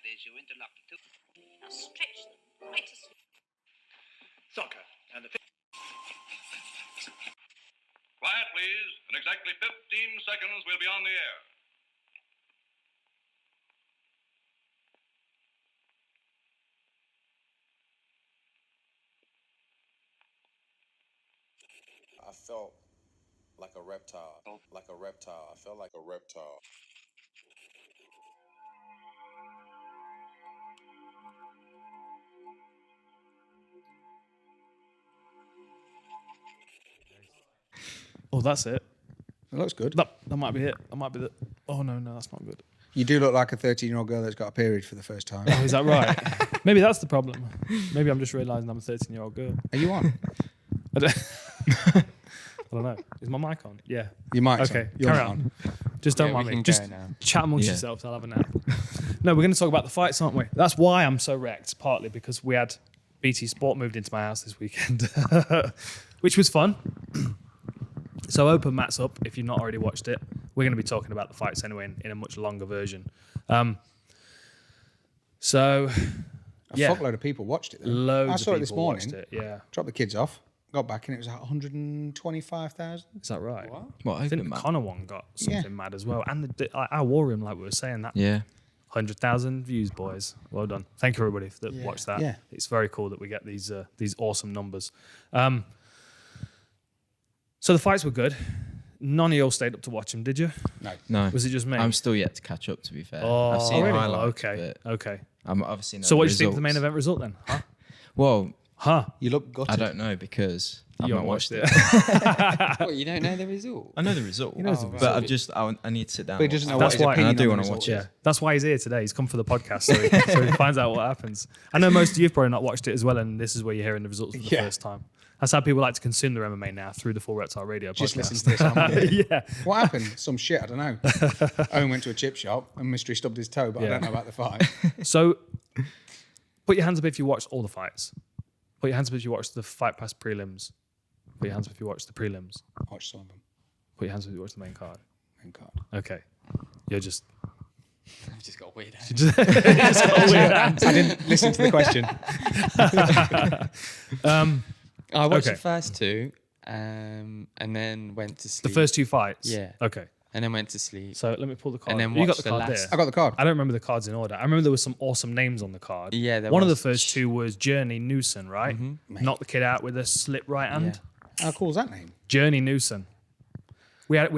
is you interlock the two. Now stretch them right as Soccer. And the Quiet, please. In exactly 15 seconds, we'll be on the air. I felt like a reptile. Like a reptile. I felt like a reptile. Oh, that's it. It looks good. That might be it. That might be the. Oh no, that's not good. You do look like a 13-year-old girl that's got a period for the first time. Oh, is that right? Maybe that's the problem. Maybe I'm just realising I'm a 13-year-old girl. Are you on? I don't know. Is my mic on? Yeah. Your mic's Okay, on. You're carry not on. Just don't mind me. Just now. chat amongst yourselves. I'll have a nap. No, we're going to talk about the fights, aren't we? That's why I'm so wrecked, partly because we had BT Sport moved into my house this weekend, which was fun. So open Matt's up if you've not already watched it. We're going to be talking about the fights anyway in a much longer version. So, A fuckload of people watched it. Though. Loads I saw of it this people morning. watched it, yeah. Dropped the kids off. Got back and it was like 125,000. Is that right? What? I think the Connor one got something mad as well. And our war room, like we were saying, that Yeah. 100,000 views, boys. Well done. Thank you, everybody, that watched that. Yeah. It's very cool that we get these awesome numbers. So the fights were good. None of you all stayed up to watch them, did you? No. Was it just me? I'm still yet to catch up, to be fair. Oh, I've seen really? highlights. Okay. But Okay. I've obviously So what do you think of the main event result then? Huh? Well, You look gutted. I don't know because I've You not haven't watched watched it. What, you don't know the result? I know the result. knows the but result. I need to sit down. But he and doesn't watch know it. what That's his why- opinion and I do on want the to result watch is. it. That's why he's here today. He's come for the podcast so he finds out what happens. I know most of you have probably not watched it as well, and this is where you're hearing the results for the first time. That's how people like to consume their MMA now, through the Full Reptile Radio podcast. Just listen to this. haven't you? Yeah. What happened? Some shit, I don't know. Owen went to a chip shop and Mystery stubbed his toe, but I don't know about the fight. So put your hands up if you watched all the fights. Put your hands up if you watched the Fight Pass prelims. Put your hands up if you watched the prelims. Watch some of them. Put your hands up if you watched the main card. Main card. Okay. You're just... I've just got weird. just got weird hands. I didn't listen to the question. I watched Okay. the first two, and then went to The sleep. first two fights? Yeah. Okay. And then went to sleep. So let me pull the card. And then You got watched the the card last- there. I got the card. I don't remember the cards in order. I remember there was some awesome names on the card. Yeah, there One of the was. first two was Journey Newson, right? Knocked the kid out with a slip right hand. How cool is that name? Journey Newson. We had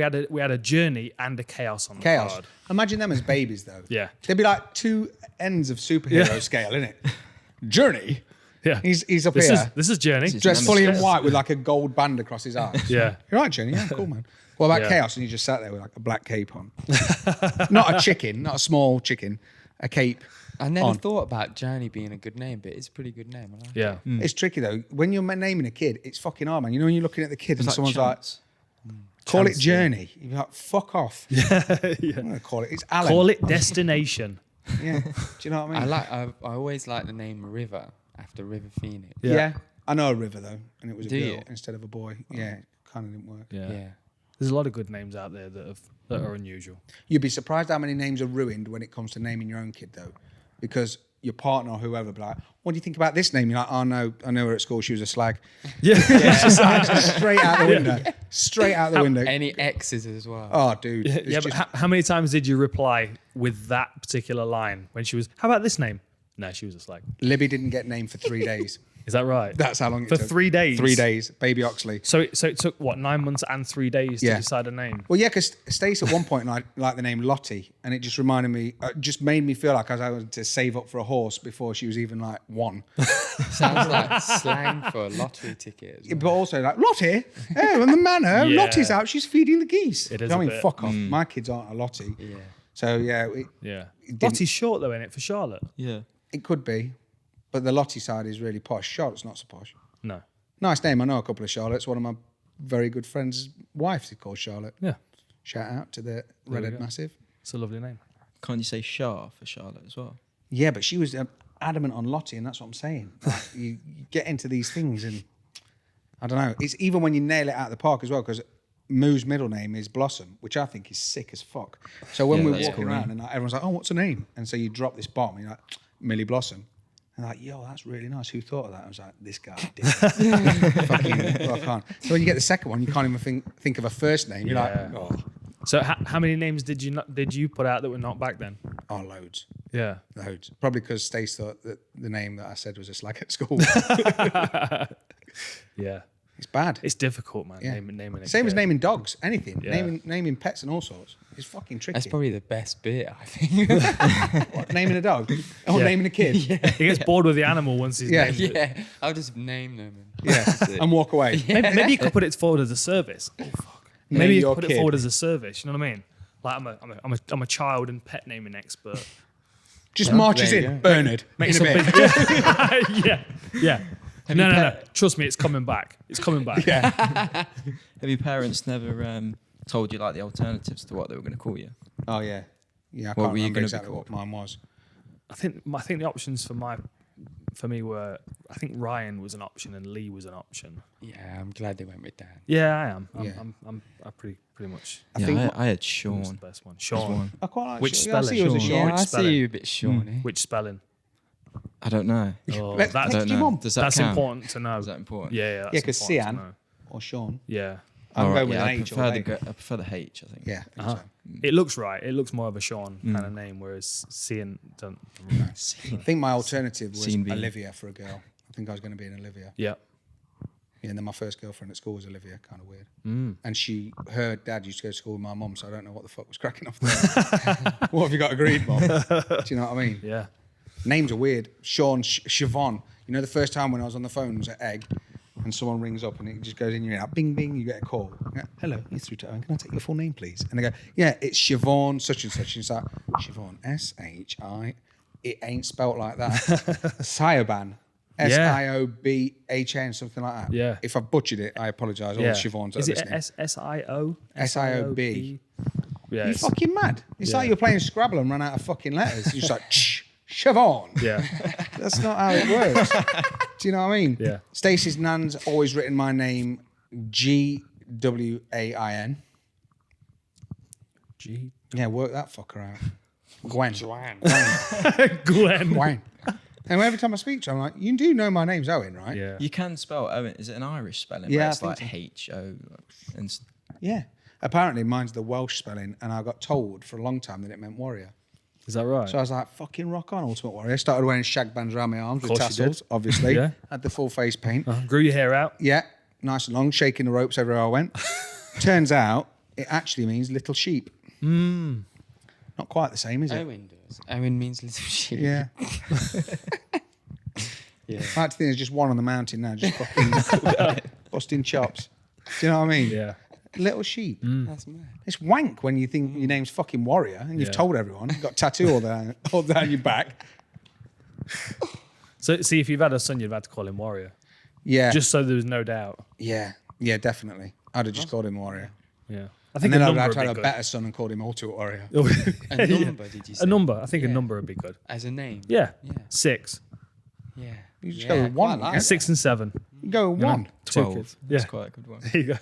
a Journey and a Chaos on the Chaos. card. Imagine them as babies, though. Yeah. They'd be like two ends of superhero scale, innit? Journey. Yeah. He's up This here. is Journey. Dressed fully in white with like a gold band across his eyes. Yeah. You're right, Journey. Yeah, cool, man. What about Yeah. Chaos? And he just sat there with like a black cape on. Not a chicken, not a small chicken, a cape. I never on. thought about Journey being a good name, but it's a pretty good name. I like it. Yeah. It's tricky though. When you're naming a kid, it's fucking hard, man. You know when you're looking at the kid and like someone's Chance. like, call Chance, it Journey. You're like, fuck off. I'm going to call it. It's Alan. Call it Destination. Yeah. Do you know what I mean? I always like the name River after River Phoenix. Yeah. I know a river though, and it was a Do girl you? instead of a boy. Yeah, it kind of didn't work. Yeah. There's a lot of good names out there that are unusual. You'd be surprised how many names are ruined when it comes to naming your own kid though, because your partner or whoever be like, what do you think about this name? You're like, oh no, I know her at school, she was a slag. Yeah. Just straight out the window. Straight out the window. Any X's as well. Oh, dude. It's Yeah, but just- how many times did you reply with that particular line when she was, how about this name? No, she was a slag. Libby didn't get named for 3 days. Is that right? That's how long it For took. 3 days? 3 days. Baby Oxley. So it took, what, 9 months and 3 days to Yeah. decide a name? Well, yeah, because Stacey at one point liked the name Lottie, and it just reminded me, just made me feel like I was to save up for a horse before she was even like one. Sounds like slang for a lottery ticket. As well. But also like, Lottie? Oh, in the manor, Yeah. Lottie's out, she's feeding the geese. It is I a mean, bit. fuck off. My kids aren't a Lottie. Yeah. So, yeah, Yeah. didn't- Lottie's short, though, innit, for Charlotte? Yeah. it could be. But the Lottie side is really posh. Charlotte's not so posh. No. Nice name. I know a couple of Charlottes. One of my very good friends' wives is called Charlotte. Yeah. Shout out to the There we Redhead go. Massive. It's a lovely name. Can't you say Shah for Charlotte as well? Yeah, but she was adamant on Lottie, and that's what I'm saying. Like, you get into these things, and I don't know. It's even when you nail it out of the park as well, because Moo's middle name is Blossom, which I think is sick as fuck. So when Yeah, we're that's walking cool, around and like, everyone's like, "Oh, what's her name?" And so you drop this bomb, and you're like, "Millie Blossom." And they're like, "Yo, that's really nice. Who thought of that?" I was like, "This guy did." Fucking rock on. So when you get the second one, you can't even think of a first name. You're Yeah. like, "Oh, So how many names did you put out that were not back then? oh, loads." Yeah. Loads. Probably because Stace thought that the name that I said was a slag at school. Yeah. It's bad. It's difficult, man. Yeah. Naming a Same as kid. naming dogs, anything. Yeah. Naming pets and all sorts. It's fucking tricky. That's probably the best bit, I think. What, naming a dog? Or Yeah. naming a kid? He gets bored with the animal once he's Yeah. named it. Yeah, I'll just name them. Yeah. And walk away. Maybe you could put it forward as a service. Oh, fuck. Name Maybe you your could put kid. it forward as a service. You know what I mean? Like I'm a child and pet naming expert. Just marches there you in. go. Bernard. Makes in a a bit. big yeah. No. Trust me, it's coming back. It's coming back. Yeah. Have your parents never told you like the alternatives to what they were going to call you? Oh, yeah. Yeah, I What can't were you remember gonna be exactly called? what mine was. I think the options for me were, I think Ryan was an option and Lee was an option. Yeah, I'm glad they went with Dan. Yeah, I am. Yeah. I'm pretty much. I think I had Who's Sean. the best one? was Sean. one. I quite like Which Sean. Yeah, I see you as a spelling? Sean. Yeah, I spelling? see you a bit Shawnee. Which spelling? I don't know. Oh, Let's that's, text don't your know. mum. Does that that's count? important to know. Is that important? Yeah, that's Yeah, because important to Sian know. or Sean. Yeah. I'm All right, going with yeah, an I H or prefer an the H. I prefer the H. I think. Yeah. I think Uh-huh. so. It looks right. It looks more of a Sean kind of name, whereas Cian don't. I think my alternative was Scene B. Olivia for a girl. I think I was going to be an Olivia. Yeah. Yeah, and then my first girlfriend at school was Olivia. Kind of weird. Mm. And her dad used to go to school with my mum, so I don't know what the fuck was cracking off there. What have you got agreed, Mum? Do you know what I mean? Yeah. Names are weird. Sean, Siobhan. You know, the first time when I was on the phone it was at Egg, and someone rings up and it just goes in your ear, bing, bing, you get a call. You go, hello, you're through to Owen. Can I take your full name, please? And they go, yeah, it's Siobhan, such and such. And it's like, Siobhan, S-H-I. It ain't spelt like that. Sioban. S-I-O-B-H-N, something like that. Yeah. If I butchered it, I apologise. All Yeah. the Siobhans that Is are it listening. S-I-O? S-I-O-B. Yeah. You it's- fucking mad. It's Yeah. like you're playing Scrabble and run out of fucking letters. You're just like, Siobhan. Yeah. That's not how it works. Do you know what I mean? Yeah. Stacey's nan's always written my name G-W-A-I-N. G. Yeah, work that fucker out. Gwen. Glenn. Gwen. And every time I speak to her, I'm like, you do know my name's Owen, right? Yeah. You can spell Owen. Is it an Irish spelling? Yeah, where I it's think like so. H-O. And Yeah. Apparently mine's the Welsh spelling, and I got told for a long time that it meant warrior. Is that right? So I was like, fucking rock on, Ultimate Warrior. Started wearing shag bands around my arms with course you did. tassels, obviously. Yeah. Had the full face paint. Grew your hair out. Yeah, nice and long, shaking the ropes everywhere I went. Turns out it actually means little sheep. Not quite the same, is it? Owen does. Owen means little sheep. Yeah. Yeah. I like to think there's just one on the mountain now, just fucking busting chops. Do you know what I mean? Yeah. Little sheep. That's mad. It's wank when you think your name's fucking Warrior and you've Yeah. told everyone. You've got a tattoo all down your back. So, see, if you've had a son, you've had to call him Warrior. Yeah. Just so there was no doubt. Yeah. Yeah, definitely. I'd have just called him Warrior. Yeah. I And think then a I'd number have would had be a good. better son and called him Ultimate Warrior. A number, did you say? A number. I think a Yeah. number would be good. As a name? Yeah. Yeah. 6. Yeah. You just Yeah, go with one. quite like yeah? that. 6 and 7. You go with one. 12. Yeah. That's quite a good one. There you go.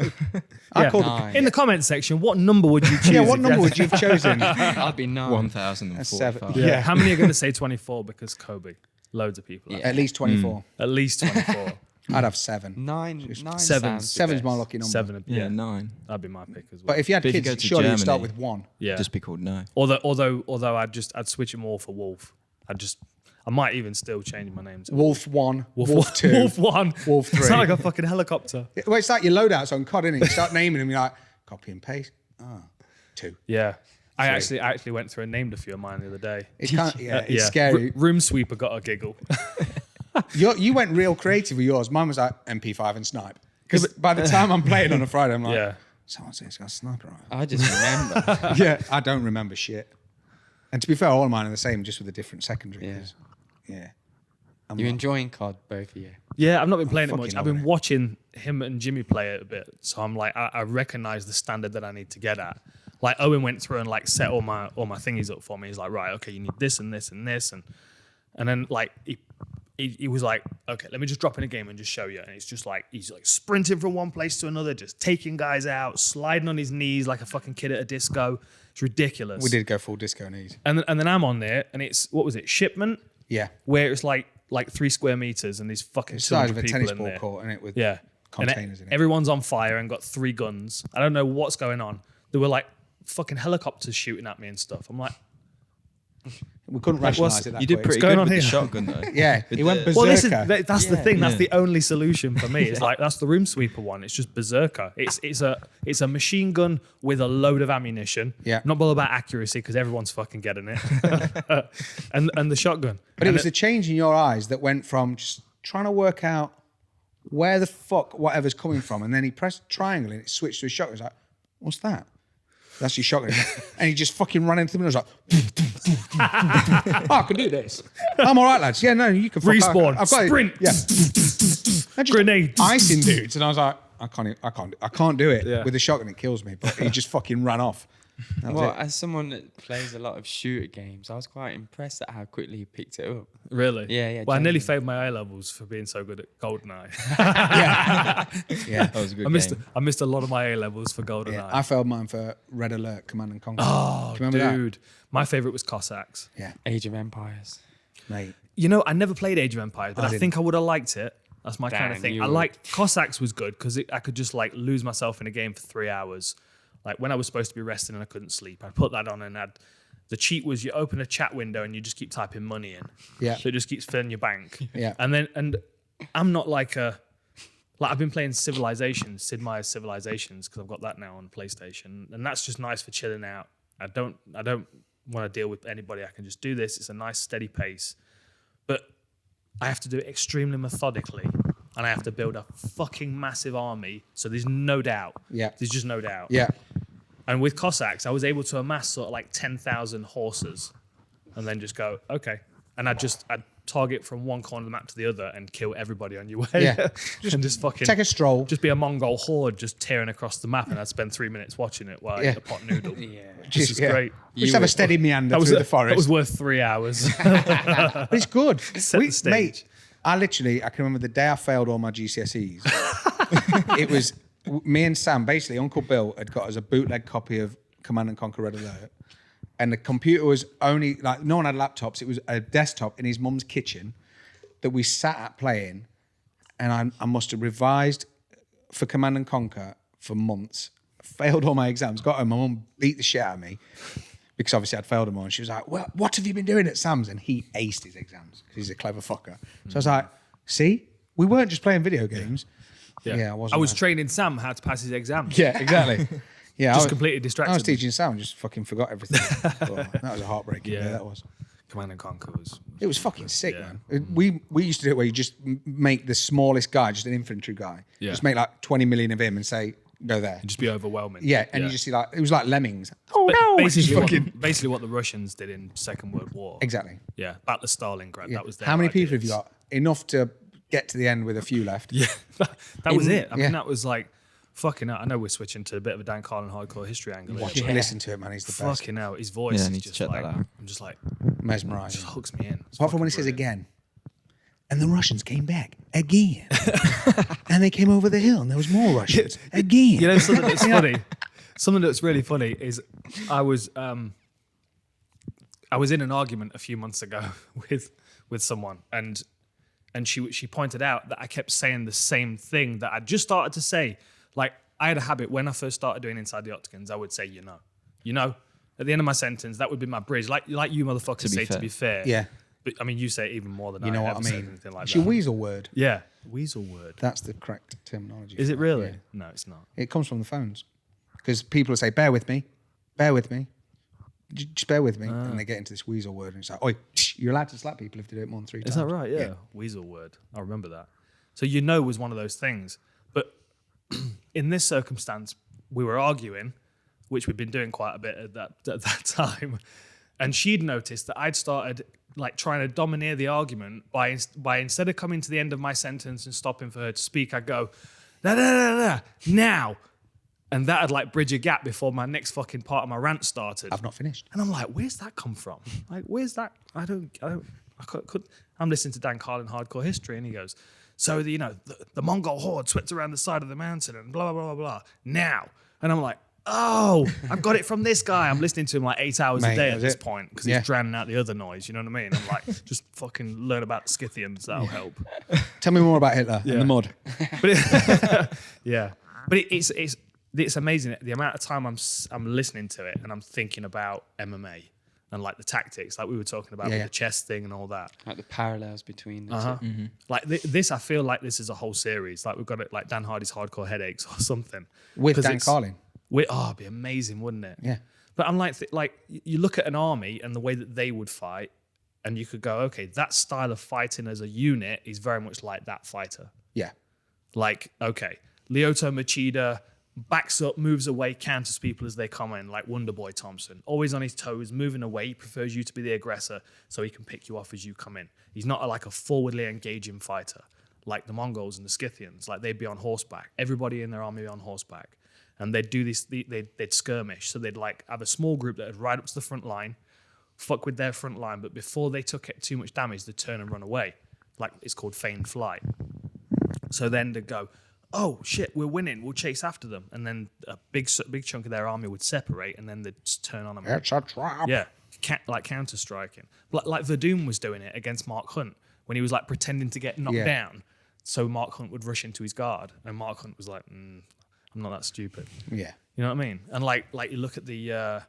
I Yeah. called Nine. In the comment section, what number would you choose? Yeah, what if number had would to- you have chosen? I'd be 9. 1,045. Yeah. Yeah. How many are going to say 24 because Kobe? Loads of people. Yeah. At least 24. At least 24. I'd have 7. 9. 9 Seven. sounds Seven's the my best. lucky number. 7. Yeah, Yeah. 9. That'd be my pick as well. But if you had But if you kids, go to surely you'd start Germany- with 1. yeah. Just be called No. Although I'd switch them all for Wolf. I might even still change my name to Wolf 1, Wolf 2. Wolf 1. Wolf It's 3. like a fucking helicopter. Well, it's like your loadouts on COD, innit? You start naming them, you're like, copy and paste. 2. Yeah. I actually went through and named a few of mine the other day. It can't, yeah, it's scary. Room sweeper got a giggle. You went real creative with yours. Mine was like MP5 and snipe. Because by the time I'm playing on a Friday, I'm like, Yeah. someone says it's got a sniper on I just remember. it. Yeah, I don't remember shit. And to be fair, all of mine are the same, just with a different secondary. Yeah. 'cause, yeah. You're enjoying COD, both of you. Yeah, I've not been playing it fucking much. I've loving been it. watching him and Jimmy play it a bit. So I'm like, I recognize the standard that I need to get at. Like Owen went through and like set all my thingies up for me. He's like, right, okay, you need this and this and this. And then like he was like, okay, let me just drop in a game and just show you. And it's just like, he's like sprinting from one place to another, just taking guys out, sliding on his knees like a fucking kid at a disco. It's ridiculous. We did go full disco knees. And then I'm on there, and it's, what was it, Shipment? Yeah. Where it's like 3 square meters, and there's fucking It's the size 200 of a people tennis in ball there. court, and it with Yeah. containers in it. Everyone's on fire and got 3 guns. I don't know what's going on. There were like fucking helicopters shooting at me and stuff. I'm like, We couldn't rationalise it that You did quick. pretty going good on with the here? shotgun though. Yeah, he went berserker. well, that's the thing. That's Yeah. the only solution for me. It's like, that's the room sweeper one. It's just berserker. It's a machine gun with a load of ammunition. Yeah. Not all about accuracy because everyone's fucking getting it. and the shotgun. But it was the change in your eyes that went from just trying to work out where the fuck whatever's coming from, and then he pressed triangle and it switched to a shotgun. He was like, what's that? That's your shotgun. And he just fucking ran into the middle. I was like, I can do this. I'm all right, lads. Yeah, no, you can fuck Respawn. I've got it. Sprint. Yeah. Just Grenades. icing dudes. And I was like, I can't do it. Yeah. With a shotgun, it kills me. But he just fucking ran off. That was Well, it. as someone that plays a lot of shooter games, I was quite impressed at how quickly he picked it up. Really? Yeah. Well, I nearly genuinely. failed my A levels for being so good at GoldenEye. Yeah. That was a good I missed a lot of my A levels for GoldenEye. Yeah, I failed mine for Red Alert, Command and Conquer. Oh, Do you remember dude. My favorite was Cossacks. that? Yeah, Age of Empires. mate. You know, I never played Age of Empires, but I didn't. think I would have liked it. That's my kind of Damn, thing. you I would. liked Cossacks was good because I could just like lose myself in a game for 3 hours. Like when I was supposed to be resting and I couldn't sleep, I'd put that on and the cheat was you open a chat window and you just keep typing money in. Yeah. So it just keeps filling your bank. Yeah. And I'm not like I've been playing Sid Meier's Civilizations because I've got that now on PlayStation, and that's just nice for chilling out. I don't want to deal with anybody. I can just do this. It's a nice steady pace, but I have to do it extremely methodically, and I have to build a fucking massive army. So there's no doubt. Yeah. There's just no doubt. Yeah. And with Cossacks, I was able to amass sort of like 10,000 horses, and then just go okay, and I'd target from one corner of the map to the other and kill everybody on your way. Yeah. and just fucking Take a stroll. just be a Mongol horde just tearing across the map, and I'd spend 3 minutes watching it while I eat a pot noodle. This is great. Just have a steady meander That was through the forest. That was worth 3 hours. But it's good. Set the stage. Mate, I can remember the day I failed all my GCSEs. It was me and Sam, basically Uncle Bill had got us a bootleg copy of Command and Conquer Red Alert. And the computer was only, like, no one had laptops. It was a desktop in his mum's kitchen that we sat at playing. And I must have revised for Command and Conquer for months. Failed all my exams. Got home, my mum beat the shit out of me because obviously I'd failed them all. And she was like, well, what have you been doing at Sam's? And he aced his exams because he's a clever fucker. So I was like, see, we weren't just playing video games. Yeah, I wasn't. I was training Sam how to pass his exams. Yeah, exactly. Yeah, Just I was, completely distracted. I was teaching Sam and just fucking forgot everything. Oh, that was a heartbreaking day, that was. Command and Conquer was. It was fucking sick, Yeah. man. We used to do it where you just make the smallest guy, just an infantry guy. Yeah. Just make like 20 million of him and say, go there. Just be overwhelming. Yeah, and you just see like, it was like lemmings. Oh no! Basically what the Russians did in Second World War. Exactly. Yeah, Battle of Stalingrad. Yeah. That was their How many ideas. people have you got? Enough to get to the end with a few left. Yeah, that was it. I yeah. mean, that was like, fucking hell. I know we're switching to a bit of a Dan Carlin hardcore history angle. Watch here, it, but listen to it, man. He's the best. fucking hell. His voice Yeah, I is need to just check like, that out. I'm just like, Mesmerising. just hooks me in. It's Apart from when he fucking says brilliant. again. And the Russians came back again. And they came over the hill and there was more Russians again. You know, something that's funny. Something that's really funny is I was in an argument a few months ago with someone, and she pointed out that I kept saying the same thing that I just started to say. Like, I had a habit when I first started doing Inside the Octagons, I would say, you know, at the end of my sentence, that would be my bridge. Like you motherfuckers say, to be fair. Yeah. But I mean, you say it even more than You know I what I ever said mean? anything like It's that. your weasel word. Yeah, weasel word. That's the correct terminology. Is for it that, really? yeah. No, it's not. It comes from the phones. Because people will say, bear with me. Just bear with me. And they get into this weasel word and it's like, oi, you're allowed to slap people if they do it more than 3 times. Is that right? Yeah. Weasel word. I remember that. So was one of those things. But in this circumstance, we were arguing, which we'd been doing quite a bit at that time. And she'd noticed that I'd started like trying to domineer the argument by instead of coming to the end of my sentence and stopping for her to speak, I'd go, da, da, da, da, now. And that'd like bridge a gap before my next fucking part of my rant started. I've not finished. And I'm like, where's that come from? Like, where's that? I don't. I'm listening to Dan Carlin Hardcore History, and he goes, so the Mongol horde swept around the side of the mountain and blah, blah, blah, blah, now. And I'm like, oh, I've got it from this guy. I'm listening to him like 8 hours a day at this point because he's drowning out the other noise. You know what I mean? I'm like, just fucking learn about the Scythians. That'll help. Tell me more about Hitler and the mud. But but it's amazing the amount of time I'm listening to it and I'm thinking about MMA and like the tactics, like we were talking about with the chess thing and all that. Like the parallels between the two. Mm-hmm. Like this, I feel like this is a whole series. Like we've got it like Dan Hardy's Hardcore Headaches or something with Dan Carlin. It'd be amazing, wouldn't it? Yeah. But I'm like you look at an army and the way that they would fight, and you could go, okay, that style of fighting as a unit is very much like that fighter. Yeah. Like, okay, Lyoto Machida backs up, moves away, counters people as they come in, like Wonderboy Thompson. Always on his toes, moving away. He prefers you to be the aggressor so he can pick you off as you come in. He's not like a forwardly engaging fighter like the Mongols and the Scythians. Like they'd be on horseback. Everybody in their army would be on horseback. And they'd do this, they'd skirmish. So they'd like have a small group that would ride up to the front line, fuck with their front line, but before they took it too much damage, they'd turn and run away. Like it's called feigned flight. So then they'd go, oh shit, we're winning, we'll chase after them. And then a big chunk of their army would separate and then they'd just turn on them. It's a trap. Yeah, like counter-striking. Like Verdun was doing it against Mark Hunt when he was like pretending to get knocked down. So Mark Hunt would rush into his guard and Mark Hunt was like, I'm not that stupid. Yeah. You know what I mean? And like you look at the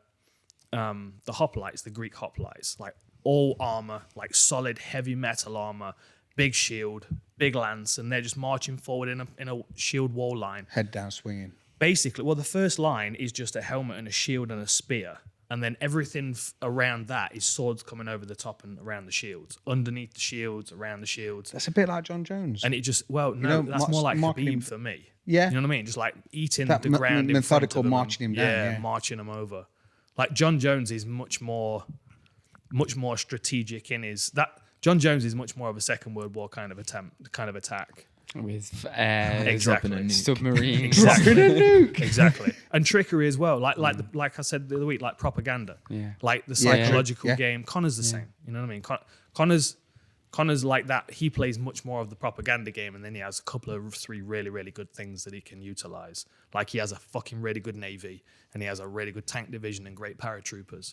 hoplites, the Greek hoplites, like all armor, like solid heavy metal armor, big shield, big lance, and they're just marching forward in a shield wall line. Head down swinging. Basically, well, the first line is just a helmet and a shield and a spear. And then everything around that is swords coming over the top and around the shields. Underneath the shields, around the shields. That's a bit like John Jones. And it just, that's more like Khabib for me. Yeah. You know what I mean? Just like eating that the ground methodical in front of marching him down. Yeah, marching him over. Like John Jones is much more strategic in his... John Jones is much more of a Second World War kind of attack. With Exactly. dropping a submarine. Exactly. Dropping a nuke. Exactly. And trickery as well. Like I said the other week, like propaganda. Yeah. Like the psychological Yeah. game. Connor's the same. You know what I mean? Connor's like that. He plays much more of the propaganda game, and then he has a couple of 3 really, really good things that he can utilize. Like he has a fucking really good navy, and he has a really good tank division and great paratroopers.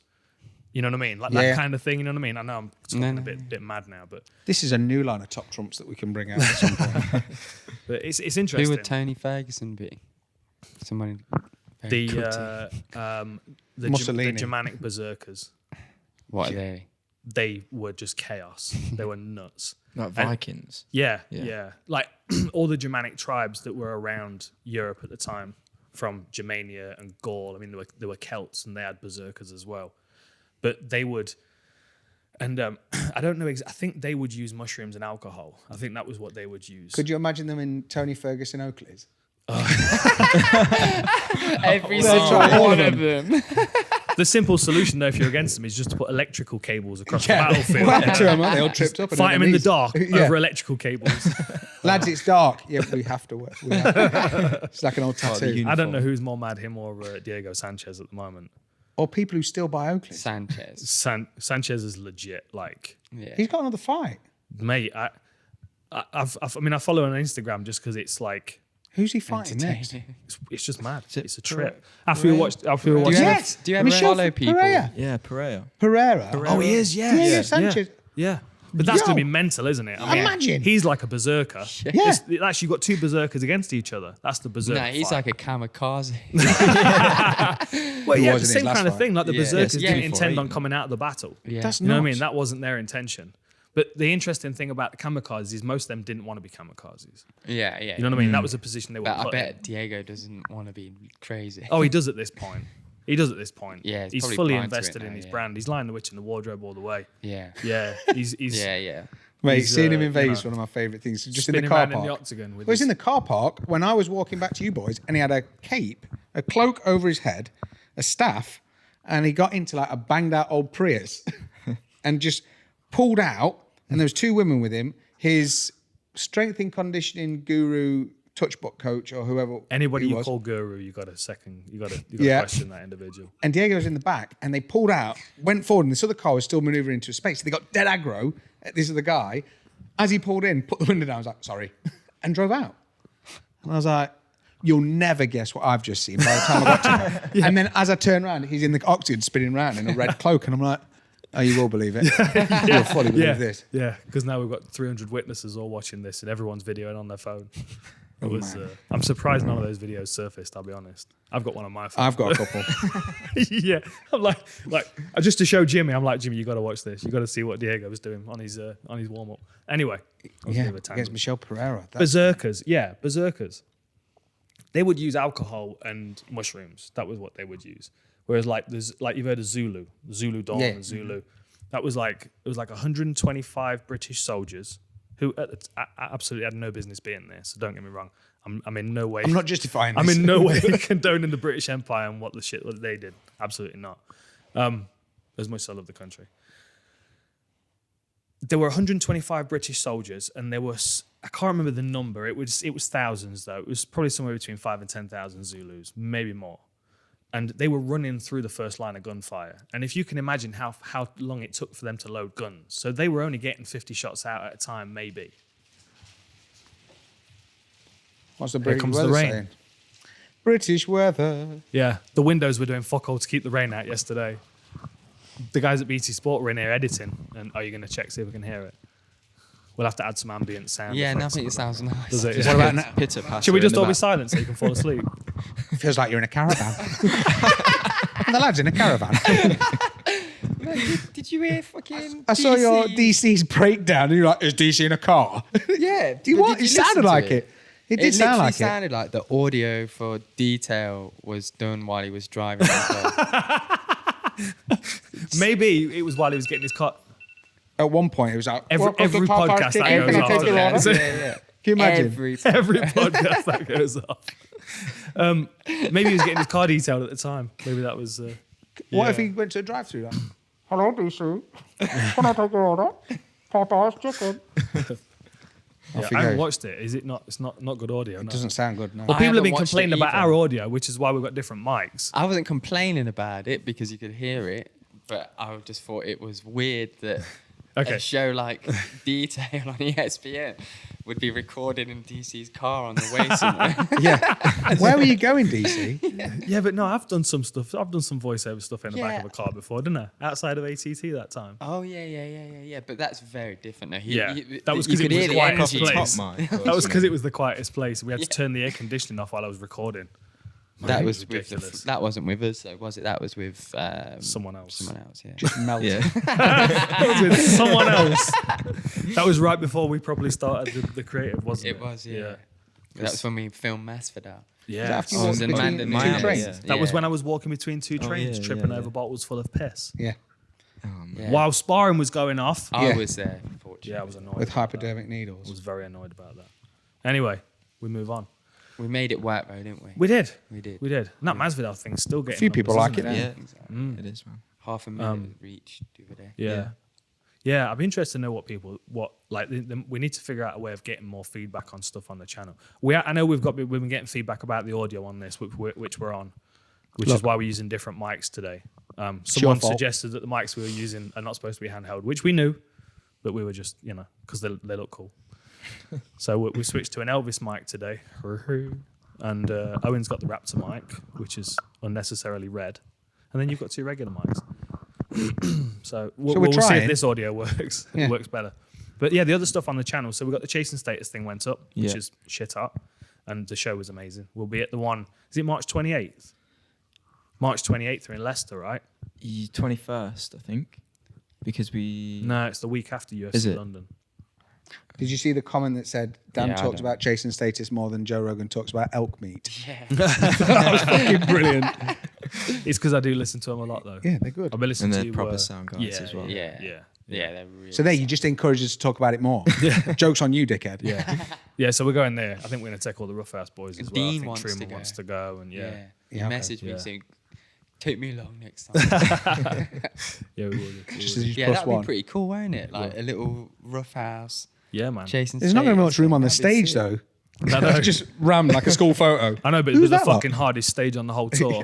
You know what I mean? Like that kind of thing. You know what I mean? I know I'm talking a bit mad now, but This is a new line of top trumps that we can bring out at some point. but it's interesting. Who would Tony Ferguson be? Somebody very cutty. The Mussolini. Germanic berserkers. What are they? They were just chaos. They were nuts. Like Vikings. Yeah. Yeah. Like all the Germanic tribes that were around Europe at the time, from Germania and Gaul. I mean, there were Celts and they had berserkers as well. But they would, and I don't know. I think they would use mushrooms and alcohol. I think that was what they would use. Could you imagine them in Tony Ferguson Oakley's? Every single one of them. The simple solution, though, if you're against them, is just to put electrical cables across the battlefield. What happened to them? They all tripped up. And Fight them in the enemies. dark Yeah. over electrical cables. Lads, it's dark. Yeah, we have to work. It's like an old tattoo. I don't know who's more mad, him or Diego Sanchez at the moment. Or people who still buy Oakley. Sanchez. Sanchez is legit. Like, Yeah. He's got another fight. mate, I follow him on Instagram just because it's like, Who's he fighting next? it's just mad. it It's a trip. Pereira? After we watched, Yes. Do you ever Michel follow people? Pereira. Yeah, Pereira. Pereira. Oh, he is. Yeah, Yeah, Sanchez. Yeah. But that's Yo. going to be mental, isn't it? I mean, Imagine. He's like a berserker. Yeah. Actually, you've got 2 berserkers against each other. That's the berserker. No, he's fight. like a kamikaze. Well, Who yeah, was the in his same last kind of fight. thing. Like the Yeah. berserkers Yeah, didn't before intend on he- coming out of the battle. Yeah. That's You know what I nuts. mean? That wasn't their intention. But the interesting thing about the kamikazes is most of them didn't want to be kamikazes. Yeah. You know what I mean? That was a position they were But I put bet in. Diego doesn't want to be crazy. Oh, he does at this point. Yeah, he's he's probably fully blind to it invested in now, his yeah. brand. He's lying the witch in the wardrobe all the way. Yeah. Yeah, he's Yeah. Mate, He's, seeing him in you Vegas know, one of my favourite things. Just in spinning the car around park. in the octagon with Well, he's his- in the car park when I was walking back to you boys, and he had a cape, a cloak over his head, a staff, and he got into like a banged out old Prius, and just pulled out. And there was 2 women with him. His strength and conditioning guru touchbook coach or whoever. Anybody he you was. call guru, you got to Yeah. question that individual. And Diego's in the back, and they pulled out, went forward, and this other car was still manoeuvring into a space. So they got dead aggro at this other guy. As he pulled in, put the window down, I was like, sorry, and drove out. And I was like, you'll never guess what I've just seen by the time I got to him. And then as I turned around, he's in the Oxley spinning around in a red cloak, and I'm like, oh, you will believe it. You'll fully believe this. Yeah, because now we've got 300 witnesses all watching this, and everyone's videoing on their phone. It was. I'm surprised none of those videos surfaced. I'll be honest. I've got one on my phone. I've got a couple. Yeah, I'm like just to show Jimmy. I'm like, Jimmy, you got to watch this. You got to see what Diego was doing on his warm up. Anyway, Yeah, against Michelle Pereira. Berserkers. Yeah, berserkers. They would use alcohol and mushrooms. That was what they would use. Whereas there's you've heard of Zulu Dawn, and Zulu. That was it was 125 British soldiers who absolutely had no business being there. So don't get me wrong. I'm in no way. I'm not justifying this. I'm in no way condoning the British Empire and what they did. Absolutely not. As much as I love the country. There were 125 British soldiers, and there was, I can't remember the number. It was thousands though. It was probably somewhere between 5,000 and 10,000 Zulus, maybe more. And they were running through the first line of gunfire. And if you can imagine how long it took for them to load guns, so they were only getting 50 shots out at a time, maybe. What's the Here British comes weather the rain. saying? British weather. Yeah, the windows were doing fuck all to keep the rain out yesterday. The guys at BT Sport were in here editing, and are you going to check, see if we can hear it? We'll have to add some ambient sound. Yeah, effects. nothing sounds nice. Does it? Just What about pitter- now? pitter-patter Should we in just the all be back. silent so you can fall asleep? It feels like you're in a caravan. The lads in a caravan. Did you hear fucking I saw your DC? DC's breakdown, and you're like, is DC in a car? Yeah. Do you but what? did It you sounded listen to like it. It did sound literally like it. sounded like the audio for Detail was done while he was driving. Maybe it was while he was getting his car. At one point, it was like, Every podcast that goes off. Yeah. Can you imagine? Every Every podcast that goes off. Maybe he was getting his car detailed at the time. Maybe that was. What if he went to a drive-through? Like, hello, DC. Can I take your order? Popeye's chicken. Yeah, I haven't watched it. Is it not? It's not good audio. It No. doesn't sound good, no. Well, I people have haven't been watched it complaining about either. our audio, which is why we've got different mics. I wasn't complaining about it because you could hear it, but I just thought it was weird that Okay. a show like Detail on ESPN would be recorded in DC's car on the way somewhere. Yeah. Where were you going, DC? Yeah, but no, I've done some stuff. I've done some voiceover stuff in the back Yeah. of a car before, didn't I? Outside of ATT that time. Oh yeah. But that's very different now. Yeah, that was you 'cause it could was hear the the quietest energy. place. That was because it was the quietest place. We had to Yeah. turn the air conditioning off while I was recording. That It was was with ridiculous. that wasn't with us, though, was it? That was with Someone else. Someone else, yeah. Just melted. That was with someone else. That was right before we probably started the creative, wasn't it? It was, yeah. That was when we filmed Masvidal. Yeah. After you Oh, walked the between man- two man- trains. yeah. That was when I was walking between two trains, yeah, tripping yeah, over yeah. bottles full of piss. Yeah. Yeah. While sparring was going off. I Yeah. was there, unfortunately. Yeah, I was annoyed. With about that. hypodermic I needles. was very annoyed about that. Anyway, we move on. We made it work, though, didn't we? We did. We did. We did. And that Masvidal thing's still getting few people numbers, like isn't it, Yeah, Exactly. it is, man. 500,000 reach the other day. Yeah, I'd be interested to know we need to figure out a way of getting more feedback on stuff on the channel. I know we've been getting feedback about the audio on this, which we're on, which is why we're using different mics today. Someone fault. suggested that the mics we were using are not supposed to be handheld, which we knew, but we were just, because they look cool. So we switched to an Elvis mic today. And Owen's got the Raptor mic, which is unnecessarily red. And then you've got two regular mics. So we'll see trying. if this audio works. Yeah. It works better. But yeah, the other stuff on the channel. So we've got the chasing status thing went up, which Yeah. is shit up. And the show was amazing. We'll be at the one, is it March 28th? March 28th, we're in Leicester, right? 21st, I think, because we. No, it's the week after UFC Is it? London. Did you see the comment that said Dan Yeah, I talks don't- about chasing status more than Joe Rogan talks about elk meat? Yeah. That was fucking brilliant. It's because I do listen to them a lot, though. Yeah, they're good. I've been listening And to they're you, proper sound guys as well. Yeah. Yeah. Yeah, they're really So there, you just encourage us to talk about it more. Joke's on you, dickhead. Yeah, so we're going there. I think we're going to take all the rough ass boys as well. I Dean think wants Truman to go. wants to go, and Yeah. He Yeah, okay. messaged me Yeah. saying, take me along next time. yeah, we will. Just as you Yeah, plus that'd one. be pretty cool, won't it? Like a little rough house Yeah, man. chasing There's not going to be much states. room on the That'd be stage, sick. though. I know. Just rammed like a school photo. I know, but it Who's was the that lot? fucking hardest stage on the whole tour.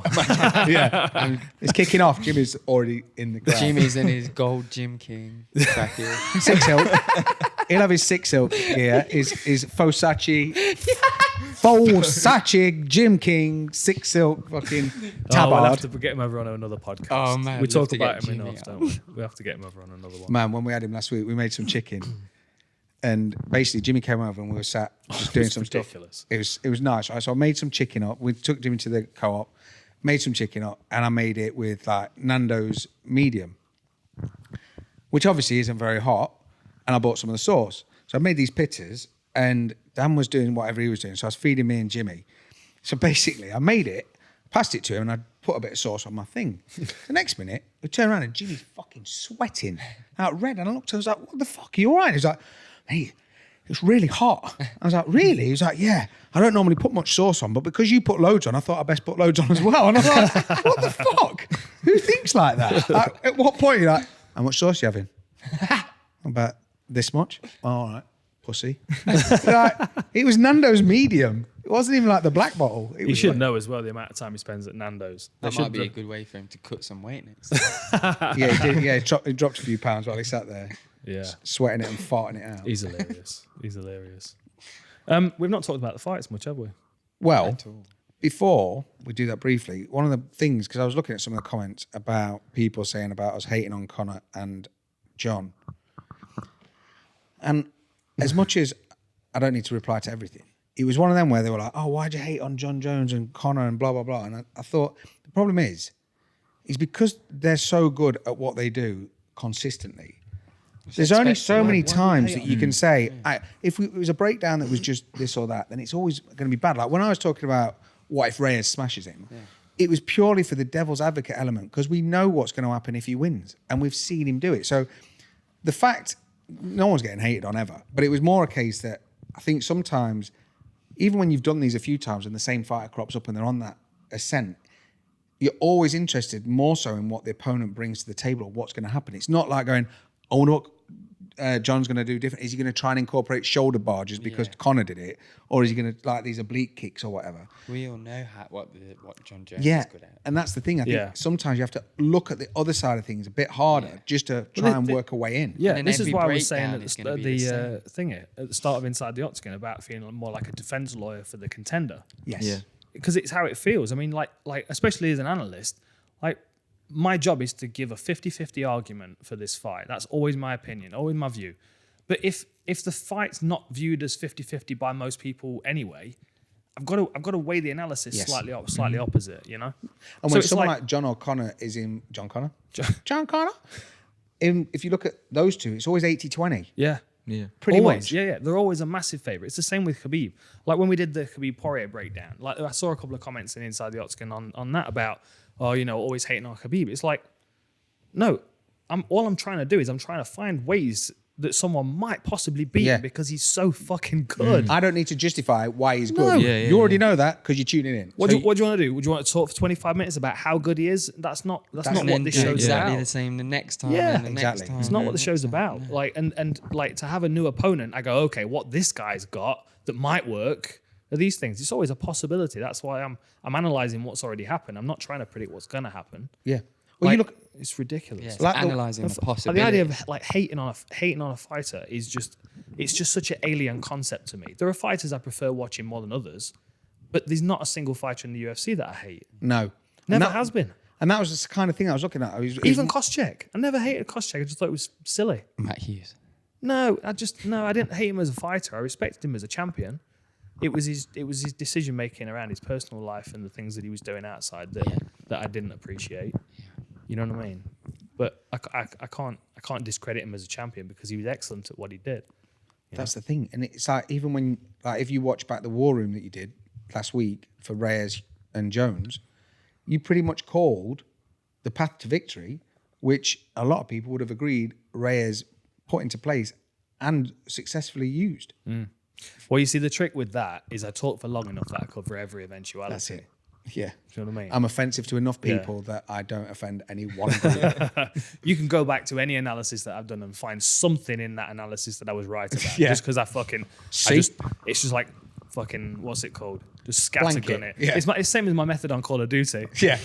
Yeah. It's kicking off. Jimmy's already in the crowd. Jimmy's in his gold Gym King jacket. 6 Silk. He'll have his 6 Silk gear, his Fosachi Gym King 6 Silk fucking tabard. We'll have to get him over on another podcast. Oh, man, we we'll talk have to about get him Jimmy enough, on. don't we? We have to get him over on another one. Man, when we had him last week, we made some chicken. And basically, Jimmy came over and we were sat just doing some ridiculous. stuff. It was nice. Right? So I made some chicken up. We took Jimmy to the co-op, made some chicken up, and I made it with like Nando's medium, which obviously isn't very hot. And I bought some of the sauce. So I made these pizzas, and Dan was doing whatever he was doing. So I was feeding me and Jimmy. So basically, I made it, passed it to him, and I put a bit of sauce on my thing. The next minute, we turned around and Jimmy's fucking sweating out red. And I looked, I was like, what the fuck, are you all right? He was like, hey, it's really hot. I was like, really? He was like, yeah, I don't normally put much sauce on, but because you put loads on, I thought I'd best put loads on as well. And I was like, what the fuck? Who thinks like that? Like, at what point you're like, how much sauce are you having? About this much? Oh, all right, pussy. Like, it was Nando's medium. It wasn't even like the black bottle. He should know as well the amount of time he spends at Nando's. That might be a good way for him to cut some weight next. Yeah, he did. Yeah, he dropped a few pounds while he sat there. Yeah. Sweating it and farting it out. He's hilarious. He's hilarious. We've not talked about the fights much, have we? Well, before we do that briefly, one of the things, because I was looking at some of the comments about people saying about us hating on Conor and John. And as much as I don't need to reply to everything, it was one of them where they were like, oh, why'd you hate on John Jones and Conor and blah, blah, blah. And I thought the problem is because they're so good at what they do consistently. There's only so many times that you can say, if it was a breakdown that was just this or that, then it's always going to be bad. Like when I was talking about what if Reyes smashes him, it was purely for the devil's advocate element because we know what's going to happen if he wins and we've seen him do it. So the fact, no one's getting hated on ever, but it was more a case that I think sometimes, even when you've done these a few times and the same fighter crops up and they're on that ascent, you're always interested more so in what the opponent brings to the table or what's going to happen. It's not like going, I wonder what John's going to do different. Is he going to try and incorporate shoulder barges because Conor did it? Or is he going to like these oblique kicks or whatever? We all know what John Jones is good at. And that's the thing. I think sometimes you have to look at the other side of things a bit harder just to try and work a way in. Yeah, And this is every why I was saying breakdown at is the, gonna be the same. thing at the start of Inside the Octagon about feeling more like a defense lawyer for the contender. Yes. Yeah. Because it's how it feels. I mean, like especially as an analyst, like my job is to give a 50-50 argument for this fight. That's always my opinion, always my view. But if the fight's not viewed as 50-50 by most people anyway, I've got to weigh the analysis slightly opposite, you know? And when someone like John O'Connor is in... John Connor? John Connor? If you look at those two, it's always 80-20. Yeah. Yeah. Pretty always, much. Yeah. They're always a massive favourite. It's the same with Khabib. Like when we did the Khabib Poirier breakdown, like I saw a couple of comments in Inside the Octagon on that about, always hating on Khabib. It's like, no, all I'm trying to do is I'm trying to find ways that someone might possibly beat him because he's so fucking good. I don't need to justify why he's good. No. You already know that because you're tuning in. What do you want to do? Would you want to talk for 25 minutes about how good he is? That's not what this show's exactly about. the same the next time. Yeah, and the exactly. Next time. It's not what the show's about. Like and like to have a new opponent, I go, okay, what this guy's got that might work are these things. It's always a possibility. That's why I'm analysing what's already happened. I'm not trying to predict what's going to happen. Yeah. Well, you look... It's ridiculous. Yeah, it's Like the- analysing the The possibility. idea of like hating on a fighter is just such an alien concept to me. There are fighters I prefer watching more than others, but there's not a single fighter in the UFC that I hate. No. Never And that- has been. And that was the kind of thing I was looking at. Even Koscheck. I never hated Koscheck. I just thought it was silly. Matt Hughes. No, I didn't hate him as a fighter. I respected him as a champion. It was his decision making around his personal life and the things that he was doing outside that I didn't appreciate. You know what I mean? But I can't discredit him as a champion because he was excellent at what he did. That's the thing. And it's like, even when, like, if you watch back the War Room that you did last week for Reyes and Jones, you pretty much called the path to victory, which a lot of people would have agreed Reyes put into place and successfully used. Well, you see, the trick with that is I talk for long enough that I cover every eventuality. That's it. Yeah. Do you know what I mean? I'm offensive to enough people that I don't offend any one group. You can go back to any analysis that I've done and find something in that analysis that I was right about. Yeah. Just because it's just like, fucking, what's it called? Just scattergun Blanket, it. yeah. It's the same as my method on Call of Duty. Yeah.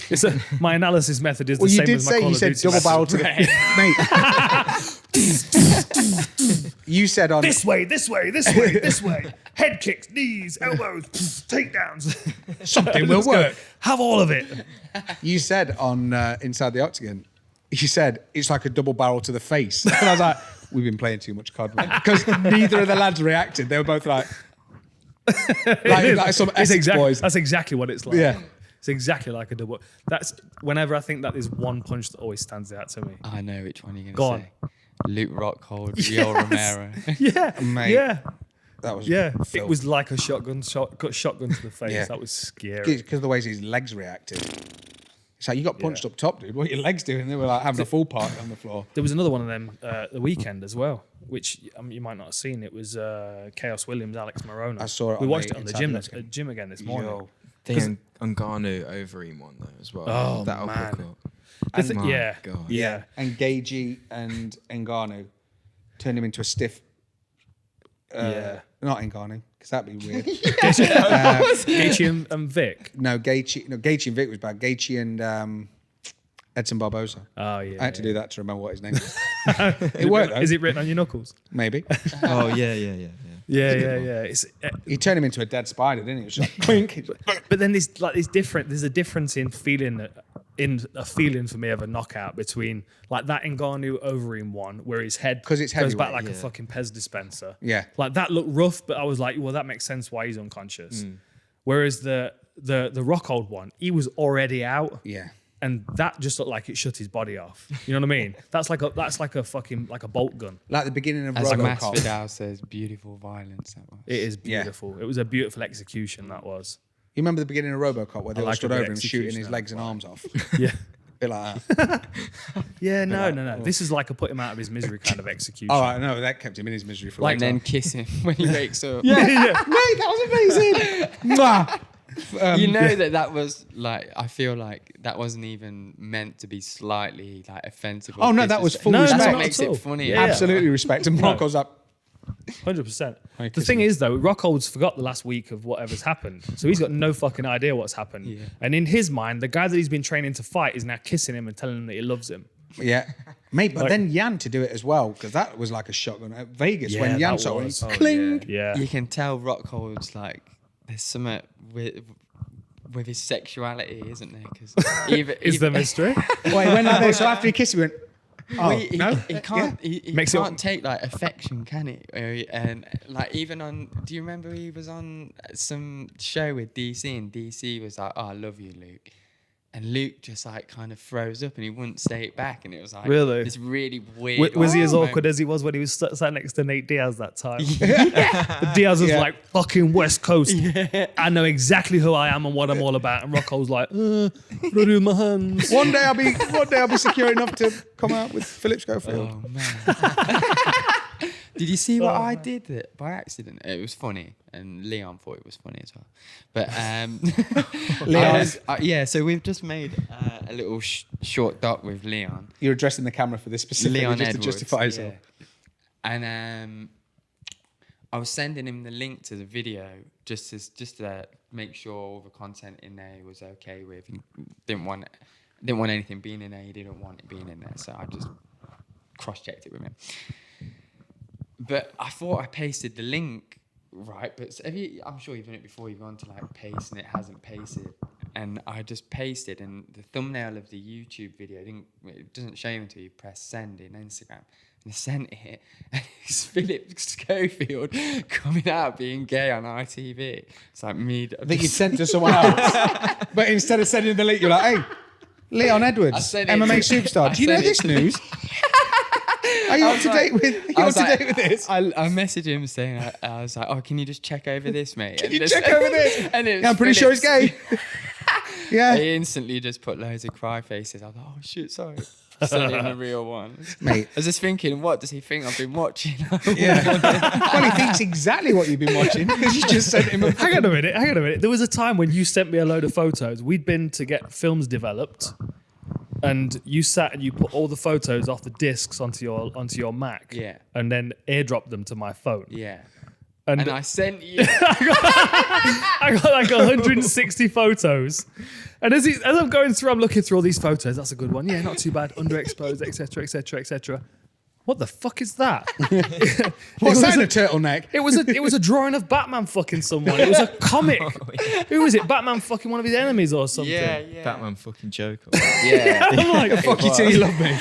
My analysis method is Well, the you same did as my say Call you of said Duty double barrel to method. the mate. You said on This way, this way, this way, this way. Head kicks, knees, elbows, takedowns. something will Let's go. work. Have all of it. You said on Inside the Octagon, you said it's like a double barrel to the face, and I was like, we've been playing too much COD because neither of the lads reacted. They were both like some Essex boys. That's exactly what it's like. Yeah. It's exactly like a double. That's whenever I think that there's one punch that always stands out to me. I know which one you're Go going on. to say. Luke Rockhold, Yoel Romero. Yeah, Mate. yeah, That was yeah. It filth. was like a shotgun to the face. Yeah. That was scary. because of the ways his legs reacted. It's like you got punched up top, dude. What are your legs doing? They were like having a full party on the floor. There was another one of them the weekend as well, which you might not have seen. It was Chaos Williams, Alex Morona. I saw it We on watched the it on the Inside gym again this morning. Yo. The Ngannou Overeem one though as well. Oh, that man. uppercut. The My God. yeah. And Gagey and Ngannou turned him into a stiff. Yeah. Not Ngannou, because that'd be weird. Gaethje and Vic. No, Gaethje and Vic was bad. Gaethje and Edson Barboza. Oh yeah. I had to do that to remember what his name was. It worked though. Is it written on your knuckles? Maybe. Oh yeah. Yeah. It's, He turned him into a dead spider, didn't he? It was just like clink. but then there's a difference in feeling for me of a knockout between like that Ngannou Overeem one where his head 'Cause it's goes back heavyweight, like a fucking Pez dispenser. Yeah. Like that looked rough, but I was like, well, that makes sense why he's unconscious. Whereas the Rockhold one, he was already out. Yeah. And that just looked like it shut his body off. You know what I mean? That's like a fucking like a bolt gun. Like the beginning of As RoboCop. Masvidal says, beautiful violence. That was. It is Yeah. beautiful. It was a beautiful execution. That was. You remember the beginning of RoboCop where they all like stood a good over him shooting his execution legs of and it. arms off? Yeah. Bit like that. Yeah. No. This is like a put him out of his misery kind of execution. Oh, I know. That kept him in his misery for a Like long And time. then kiss him when he wakes up. yeah. Mate, that was amazing. Mwah. You know that was like, I feel like that wasn't even meant to be slightly like offensive. Oh, no, that was full No, respect. That's not what makes at all. it funny. Yeah. Absolutely respect. And Rocco's like, 100%. I The kiss thing him. is, though, Rockhold's forgot the last week of whatever's happened. So he's got no fucking idea what's happened. Yeah. And in his mind, the guy that he's been training to fight is now kissing him and telling him that he loves him. yeah. Mate, but Like- then Jan to do it as well, because that was like a shotgun at Vegas Yeah, when Jan that saw it. was. Oh, Cling. Yeah. You can tell Rockhold's like, there's something with his sexuality, isn't there? Because Is the mystery? Wait, when like this, so after he kissed him, he went, oh, he no? can't. He Makes it- can't take like affection, can he? And like even on. Do you remember he was on some show with DC, and DC was like, "Oh, I love you, Luke," and Luke just like kind of froze up, and he wouldn't say it back, and it was like Really? this really weird. Was he as moment. awkward as he was when he was sat next to Nate Diaz that time? Diaz was Yeah. like, fucking West Coast. I know exactly who I am and what I'm all about. And Rocco's like, what do I do with my hands? One day I'll be secure enough to come out with Philip Schofield. Oh man! Did you see what Oh, I did that by accident? It was funny, and Leon thought it was funny as well. But Leon- yeah. So we've just made a little short doc with Leon. You're addressing the camera for this specifically Leon just Edwards, to justify yourself. yeah. And I was sending him the link to the video just to make sure all the content in there he was okay with. He didn't want anything being in there. He didn't want it being in there. So I just cross-checked it with him. But I thought I pasted the link right. But I'm sure you've done it before. You've gone to like paste and it hasn't pasted. And I just pasted, and the thumbnail of the YouTube video, it doesn't show you until you press send in Instagram. And I sent it, and it's Philip Schofield coming out being gay on ITV. It's like me. I think you sent to someone else. But instead of sending the link, you're like, hey, Leon I Edwards, sent it MMA to- superstar. I Do you know sent it this to- news? Are you I up was to like- date with? I Are you up was to like- date with this? I messaged him saying, I was like, oh, can you just check over this, mate? Can you check over this? And it was Yeah, I'm pretty sure he's Philip's- gay. Yeah, He instantly just put loads of cry faces. I was like, oh shit, sorry. Sent him the real one. mate. I was just thinking, what does he think I've been watching? Yeah. Well, he thinks exactly what you've been watching because you just sent him a. Hang on a minute. There was a time when you sent me a load of photos. We'd been to get films developed, and you sat and you put all the photos off the discs onto your Mac. Yeah. And then airdropped them to my phone. Yeah. And I sent you. I got like 160 photos. And as I'm going through, I'm looking through all these photos. That's a good one. Yeah, not too bad. Underexposed, etc., etc., etc. What the fuck is that? What's that in a turtleneck? It was a drawing of Batman fucking someone. It was a comic. Who was it? Batman fucking one of his enemies or something. Yeah. Batman fucking Joker. Yeah. I'm like, Fuck you till you love me.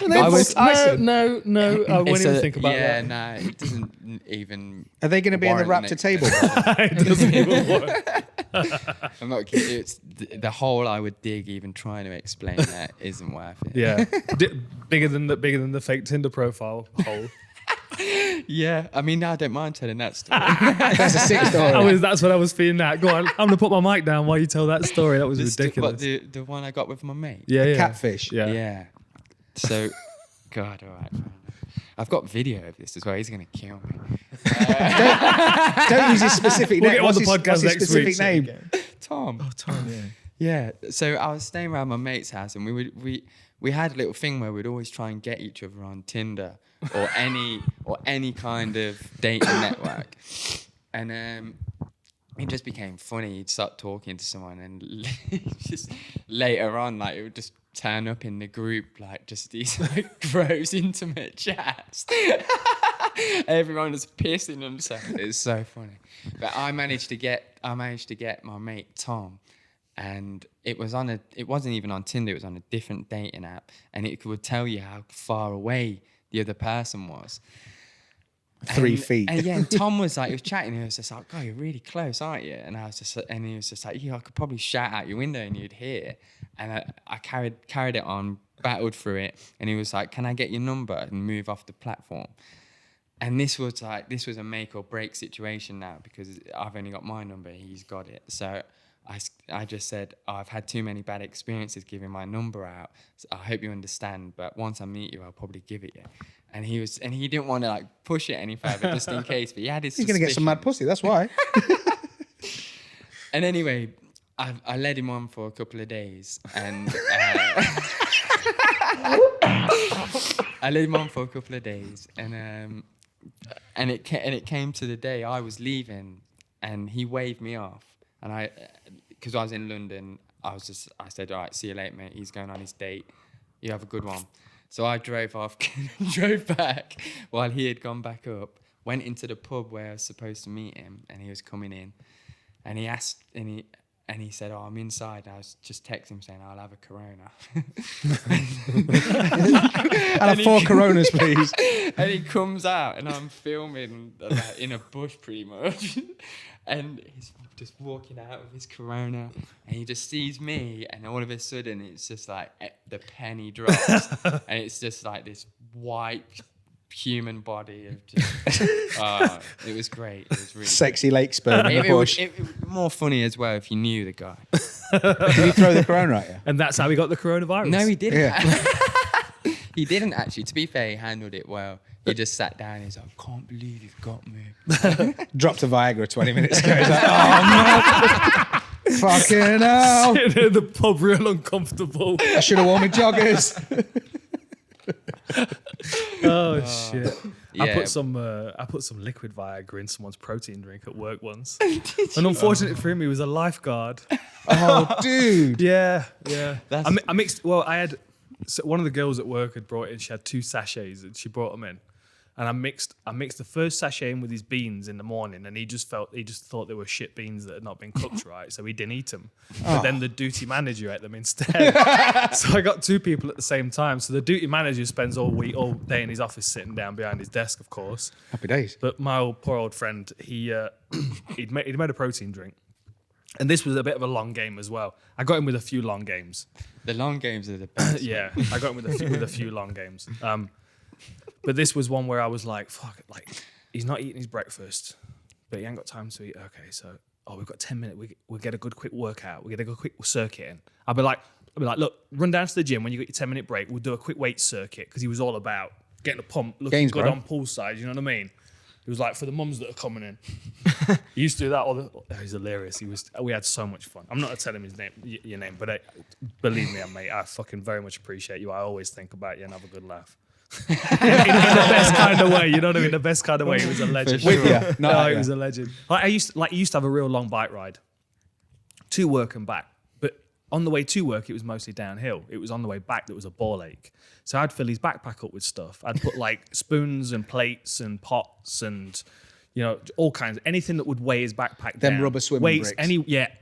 no. I won't even think about that. Yeah, no, it doesn't even. Are they going to be in the warrant Raptor an table? It doesn't even work. I'm not kidding. It's the hole I would dig even trying to explain that isn't worth it. Yeah, bigger than the fake Tinder profile hole. Yeah, I mean, I don't mind telling that story. That's a sick story. That's what I was feeling. That go on. I'm gonna put my mic down while you tell that story. That was ridiculous. What, the one I got with my mate? Yeah. Catfish. Yeah. So, God, all right. I've got video of this as well. He's gonna kill me. Don't use his specific We'll name. get on What's the his, podcast what's his next specific week. name? Tom. Oh, Tom, yeah. Yeah. So I was staying around my mate's house, and we had a little thing where we'd always try and get each other on Tinder or any kind of dating network, and it just became funny. He'd start talking to someone, and just later on, like it would just turn up in the group, like just these like gross intimate chats. Everyone was pissing themselves. It was so funny. But I managed to get my mate Tom. And it wasn't even on Tinder, it was on a different dating app. And it would tell you how far away the other person was. 3 feet. And Tom was like, he was chatting, and he was just like, "God, you're really close, aren't you?" And he was just like, "Yeah, I could probably shout out your window and you'd hear." And I carried it on, battled through it, and he was like, "Can I get your number?" and move off the platform. And this was a make or break situation now, because I've only got my number, he's got it. So I just said, "I've had too many bad experiences giving my number out. So I hope you understand, but once I meet you, I'll probably give it you." And he didn't want to like push it any further just in case, but he had his He's going to get some mad pussy, that's why. And anyway, I led him on for a couple of days, and and it came to the day I was leaving, and he waved me off, and because I was in London, I said, "All right, see you later, mate. He's going on his date. You have a good one." So I drove off, drove back while he had gone back up, went into the pub where I was supposed to meet him, and he was coming in, and he asked, and he said, "Oh, I'm inside." And I was just texting him saying, "I'll have a Corona." I'll have 4 Coronas, please. And he comes out, and I'm filming like, in a bush pretty much. And he's just walking out with his Corona, and he just sees me, and all of a sudden it's just like the penny drops, and it's just like this white human body of just. It was great. It was really Sexy lake sperm in the bush. It was more funny as well if you knew the guy. Did he throw the Corona at you? And that's how we got the coronavirus. No, he didn't. Yeah. He didn't actually. To be fair, he handled it well. He just sat down and he's like, "I can't believe you've got me." Dropped a Viagra 20 minutes ago. He's like, "Oh, no. Fucking hell. Sitting in the pub real uncomfortable. I should have worn my joggers." Oh shit! Yeah. I put some liquid Viagra in someone's protein drink at work once, and unfortunately for him, he was a lifeguard. Oh, dude. Yeah. That's- I mixed. Well, I had one of the girls at work had brought in. She had 2 sachets, and she brought them in. And I mixed the first sachet in with his beans in the morning, and he just thought they were shit beans that had not been cooked right, so he didn't eat them. But then the duty manager ate them instead. So I got 2 people at the same time. So the duty manager spends all day in his office sitting down behind his desk, of course. Happy days. But my poor old friend, he'd made a protein drink. And this was a bit of a long game as well. I got him with a few long games. The long games are the best. Yeah, I got him with a few long games. But this was one where I was like, fuck, like, he's not eating his breakfast, but he ain't got time to eat. Okay, so, we've got 10 minutes. We'll get a good quick workout. We'll get a good quick circuit in. I'll be like, look, run down to the gym when you got your 10-minute break. We'll do a quick weight circuit, because he was all about getting a pump, looking Gains, good bro. on poolside, you know what I mean? He was like, for the mums that are coming in. He used to do that. He's hilarious. We had so much fun. I'm not going to tell him his name, your name, but believe me, mate, I fucking very much appreciate you. I always think about you and have a good laugh. in the best kind of way, you know what I mean? The best kind of way. He was a legend. With you. No, he was a legend. Like he used to have a real long bike ride to work and back. But on the way to work, it was mostly downhill. It was on the way back that was a ball ache. So I'd fill his backpack up with stuff. I'd put like spoons and plates and pots and, you know, all kinds, anything that would weigh his backpack Them down. rubber swimming bricks.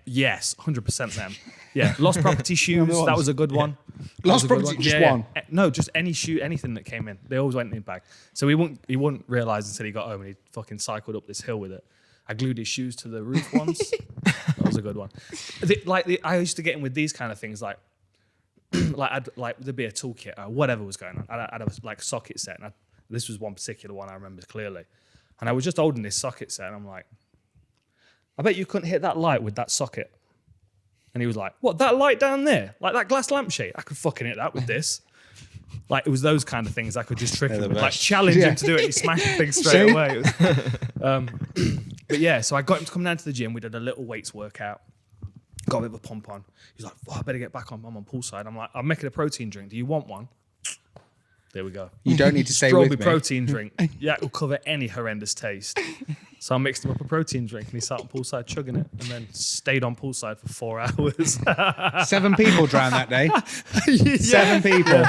Yes, 100% them. Yeah, lost property shoes, that was a good one. Lost property, just one? No, just any shoe, anything that came in. They always went in his bag. So he wouldn't realise until he got home and he fucking cycled up this hill with it. I glued his shoes to the roof once. That was a good one. I used to get in with these kind of things like there'd be a toolkit or whatever was going on. I'd have a socket set. And this was one particular one I remember clearly. And I was just holding this socket set and I'm like, I bet you couldn't hit that light with that socket. And he was like, what, that light down there? Like that glass lampshade? I could fucking hit that with this. Like it was those kind of things I could just trick him with. Like challenge him to do it and he smashed things straight away. But yeah, so I got him to come down to the gym. We did a little weights workout. Got a bit of a pump on. He's like, I better get back on. I'm on poolside. I'm like, I'm making a protein drink. Do you want one? There we go. You don't need to stay with me. Strawberry protein drink. Yeah, it will cover any horrendous taste. So I mixed him up a protein drink and he sat on poolside chugging it and then stayed on poolside for 4 hours. 7 people drowned that day. 7 people.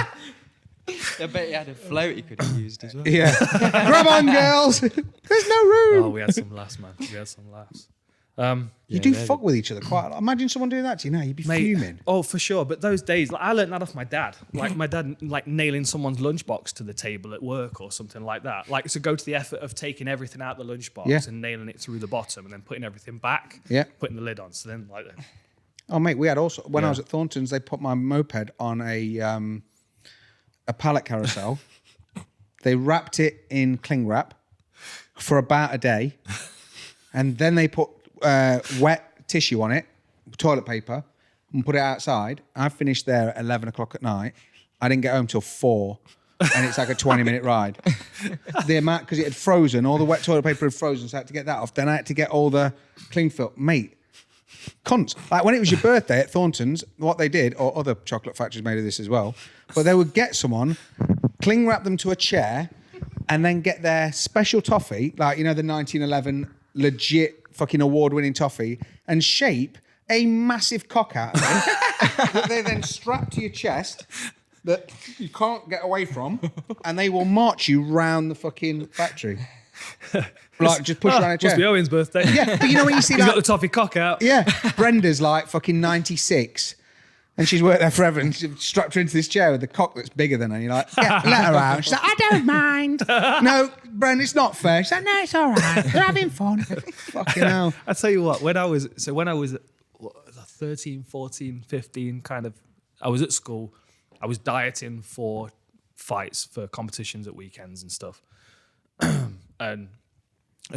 I bet he had a float he could have used as well. Yeah. Grab on, girls. There's no room. Oh, we had some laughs, man. We had some laughs. You do fuck with each other quite a lot. Imagine someone doing that to you now. You'd be fuming. Oh, for sure. But those days, like, I learned that off my dad. Like my dad, like nailing someone's lunchbox to the table at work or something like that. Like to go to the effort of taking everything out of the lunchbox and nailing it through the bottom and then putting everything back. Yeah. Putting the lid on. So then, like, Oh, mate, we had also when I was at Thornton's, they put my moped on a pallet carousel. They wrapped it in cling wrap for about a day, and then they put wet tissue on it, toilet paper, and put it outside. I finished there at 11 o'clock at night. I didn't get home till 4, and it's like a 20-minute ride. The amount, because it had frozen, all the wet toilet paper had frozen, so I had to get that off. Then I had to get all the cling film. Mate, cunts. Like when it was your birthday at Thornton's, what they did, or other chocolate factories made of this as well, but they would get someone, cling wrap them to a chair, and then get their special toffee, like, you know, the 1911 legit fucking award-winning toffee, and shape a massive cock out of it that they then strap to your chest that you can't get away from, and they will march you round the fucking factory. Like, just push around a chair. Must be Owen's birthday. Yeah, but you know when you see He's that... got the toffee cock out. Yeah, Brenda's like fucking 96, and she's worked there forever, and she strapped her into this chair with the cock that's bigger than her, and you're like, yeah, let her out. She's like, I don't mind. No, Brenda, it's not fair. She's like, no, it's all right. They're having fun. Fucking hell. I tell you what, when I was 13, 14, 15, kind of, I was at school. I was dieting for fights, for competitions at weekends and stuff. and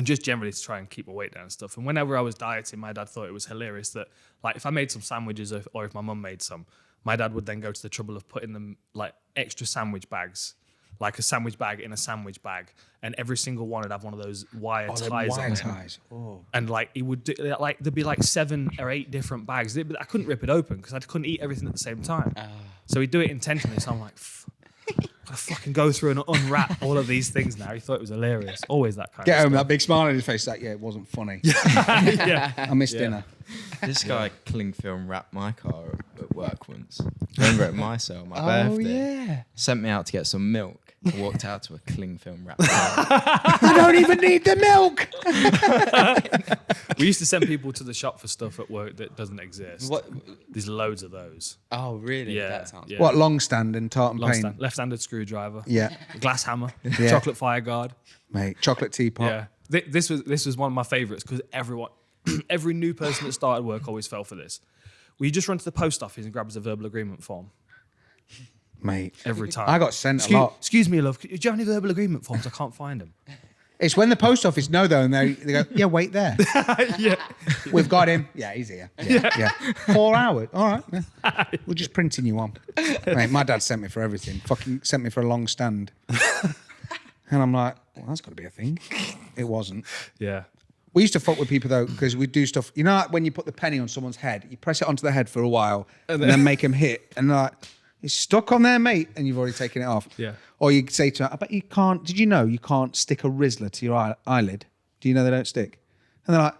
just generally to try and keep my weight down and stuff. And whenever I was dieting, my dad thought it was hilarious that, like, if I made some sandwiches or if my mum made some, my dad would then go to the trouble of putting them, like, extra sandwich bags, like a sandwich bag in a sandwich bag, and every single one would have one of those wire ties on it. Oh. And like he would do, like there'd be like 7 or 8 different bags. I couldn't rip it open because I couldn't eat everything at the same time. So he'd do it intentionally. So I'm like, I fucking go through and unwrap all of these things now. He thought it was hilarious. Always that kind Get of home, stuff. that big smile on his face, like, yeah, it wasn't funny. Yeah. I missed dinner. This guy cling film wrapped my car at work once. Remember at my cell, my birthday. Yeah. Sent me out to get some milk. I walked out to a cling film wrap. I don't even need the milk. We used to send people to the shop for stuff at work that doesn't exist. What? There's loads of those. Oh, really? Yeah. That sounds. Yeah. What, long stand and tartan Long paint? stand, left-handed screwdriver. Yeah. Glass hammer. Yeah. Chocolate fire guard. Mate, chocolate teapot. Yeah. This was one of my favourites because every new person that started work always fell for this. We just run to the post office and grab us a verbal agreement form. Mate. Every time. I got sent a lot. Excuse me, love. Do you have any verbal agreement forms? I can't find them. It's when the post office know, though, and they go, yeah, wait there. Yeah. We've got him. Yeah, he's here. Yeah. 4 hours. All right. Yeah. We're just printing you on. Mate, my dad sent me for everything. Fucking sent me for a long stand. And I'm like, well, that's got to be a thing. It wasn't. Yeah. We used to fuck with people, though, because we'd do stuff. You know, like when you put the penny on someone's head, you press it onto the head for a while and then make them hit. And they're like, It's stuck on there, mate, and you've already taken it off. Yeah. Or you say to her, I bet you can't, did you know you can't stick a Rizzler to your eyelid? Do you know they don't stick? And they're like,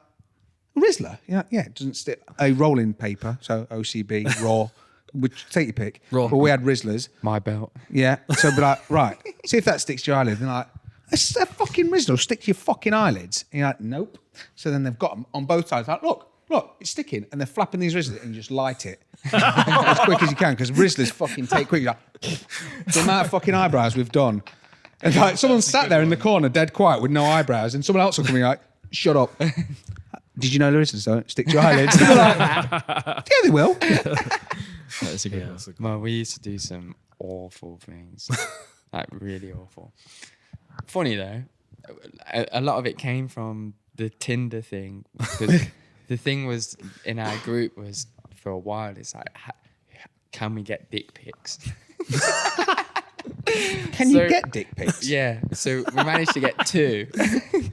a Rizzler? Yeah, it doesn't stick. A rolling paper, so OCB, raw, which take your pick. Raw. But we had Rizzlers. My belt. Yeah. So be like, right, see if that sticks to your eyelid. And they're like, it's a fucking Rizzler will stick to your fucking eyelids. And you're like, nope. So then they've got them on both sides. Like, look, it's sticking. And they're flapping these Rizzlers and you just light it as quick as you can because Rizzlers fucking take quick. You're like, the amount of fucking eyebrows we've done. And like someone sat there in the corner dead quiet with no eyebrows and someone else will come in like, shut up. Did you know the Rizzlers don't stick to your eyelids? They're like, yeah, they will. That's a good one. Well, we used to do some awful things, like really awful. Funny though, a lot of it came from the Tinder thing. Because the thing was in our group was for a while. It's like, can we get dick pics? Can you get dick pics? Yeah. So we managed to get 2.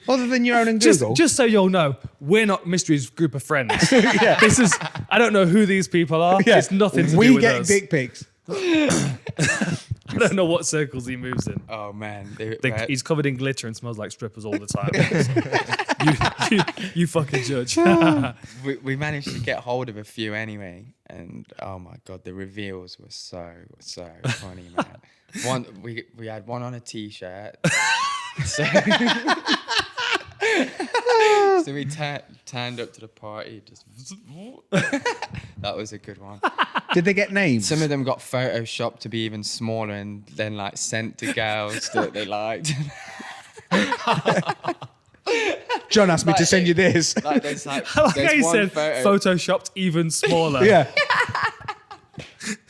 Other than your own and Google? Just so you'll know, we're not Mystery's group of friends. This is, I don't know who these people are. Yeah. It's nothing to do We with get us. dick pics. I don't know what circles he moves in. Oh man, He's covered in glitter and smells like strippers all the time. you fucking judge. we managed to get hold of a few anyway, and oh my god, the reveals were so funny, man. We had one on a t-shirt. So we turned up to the party. Just that was a good one. Did they get names? Some of them got photoshopped to be even smaller, and then like sent to girls that they liked. John asked me to send you this. Like there's like I like there's how you one said photo. photoshopped even smaller. Yeah.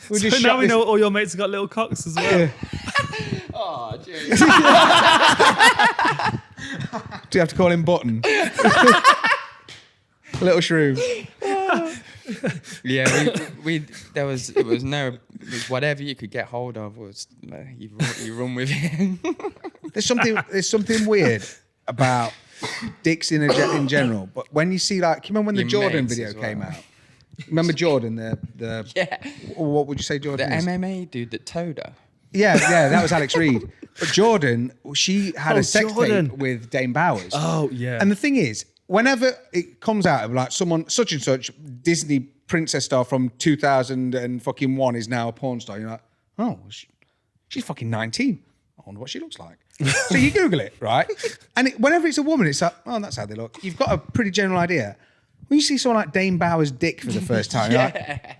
We So just now shot we this- know all your mates have got little cocks as well. Yeah. Oh, jeez. Do you have to call him Button? Little shrew. Yeah, it was whatever you could get hold of was you run with it. There's something weird about dicks in general. But when you see like, can you remember when the Your Jordan mates video as well. came out? Remember Jordan, the Yeah, what would you say the Jordan is? MMA dude that towed her. Yeah, that was Alex Reed. But Jordan, she had Oh, a sex Jordan. tape with Dame Bowers. Oh, yeah. And the thing is, whenever it comes out of like someone such and such Disney princess star from 2001 is now a porn star, you're like, oh, she's fucking 19. I wonder what she looks like. So you Google it, right? And whenever it's a woman, it's like, oh, that's how they look. You've got a pretty general idea. When you see someone like Dame Bowers' dick for the first time, you're like,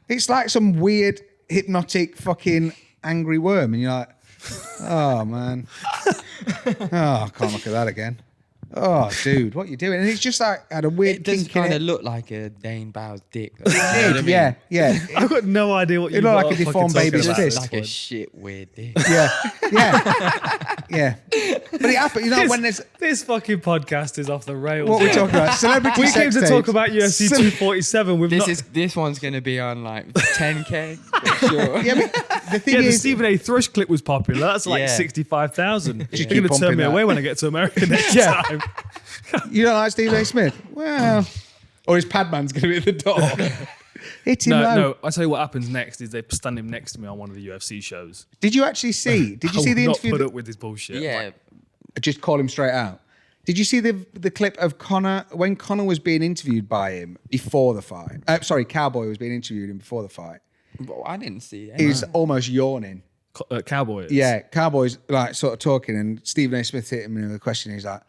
it's like some weird hypnotic fucking angry worm, and you're like, oh man, oh, I can't look at that again. Oh, dude, what you doing? And it's just like had a weird It does kink in kind it. of look like a Dane Bowers dick. Yeah. I've got no idea what It you looked like are a deformed fucking baby's talking about fist. at Like this a point. shit weird dick. Yeah. But it happened, you know, when there's This fucking podcast is off the rails. what we're talking about, celebrity We came sex to tapes. talk about UFC 247. We've not. This one's gonna be on like 10K for sure. Yeah, but the thing Yeah, the is, Stephen A. Thrush clip was popular. That's like Yeah. 65,000. You're keep going to pumping turn me that. away when I get to America next Yeah. time. you don't like Stephen A. Smith? Well, or his padman's going to be at the door. Hit him low. No. I tell you what happens next is they stand him next to me on one of the UFC shows. Did you actually see? Did you I see will the not interview? put up with his bullshit. Yeah, Just call him straight out. Did you see the clip of Conor when Conor was being interviewed by him before the fight? Cowboy was being interviewed him before the fight. well, I didn't see it. He's almost yawning. Cowboy. Is. Yeah, Cowboy's like sort of talking, and Stephen A. Smith hit him with a question. He's like,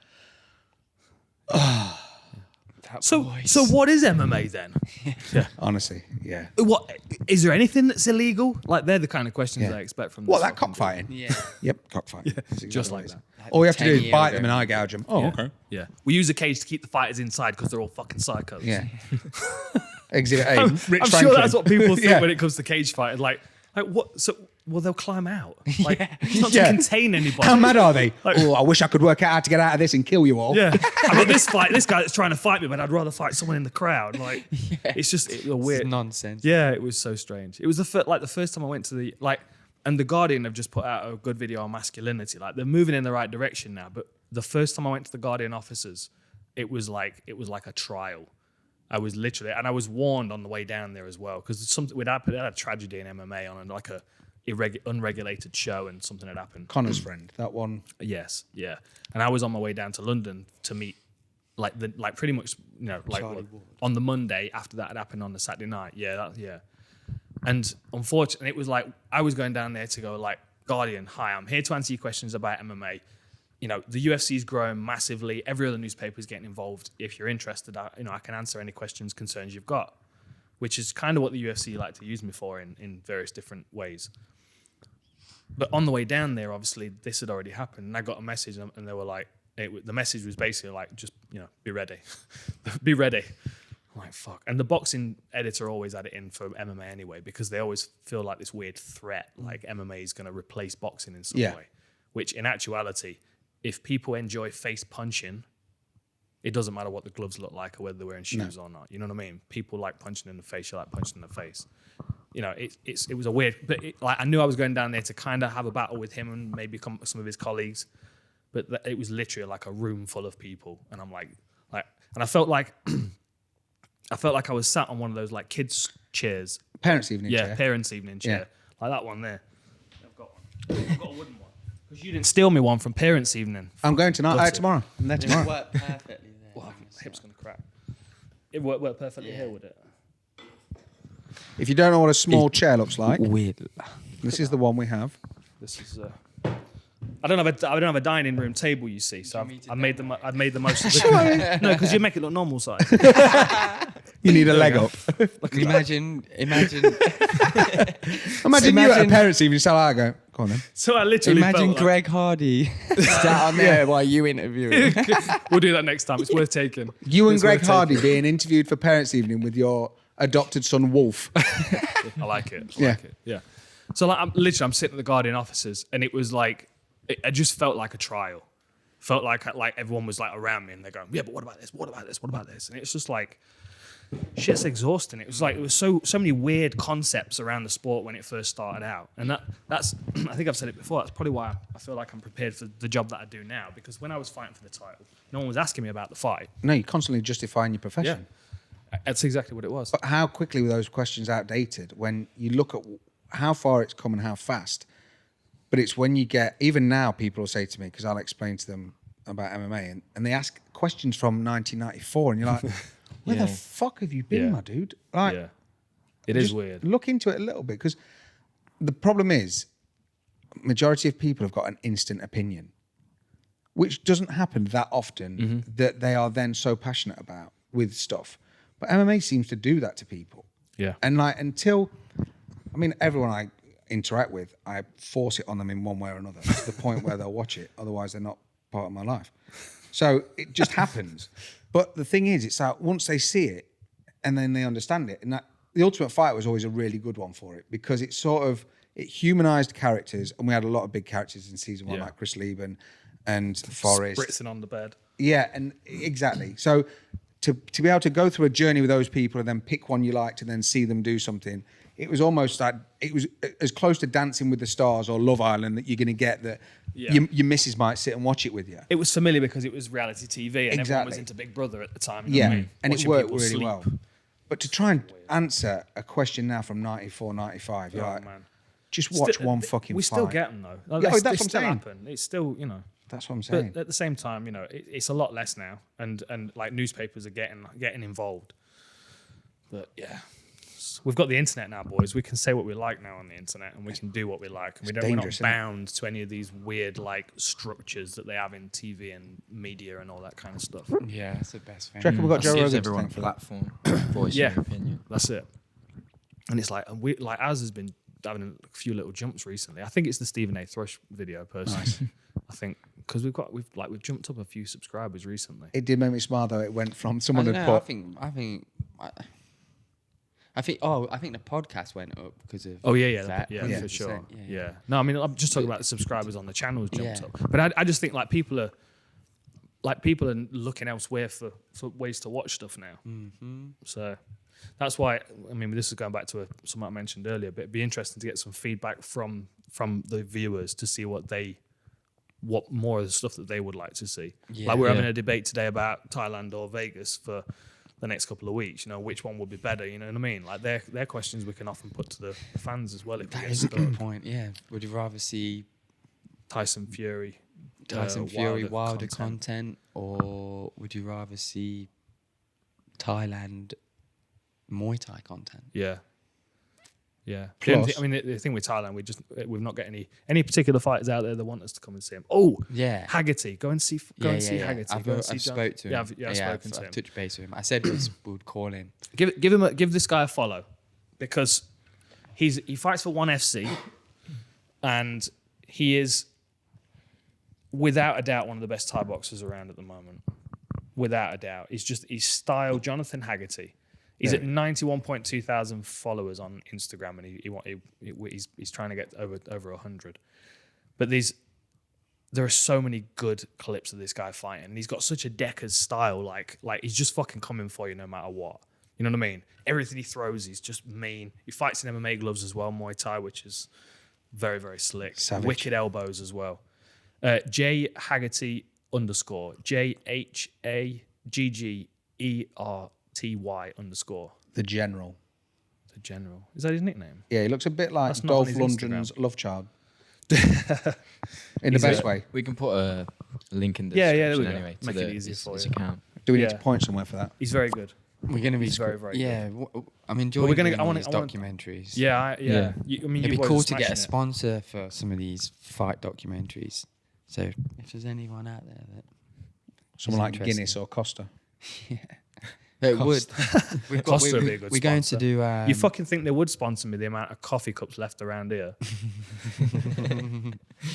So what is MMA then? honestly, yeah. What is there anything that's illegal? Like they're the kind of questions Yeah. I expect from. What, this that fucking cockfighting? Yeah. Yep, cockfighting. That's exactly just what like it is. that. All you have to do 10 is years bite ago. them and eye gouge them. Oh, Yeah. okay. Yeah, we use a cage to keep the fighters inside because they're all fucking psychos. Yeah. Exhibit A. I'm Rich sure Franklin. that's what people think Yeah. when it comes to cage fighting. Like what? So well, they'll climb out. Like it's not Yeah. to contain anybody. How mad are they? Like- I wish I could work out how to get out of this and kill you all. Yeah, I mean this guy that's trying to fight me, but I'd rather fight someone in the crowd. Like it's just a weird. It's nonsense. Yeah, it was so strange. It was the first time I went to the and the Guardian have just put out a good video on masculinity. Like they're moving in the right direction now. But the first time I went to the Guardian offices, it was like a trial. I was literally, and I was warned on the way down there as well, because we'd had a tragedy in MMA on like a unregulated show, and something had happened. Connor's friend, that one. Yes, yeah. And I was on my way down to London to meet, like pretty much, on the Monday after that had happened on the Saturday night. Yeah. And unfortunately, it was like I was going down there to go like, Guardian, hi, I'm here to answer your questions about MMA. The UFC's growing massively. Every other newspaper is getting involved. If you're interested, I can answer any questions, concerns you've got, which is kind of what the UFC like to use me for in various different ways. But on the way down there, obviously, this had already happened. And I got a message, and they were like, the message was basically like, just, be ready. Be ready. I'm like, fuck. And the boxing editor always had it in for MMA anyway, because they always feel like this weird threat, like MMA is going to replace boxing in some way. Which in actuality, if people enjoy face punching, it doesn't matter what the gloves look like or whether they're wearing shoes or not. You know what I mean? People like punching in the face. You like punching in the face. It was a weird, but I knew I was going down there to kind of have a battle with him and maybe some of his colleagues, but it was literally like a room full of people, and I'm like, and I felt like I was sat on one of those like kids chairs, Parents' evening chair. yeah, parents' evening chair, Yeah. like that one there. I've got a wooden one because you didn't steal me one from parents' evening. I'm going tonight. Tomorrow. I'm there It tomorrow. worked perfectly there. Well, my hip's gonna crack. It worked perfectly here, would it? If you don't know what a small chair looks like, Weird. this is the one we have. This is. I don't have a dining room table, you see. So I made the most of it. No, because you make it look normal size. You need a leg up. Imagine. Imagine you at a parents' evening. So I go, go on then. So I literally Imagine felt Greg Hardy sat on there while you interview him. We'll do that next time. It's worth taking. You and It's Greg worth Hardy taking. being interviewed for parents' evening with your adopted son Wolf. I like it. I like it. Yeah. So I'm sitting at the Guardian offices, and it was like it just felt like a trial. Felt like everyone was like around me, and they're going, yeah, but what about this? What about this? What about this? And it's just like shit's exhausting. It was like it was so many weird concepts around the sport when it first started out, and that's I think I've said it before. That's probably why I feel like I'm prepared for the job that I do now, because when I was fighting for the title, no one was asking me about the fight. No, you're constantly justifying your profession. That's exactly what it was. But how quickly were those questions outdated when you look at how far it's come and how fast? But it's when you get, even now people will say to me, because I'll explain to them about MMA, and they ask questions from 1994, and you're like, where the fuck have you been, my dude? Like, It is just weird. Look into it a little bit, because the problem is, majority of people have got an instant opinion, which doesn't happen that often, that they are then so passionate about with stuff. But MMA seems to do that to people. Yeah. And everyone I interact with, I force it on them in one way or another to the point where they'll watch it. Otherwise, they're not part of my life. So it just happens. But the thing is, it's like once they see it and then they understand it, and that the Ultimate Fighter was always a really good one for it, because it humanized characters, and we had a lot of big characters in season one, like Chris Lieben and Forrest. Spritzing on the bed. Yeah, and exactly. So to be able to go through a journey with those people and then pick one you liked and then see them do something, it was almost like it was as close to Dancing with the Stars or Love Island that you're going to get, that your missus might sit and watch it with you. It was familiar because it was reality TV, and everyone was into Big Brother at the time. You know what I mean? And it Watching worked people really sleep. well. But to try and answer a question now from 94, 95, you're like, man. just watch one fucking We fight. still get them though. Yeah, that's They what I'm still saying. happen. It's still, That's what I'm saying. But at the same time, it's a lot less now, and like newspapers are getting involved. But yeah, we've got the internet now, boys. We can say what we like now on the internet, and we can do what we like. And we're not dangerous, isn't it? bound to any of these weird like structures that they have in TV and media and all that kind of stuff. Yeah, that's the best thing. Do you reckon we've got Joe Gives Rogan to everyone thank a for that? platform, voice Yeah. your opinion. That's it. And it's like ours has been having a few little jumps recently. I think it's the Stephen A. Thrush video personally. I think because we've jumped up a few subscribers recently. It did make me smile though. It went from someone I had don't know, put. I think the podcast went up because of Oh yeah, that, for 100%, sure. yeah. Yeah. No, I mean I'm just talking about the subscribers on the channels jumped Yeah. up. But I just think people are looking elsewhere for ways to watch stuff now. Mm-hmm. So that's why this is going back to something I mentioned earlier. But it'd be interesting to get some feedback from the viewers to see what more of the stuff that they would like to see. Yeah. Like we're having a debate today about Thailand or Vegas for the next couple of weeks. You know, which one would be better? You know what I mean? Like they're questions we can often put to the fans as well. If we That get is a stuck. good point. Yeah. Would you rather see Tyson Fury, Wilder content, or would you rather see Thailand Muay Thai content? Yeah. Yeah. Plus- The thing with Thailand, we've not got any particular fighters out there that want us to come and see him. Oh, Yeah. Haggerty, go and see Haggerty. I've Go and see John. spoke to him. Yeah, I've spoken to I've him. touched base with him. I said we would call in. Give this guy a follow, because he fights for ONE FC, and he is without a doubt one of the best Thai boxers around at the moment. Without a doubt, his style. Jonathan Haggerty. He's at 91.2 thousand followers on Instagram, and he's trying to get over 100. But there are so many good clips of this guy fighting, and he's got such a Deckers style. Like he's just fucking coming for you no matter what. You know what I mean? Everything he throws, he's just mean. He fights in MMA gloves as well, Muay Thai, which is very, very slick. Savage. Wicked elbows as well. J Haggerty _ JHAGGERTY_ The General. The General. Is that his nickname? Yeah, he looks a bit like That's not on Dolph his Lundgren's Instagram. love child. In the best way. We can put a link in the Yeah, description there we go. anyway. Make to it easier for his you. account. Do we need Yeah. to point somewhere for that? He's very good. We're going to be He's very, very yeah. I'm enjoying we're gonna- doing I all wanna- these I wanna- documentaries. Yeah. Yeah. It'd It'd be cool to get a sponsor for some of these fight documentaries. So if there's anyone out there that Someone like interesting. Guinness or Costa. it would, we've got, Costa would be a good we're going to sponsor. do. You fucking think they would sponsor me the amount of coffee cups left around here?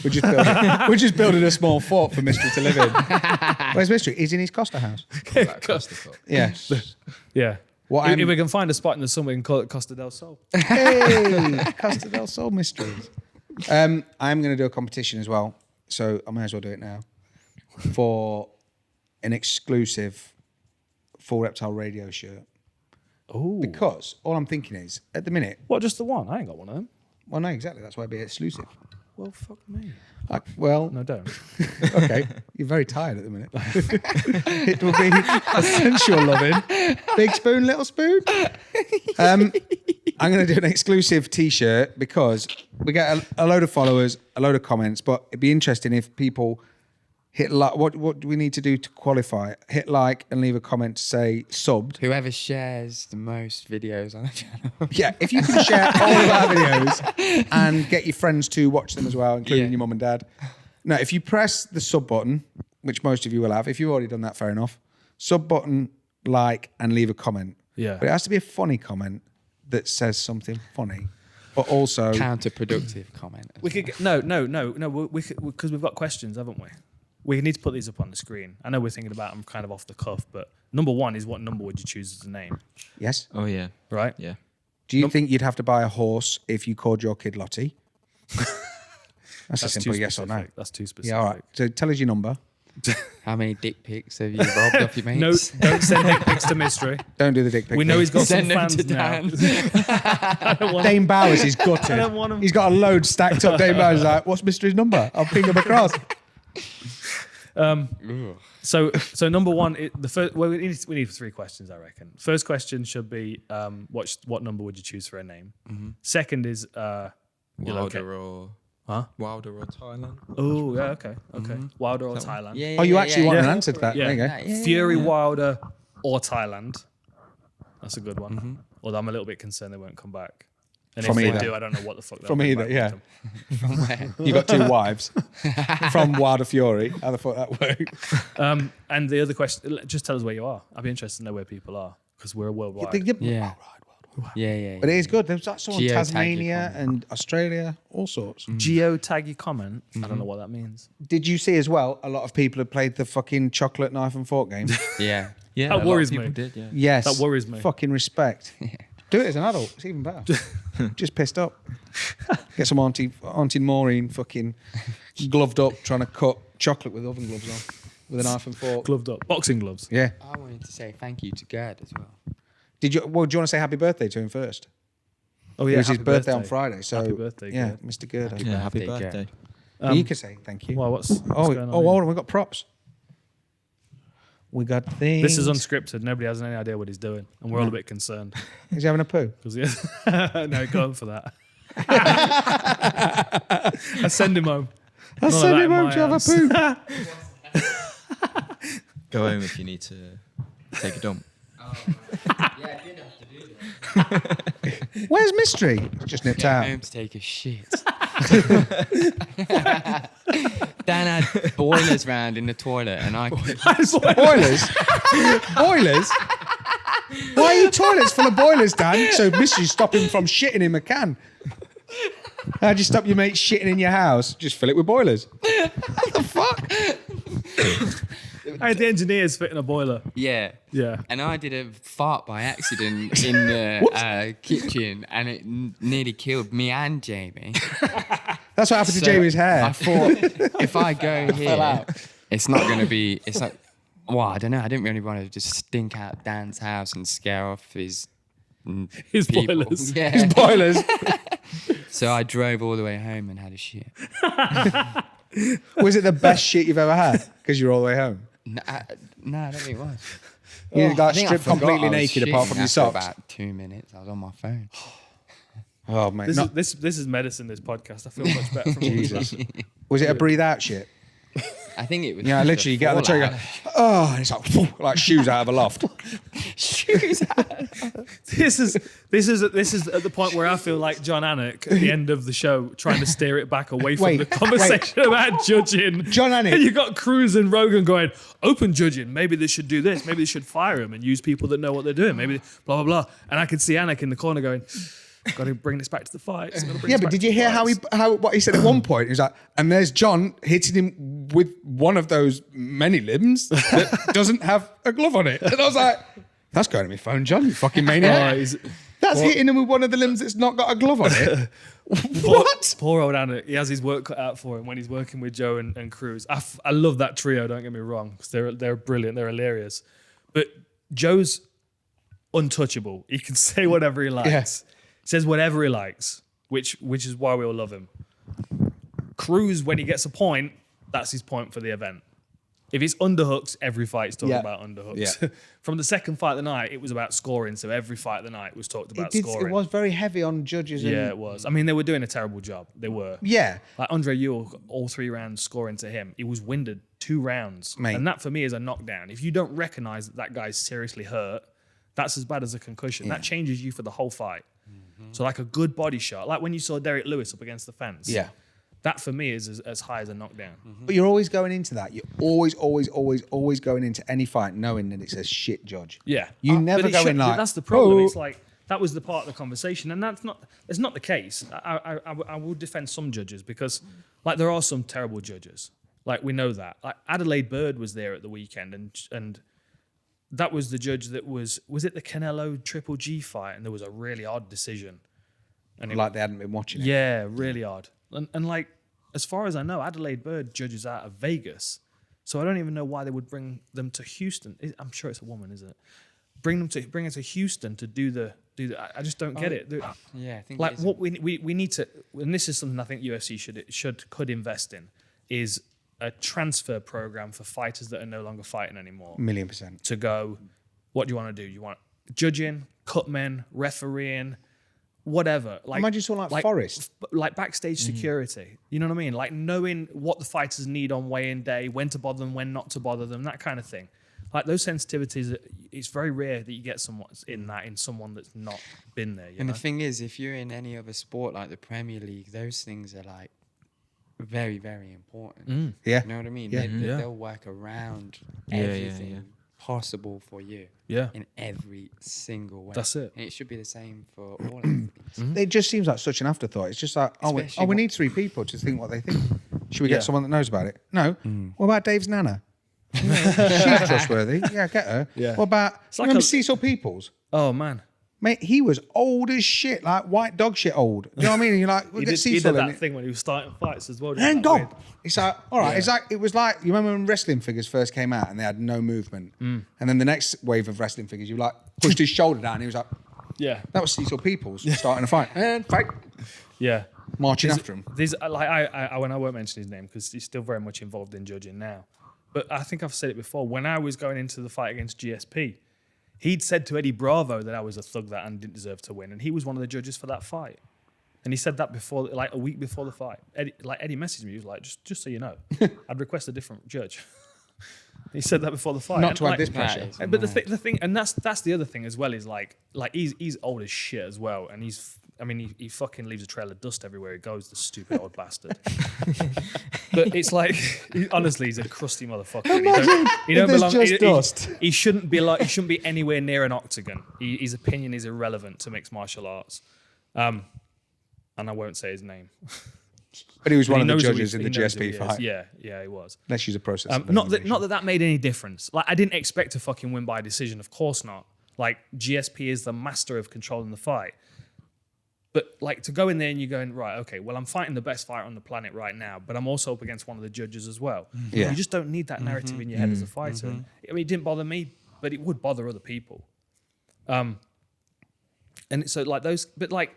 We're just building a small fort for Mystery to live in. Where's Mystery? He's in his Costa house. Yeah. Yeah. What If I'm- we can find a spot in the summer, we can call it Costa del Sol. Hey, Costa del Sol Mysteries. I'm going to do a competition as well, so I may as well do it now, for an exclusive Full Reptile radio shirt. Oh. Because all I'm thinking is, at the minute, What, just the one? I ain't got one of them. well, no, exactly, that's why it'd be exclusive. Well, fuck me. Well, No, don't. okay, you're very tired at the minute. It will be a sensual loving. Big spoon, little spoon. I'm going to do an exclusive T-shirt because we get a load of followers, a load of comments, but it'd be interesting if people hit like. What do we need to do to qualify? Hit like and leave a comment to say subbed. whoever shares the most videos on the channel. Yeah, if you can share all of our videos and get your friends to watch them as well, including Yeah. your mum and dad. No, if you press the sub button, which most of you will have, if you've already done that, fair enough. Sub button, like, and leave a comment. Yeah. But it has to be a funny comment that says something funny, but also Counterproductive comment. We could get, no. Because we've got questions, haven't we? We need to put these up on the screen. I know we're thinking about them kind of off the cuff, but number one is, what number would you choose as a name? yes. Oh yeah. Right? Yeah. Do you think you'd have to buy a horse if you called your kid Lottie? That's a simple yes or no. specific. That's too specific. Yeah, all right. So tell us your number. How many dick pics have you robbed off your No, mates? don't send dick pics to Mystery. Don't do the dick pic. We know he's got Send some them fans to now. Dan. I don't want Dame Bowers is gutted. don't want 'em. He's got a load stacked up. Dame Bowers is like, what's Mystery's number? I'll ping him across. So number one, the first. Well, we need 3 questions, I reckon. First question should be, what number would you choose for a name? Second is, Wilder or huh? Wilder or Thailand. Oh, yeah, okay. Wilder or Thailand? Yeah, Oh, you actually want yeah. an answer to that? Yeah. There you go. Yeah. Fury, Wilder, or Thailand. That's a good one. Although I'm a little bit concerned they won't come back. And From if either. they do, I don't know what the fuck. they'll From bring either, back yeah. with them. From where? You got 2 wives from Wilder Fury. How the fuck that works? And the other question, just tell us where you are. I'd be interested to know where people are, because we're worldwide. Yeah. Yeah. But it is good. There's that sort of Geotag Tasmania your comment. and Australia, all sorts. Geo-tag your comment. I don't know what that means. Did you see as well? A lot of people have played the fucking chocolate knife and fork game. Yeah. Yeah. That a lot of worries people me. Did, yeah. Yes. That worries me. Fucking respect. Do it as an adult. It's even better. Just pissed up. Get some Auntie Maureen fucking gloved up trying to cut chocolate with oven gloves on with a knife and fork. Gloved up. Boxing gloves. Yeah. I wanted to say thank you to Gerd as well. Did you? Well, do you want to say happy birthday to him first? Oh, It yeah. was his happy birthday on Friday. So Happy birthday, yeah, Gerd. Mr. Gerd. Yeah. Happy birthday, birthday. You can say thank you. Well, what's Oh, going on? hold on, we've got props. We got things. This is unscripted. Nobody has any idea what he's doing, and we're all a bit concerned. Is he having a poo? No, go for that. I send him home. I'll send him home to have a poo. Go home if you need to take a dump. Yeah, I did have to do that. Where's Mystery? Just nipped out. Home to take a shit. Dan had boilers round in the toilet, and I. Boilers? Boilers? Why are your toilets full of boilers, Dan? So Mystery stop him from shitting in a can. How'd you stop your mate shitting in your house? Just fill it with boilers. What the fuck? I had the engineers fitting a boiler. Yeah. Yeah. And I did a fart by accident in the kitchen, and it nearly killed me and Jamie. That's what happened to Jamie's hair. I thought if I go here, it's not going to be. It's like, well, I don't know. I didn't really want to just stink out Dan's house and scare off his people. Boilers. Yeah. His boilers. So I drove all the way home and had a shit. Was it the best shit you've ever had? Because you're all the way home. No, I don't think it was. You got I think I stripped forgot completely I was naked apart from shitting your after socks. About 2 minutes, I was on my phone. Oh, mate. This is medicine, this podcast. I feel much better from Jesus. Was it a breathe out shit? I think it was. Yeah, literally, you get on the trigger. Oh, and it's like shoes out of a loft. Shoes out. This is at the point where I feel like John Anik at the end of the show trying to steer it back away from the conversation about judging. John Anik. And you got Cruz and Rogan going, open judging. Maybe they should do this. Maybe they should fire him and use people that know what they're doing. Maybe blah, blah, blah. And I could see Anik in the corner going, got to bring this back to the fights. Yeah, but did you hear what he said at one point? He was like, and there's John hitting him with one of those many limbs that doesn't have a glove on it. And I was like, that's going to my phone, John, you fucking maniac. That's hitting him with one of the limbs that's not got a glove on it. What? Poor old Anik. He has his work cut out for him when he's working with Joe and Cruz. I love that trio, don't get me wrong, because they're brilliant. They're hilarious. But Joe's untouchable. He can say whatever he likes. Yeah. Says whatever he likes, which is why we all love him. Cruz, when he gets a point, that's his point for the event. If it's underhooks, every fight's talking about underhooks. Yeah. From the second fight of the night, it was about scoring, so every fight of the night was talked about scoring. It was very heavy on judges. Yeah, it was. I mean, they were doing a terrible job. They were. Yeah. Like Andre Ewell, all 3 rounds scoring to him. He was winded 2 rounds. Mate. And that for me is a knockdown. If you don't recognize that guy's seriously hurt, that's as bad as a concussion. Yeah. That changes you for the whole fight. So like a good body shot, like when you saw Derek Lewis up against the fence. Yeah. That for me is as high as a knockdown. But you're always going into that. You're always going into any fight knowing that it's a shit judge. Yeah. You never go in like... That's the problem. It's like, that was the part of the conversation. And it's not the case. I will defend some judges because like there are some terrible judges. Like we know that. Like Adelaide Bird was there at the weekend and that was the judge that was it the Canelo Triple G fight? And there was a really odd decision. And they hadn't been watching it. Yeah, really odd. And like, as far as I know, Adelaide Bird judges out of Vegas. So I don't even know why they would bring them to Houston. I'm sure it's a woman, isn't it? Bring her to Houston to do the. I just don't get it. Yeah, I think like what we need to, and this is something I think UFC could invest in, is a transfer program for fighters that are no longer fighting anymore. 1,000,000%. To go, what do you want to do? You want judging, cutmen, refereeing, whatever. Like imagine someone like Forrest. Like backstage security. You know what I mean? Like knowing what the fighters need on weigh-in day, when to bother them, when not to bother them, that kind of thing. Like those sensitivities, it's very rare that you get someone in someone that's not been there. The thing is, if you're in any other sport like the Premier League, those things are like very, very important. Yeah. You know what I mean? Yeah. They'll work around everything possible for you. Yeah. In every single way. That's it. And it should be the same for all athletes. It just seems like such an afterthought. It's just like, we need 3 people to think what they think. Should we get someone that knows about it? No. What about Dave's nana? She's trustworthy. Yeah, get her. Yeah. What about remember Cecil Peoples? Oh man. Mate, he was old as shit, like white dog shit old. You know what I mean? And you're like, we'll get He Cecil did in that it. thing when he was starting fights as well. Hang on. It's like, all right, it was like, you remember when wrestling figures first came out and they had no movement? And then the next wave of wrestling figures, you like pushed his shoulder down and he was like, Yeah. that was Cecil Peoples starting a fight. And fight. Yeah. Marching after him. I won't mention his name because he's still very much involved in judging now. But I think I've said it before. When I was going into the fight against GSP, he'd said to Eddie Bravo that I was a thug that and didn't deserve to win, and he was one of the judges for that fight. And he said that before, like a week before the fight. Eddie messaged me. He was like, "Just so you know, I'd request a different judge." He said that before the fight. Not and to add this pressure. But the thing, and that's the other thing as well is like he's old as shit as well, and he fucking leaves a trail of dust everywhere he goes. The stupid old bastard. But it's like, honestly, he's a crusty motherfucker. He don't belong. Dust. He shouldn't be like. He shouldn't be anywhere near an octagon. His opinion is irrelevant to mixed martial arts. And I won't say his name. But he was one of the knows judges in the GSP fight. Yeah, he was. Let's use a process. Not that made any difference. Like, I didn't expect to fucking win by decision. Of course not. Like, GSP is the master of controlling the fight. But like, to go in there and you're going, right, okay, well, I'm fighting the best fighter on the planet right now, but I'm also up against one of the judges as well. Yeah. You just don't need that narrative in your head as a fighter. I mean, it didn't bother me, but it would bother other people. And so like those, but like,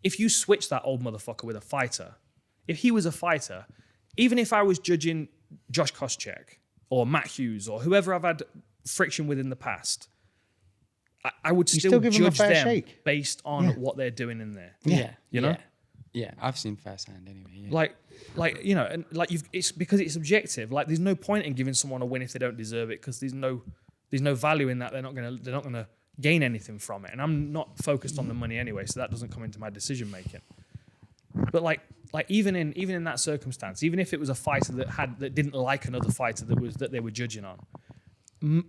if you switch that old motherfucker with a fighter, if he was a fighter, even if I was judging Josh Koscheck or Matt Hughes or whoever I've had friction with in the past, I would still give him a judge fair them shake. based on what they're doing in there. Yeah. You know? Yeah, I've seen firsthand anyway. Yeah. Like you know, and like it's because it's subjective. Like, there's no point in giving someone a win if they don't deserve it, because there's no value in that. They're not gonna gain anything from it. And I'm not focused on the money anyway, so that doesn't come into my decision making. But like even in that circumstance, even if it was a fighter that didn't like another fighter that they were judging on,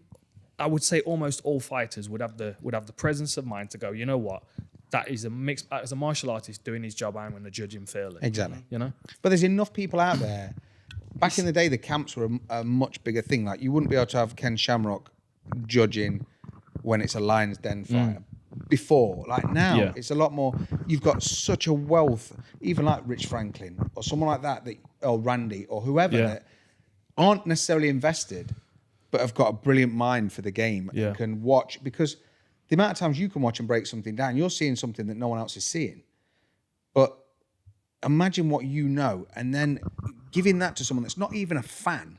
I would say almost all fighters would have the presence of mind to go, you know what, that is as a martial artist doing his job, I'm going to judge him fairly. Exactly. You know? But there's enough people out there. Back in the day, the camps were a much bigger thing. Like, you wouldn't be able to have Ken Shamrock judging when it's a Lion's Den fight. Before, like now, it's a lot more. You've got such a wealth, even like Rich Franklin or someone like that, or Randy or whoever, that aren't necessarily invested, but have got a brilliant mind for the game and can watch. Because the amount of times you can watch and break something down, you're seeing something that no one else is seeing. But imagine what you know, and then giving that to someone that's not even a fan.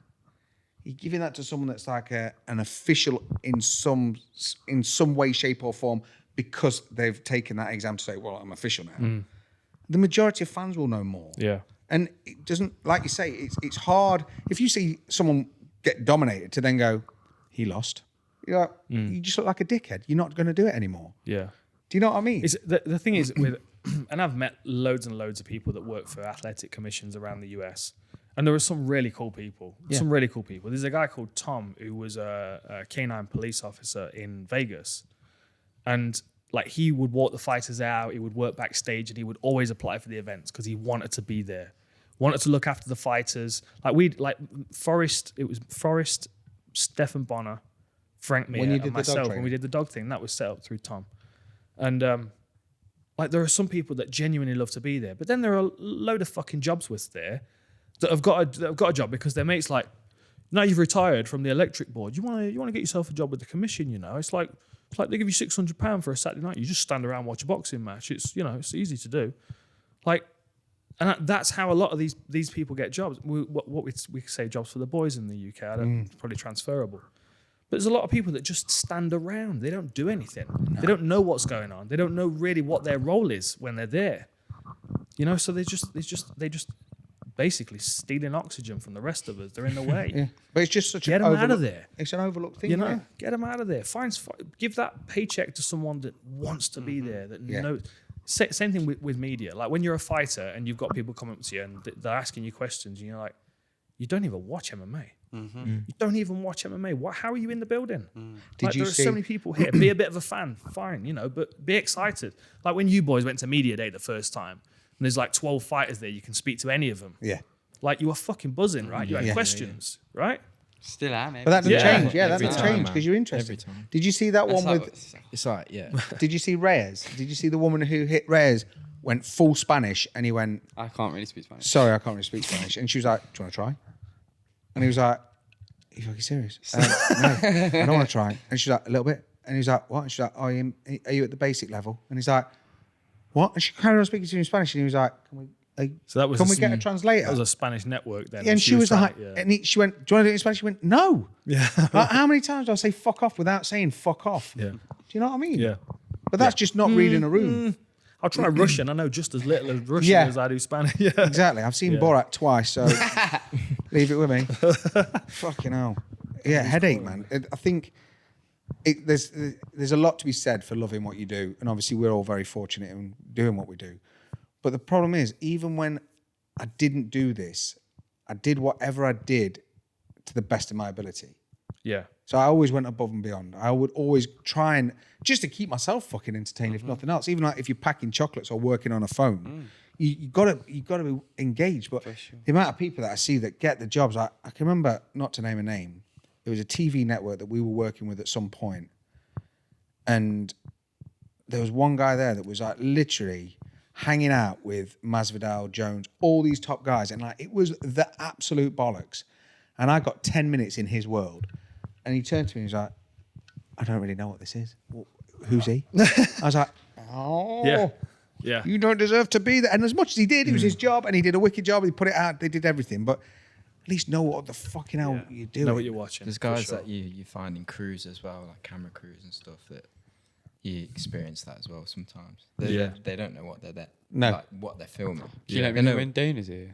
You're giving that to someone that's like an official in some way, shape, or form, because they've taken that exam to say, well, I'm official now. The majority of fans will know more. Yeah. And it doesn't, like you say, it's hard. If you see someone get dominated to then go, he lost, you're like, you just look like a dickhead. You're not going to do it anymore. Yeah. Do you know what I mean? The thing is, with, and I've met loads and loads of people that work for athletic commissions around the US. And there are some really cool people. Some really cool people. There's a guy called Tom who was a canine police officer in Vegas. And like, he would walk the fighters out, he would work backstage, and he would always apply for the events because he wanted to be there. Wanted to look after the fighters. Forrest, it was Forrest, Stephen Bonner, Frank Mir, and myself when we did the dog thing. That was set up through Tom. And there are some people that genuinely love to be there. But then there are a load of fucking jobs with there that have got a job because their mate's like, now you've retired from the electric board, you want to get yourself a job with the commission, you know? It's like they give you £600 for a Saturday night. You just stand around and watch a boxing match. It's, you know, it's easy to do. And that's how a lot of these people get jobs. We say jobs for the boys in the UK. It's probably transferable. But there's a lot of people that just stand around. They don't do anything. No. They don't know what's going on. They don't know really what their role is when they're there. You know, so they just basically stealing oxygen from the rest of us. They're in the way. Yeah. But it's just get them out of there. It's an overlooked thing. You know, get them out of there. Give that paycheck to someone that wants to be there. That knows. Same thing with media. Like, when you're a fighter and you've got people coming up to you and they're asking you questions, and you're like, you don't even watch MMA. You don't even watch MMA. How are you in the building? There are so many people here. Be a bit of a fan, fine, you know, but be excited. Like when you boys went to media day the first time, and there's like 12 fighters there, you can speak to any of them. Yeah. Like, you were fucking buzzing, right? You had questions, right? Still am. But that doesn't change. Yeah, that doesn't change because you're interested. Every time. Did you see that one with? It's like, yeah. Did you see Reyes? Did you see the woman who hit Reyes? Went full Spanish, and he went, I can't really speak Spanish. Sorry, I can't really speak Spanish. And she was like, do you want to try? And he was like, are you fucking serious? No, I don't want to try. And she's like, a little bit. And he was like, what? And she's like, are you at the basic level? And he's like, what? And she carried on speaking to him in Spanish, and he was like, can we? So that was can we get a translator? That was a Spanish network then. Yeah, and she was like, yeah. and she went, do you want to do it in Spanish? She went, no. Yeah. Like, how many times do I say fuck off without saying fuck off? Yeah. Do you know what I mean? Yeah. But that's just not reading a room. I'll try Russian. I know just as little as Russian Yeah. as I do Spanish. Yeah. Exactly. I've seen Yeah. Borat twice, so leave it with me. Fucking hell. Yeah, headache, man. I think there's a lot to be said for loving what you do, and obviously we're all very fortunate in doing what we do. But the problem is, even when I didn't do this, I did whatever I did to the best of my ability. Yeah. So I always went above and beyond. I would always try and just to keep myself fucking entertained, if nothing else. Even like if you're packing chocolates or working on a phone, you gotta be engaged. But the amount of people that I see that get the jobs, I can remember, not to name a name, there was a TV network that we were working with at some point, and there was one guy there that was like literally hanging out with Masvidal, Jones, all these top guys, and like it was the absolute bollocks. And I got 10 minutes in his world. And he turned to me and he was like, I don't really know what this is. Who's he? I was like, oh, Yeah. you don't deserve to be there. And as much as he did, it was his job, and he did a wicked job. He put it out, they did everything. But at least know what the fucking hell you're doing. Know what you're watching. There's for guys sure. that you find in crews as well, like camera crews and stuff, that you experience that as well sometimes. They don't know what they're like what they're filming. Do you let me know when Dana's here?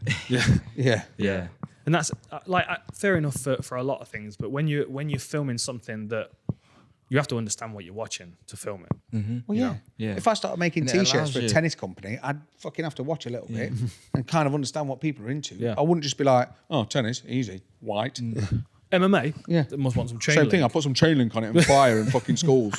Yeah. And that's fair enough for a lot of things, but when you're filming something that you have to understand what you're watching to film it. Well, yeah. Yeah. If I started making And it T-shirts allows for a you- tennis company, I'd fucking have to watch a little bit and kind of understand what people are into. Yeah. I wouldn't just be like, oh, tennis, easy, white. MMA, Yeah. they must want some chain Same thing, I link. put some chain link on it and fire in fucking schools.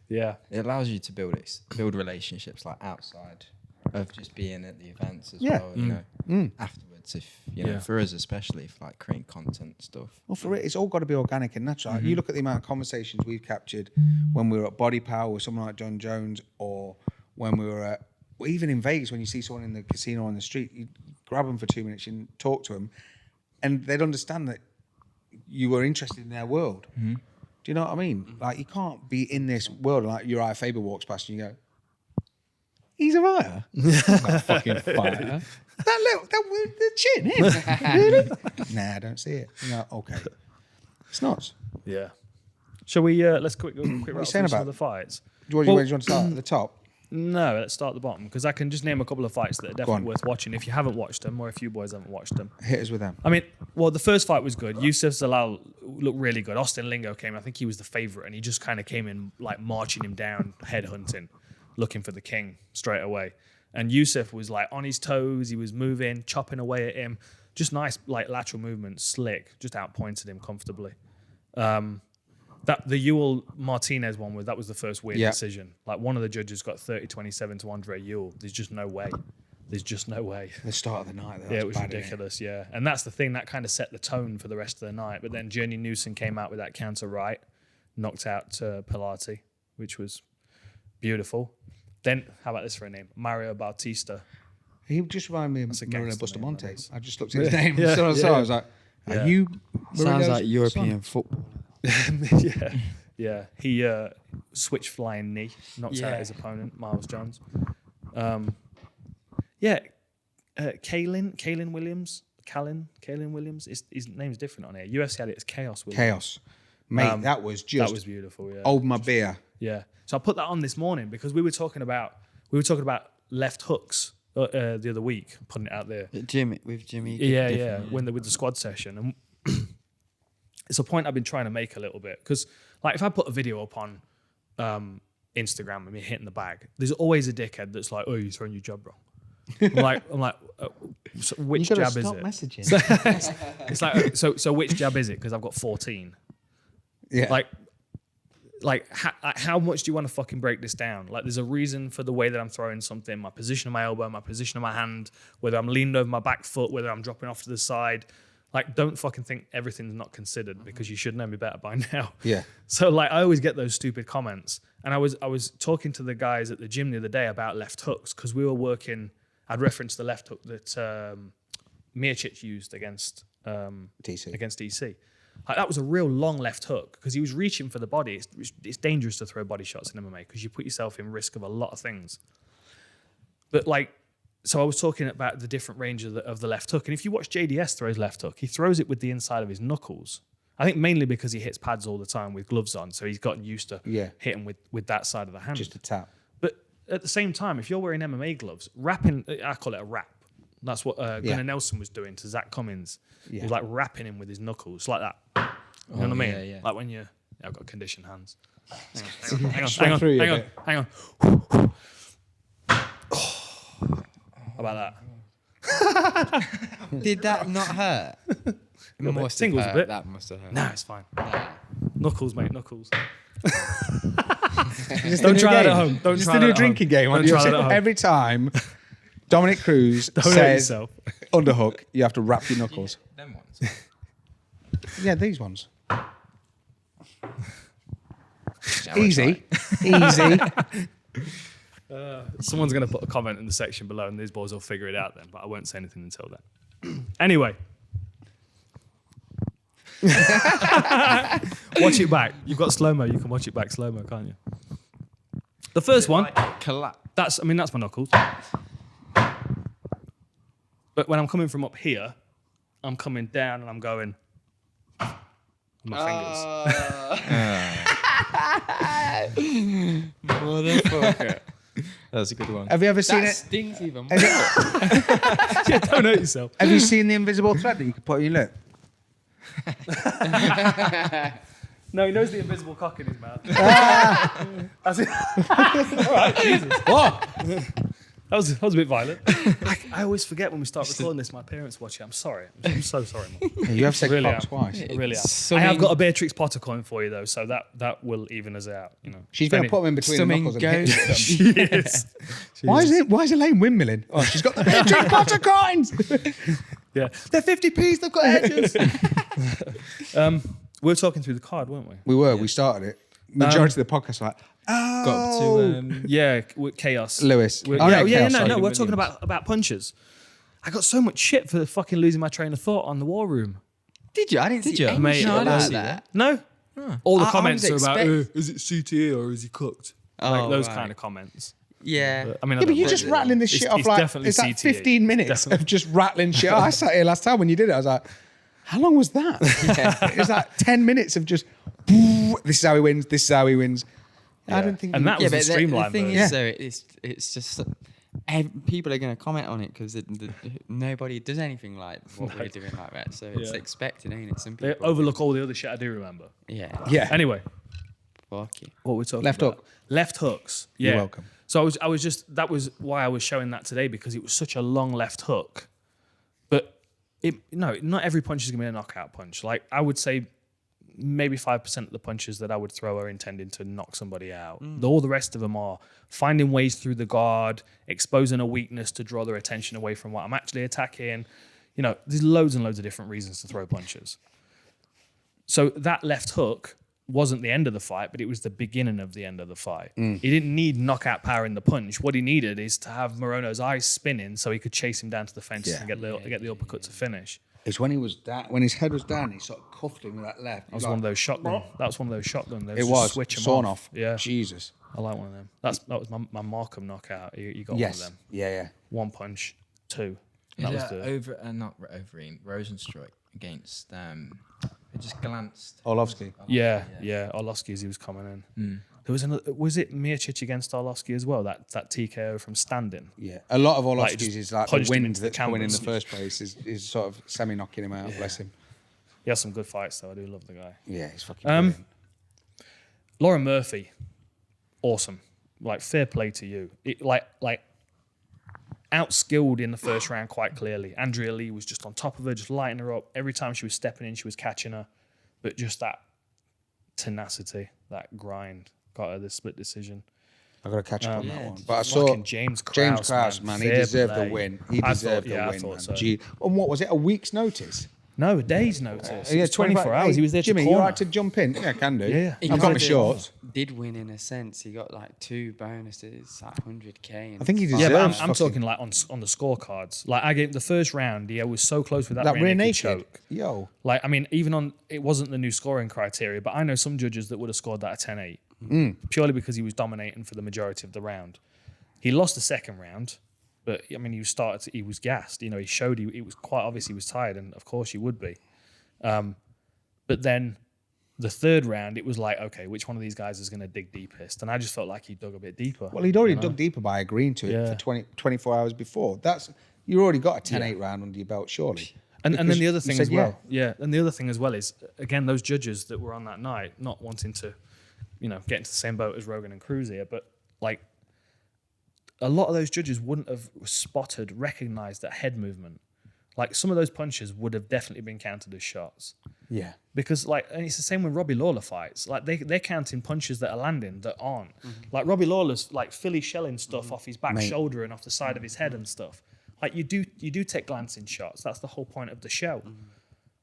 Yeah. It allows you to build relationships like outside of just being at the events as Yeah. well. You know, afterwards, if you know, Yeah. for us especially, if like creating content stuff. Well, for it, it's all got to be organic and natural. You look at the amount of conversations we've captured when we were at Body Power with someone like John Jones, or when we were at, or even in Vegas, when you see someone in the casino on the street, you grab them for 2 minutes and talk to them, and they'd understand that you were interested in their world. Do you know what I mean? Like, you can't be in this world and like Uriah Faber walks past and you go, he's a writer. Not fucking fighter. The chin, him. Really? Nah, I don't see it. No, okay. It's nuts. Yeah. Shall we, let's quick rattle you through saying some about? of the fights. Do you want to start at the top? No, let's start at the bottom, because I can just name a couple of fights that are on. definitely worth watching if you haven't watched them, or if you boys haven't watched them. Hit us with them. I mean, well, the first fight was good. Yusuf Zalal looked really good. Austin Lingo came. I think he was the favorite, and he just kind of came in like marching him down, headhunting, looking for the king straight away. And Yusuf was like on his toes. He was moving, chopping away at him. Just nice, like lateral movement, slick. Just outpointed him comfortably. That the Ewell Martinez one that was the first weird decision. Like one of the judges got 30-27 to Andre Ewell. There's just no way. There's just no way. The start of the night. Yeah, it was ridiculous. Yeah, and that's the thing that kind of set the tone for the rest of the night. But then Journey Newson came out with that counter right, knocked out Pilati, which was beautiful. Then how about this for a name? Mario Bautista. He just reminded me That's a of Marino gangster name, that Bustamante. is. I just looked at his name. Yeah, So I was like, Yeah. are you Sounds Marino's like European son? football. Yeah. He switched flying knee, knocked out Yeah. his opponent, Miles Jones. Kalen Williams. His name's different on here. UFC had it as Chaos Williams. Chaos. Mate, that was just... That was beautiful, yeah. Hold my beer. Yeah. So I put that on this morning because we were talking about left hooks the other week, putting it out there. With Jimmy. Yeah. With the squad session, and it's a point I've been trying to make a little bit because, like, if I put a video up on Instagram of me hitting the bag, there's always a dickhead that's like, "Oh, you're throwing your jab wrong." I'm like, so which You gotta jab is stop it? messaging. It's like, so which jab is it? Because I've got 14. Yeah. How much do you want to fucking break this down? Like, there's a reason for the way that I'm throwing something, my position of my elbow, my position of my hand, whether I'm leaning over my back foot, whether I'm dropping off to the side. Like, don't fucking think everything's not considered because you should know me better by now. Yeah. So, like, I always get those stupid comments. And I was talking to the guys at the gym the other day about left hooks because we were working. I'd referenced the left hook that Miocic used against DC. Like, that was a real long left hook because he was reaching for the body. It's dangerous to throw body shots in MMA because you put yourself in risk of a lot of things. But, like, So I was talking about the different range of the left hook. And if you watch JDS throw his left hook, he throws it with the inside of his knuckles. I think mainly because he hits pads all the time with gloves on. So he's gotten used to hitting with that side of the hand. Just a tap. But at the same time, if you're wearing MMA gloves, rapping, I call it a rap. That's what Gunnar Nelson was doing to Zach Cummins. He was like rapping him with his knuckles, like that. You know what I mean? Yeah. Like when you... I've got conditioned hands. Hang on. Hang on. How about that? Did that not hurt? Must tingles a bit. That must have hurt. No, it's fine. Nah. Knuckles, mate, knuckles. Don't try it at home. Don't Just try to it do a at drinking home. game. Don't try it at home. Every time Dominic Cruz Don't hurt says yourself. underhook, you have to wrap your knuckles. Them ones. Yeah, these ones. Yeah, Easy. Easy. Someone's going to put a comment in the section below and these boys will figure it out then, but I won't say anything until then. Anyway. Watch it back. You've got slow-mo. You can watch it back slow-mo, can't you? The first one, that's my knuckles. But when I'm coming from up here, I'm coming down and I'm going with my fingers. Motherfucker. That's a good one. Have you ever seen That it? stings even more. Yeah, don't hurt yourself. Have you seen the invisible thread that you can put on your lip? No, he knows the invisible cock in his mouth. That's it. All right, Jesus. What? That was a bit violent. I always forget when we start recording this. My parents watch it. I'm sorry. I'm so sorry, Mum. Yeah, you have said Really cock am. twice. I really am. Something- I have got a Beatrix Potter coin for you though, so that will even us out. You know. She's going to put them in between the Something knuckles and hit them. She is. Why is Elaine windmilling? Oh, she's got the Beatrix Potter coins. Yeah, they're 50p's. They've got edges. We were talking through the card, weren't we? We were. We started it. Majority of the podcast were like, oh. Got to Yeah, with chaos. Lewis. We're, Oh, yeah, no, yeah, Chaos, no, sorry. no. We're talking about punches. I got so much shit for fucking losing my train of thought on the War Room. Did you? I didn't see you? anything Mate, about I that. No. All the I comments was are about, expect- is it CTA or is he cooked? Oh, Like those right. kind of comments. Yeah. But, I mean, I Yeah, but don't you're know. just rattling this shit off it's like, definitely it's like CTA. 15 minutes Definitely. of just rattling shit. I sat here last time when you did it. I was like, how long was that? It was like 10 minutes of just, this is how he wins, this is how he wins. I don't think. And that was the but streamline the thing version. is, though, it's just people are going to comment on it because nobody does anything like what we're doing like that. So it's Yeah. expected, ain't it? Some They people overlook all the other shit I do remember. Yeah. Yeah. Anyway, Fuck you. what we're talking Left about. hook. Left hooks. Yeah. You're welcome. So I was just, that was why I was showing that today, because it was such a long left hook. But not every punch is going to be a knockout punch. Like I would say maybe 5% of the punches that I would throw are intended to knock somebody out. All the rest of them are finding ways through the guard, exposing a weakness to draw their attention away from what I'm actually attacking. You know, there's loads and loads of different reasons to throw punches. So that left hook wasn't the end of the fight, but it was the beginning of the end of the fight. He didn't need knockout power in the punch. What he needed is to have Morono's eyes spinning so he could chase him down to the fences and get the uppercut to finish. It's when he was down, when his head was down, he sort of cuffed him with that left. That was one of those shotgun. That was one of those shotgun. It was switch 'em sawn off. Yeah, Jesus. I like one of them. That was my Markham knockout. You got Yes. one of them. Yeah. One punch, two. Is That was that the not Overeem, Rosenstruck against it just glanced. Orlovsky. yeah. Orlovsky as he was coming in. There was another. Was it Miocic against Orlovsky as well? That TKO from standing. Yeah. A lot of Orlovsky's just is like the punched him wind into the that's coming in the canvas. first place is sort of semi-knocking him out. Bless him. He has some good fights though. I do love the guy. Yeah, he's fucking brilliant. Lauren Murphy, awesome. Like fair play to you. Like outskilled in the first round quite clearly. Andrea Lee was just on top of her, just lighting her up. Every time she was stepping in, she was catching her. But just that tenacity, that grind, got her the split decision. I got to catch up on that yeah, one. But I saw Fucking James Krause, man, he fair deserved play. the win. He I deserved thought- yeah, I the win, thought man. so. Gee. And what was it? A week's notice? No, a day's notice. It was 24 25 hours. Hey, He was there Jimmy, to you corner. all right to jump in? Yeah, I can do. Yeah. He I've got my did- shorts. Did win in a sense. He got like 2 bonuses, like 100k. I think he Yeah, deserves but I'm fucking- talking like on the scorecards. Like I gave the first round, he was so close with that, That rear rear naked naked. choke. Yo. Like, I mean, even on, it wasn't the new scoring criteria, but I know some judges that would have scored that a 10-8 purely because he was dominating for the majority of the round. He lost the second round, But I mean, he was gassed. You know, he showed he was quite obvious he was tired, and of course he would be. But then the third round, it was like, okay, which one of these guys is going to dig deepest? And I just felt like he dug a bit deeper. Well, he'd already dug deeper by agreeing to it for 24 hours before. You already got a 10-8 round under your belt, surely. And then the other thing as well, and the other thing as well is, again, those judges that were on that night, not wanting to, get into the same boat as Rogan and Cruz here, but like a lot of those judges wouldn't have recognized that head movement. Like some of those punches would have definitely been counted as shots. Yeah. Because and it's the same with Robbie Lawler fights. Like they're counting punches that are landing that aren't. Like Robbie Lawler's like Philly shelling stuff off his back shoulder and off the side of his head and stuff. Like you do take glancing shots. That's the whole point of the show.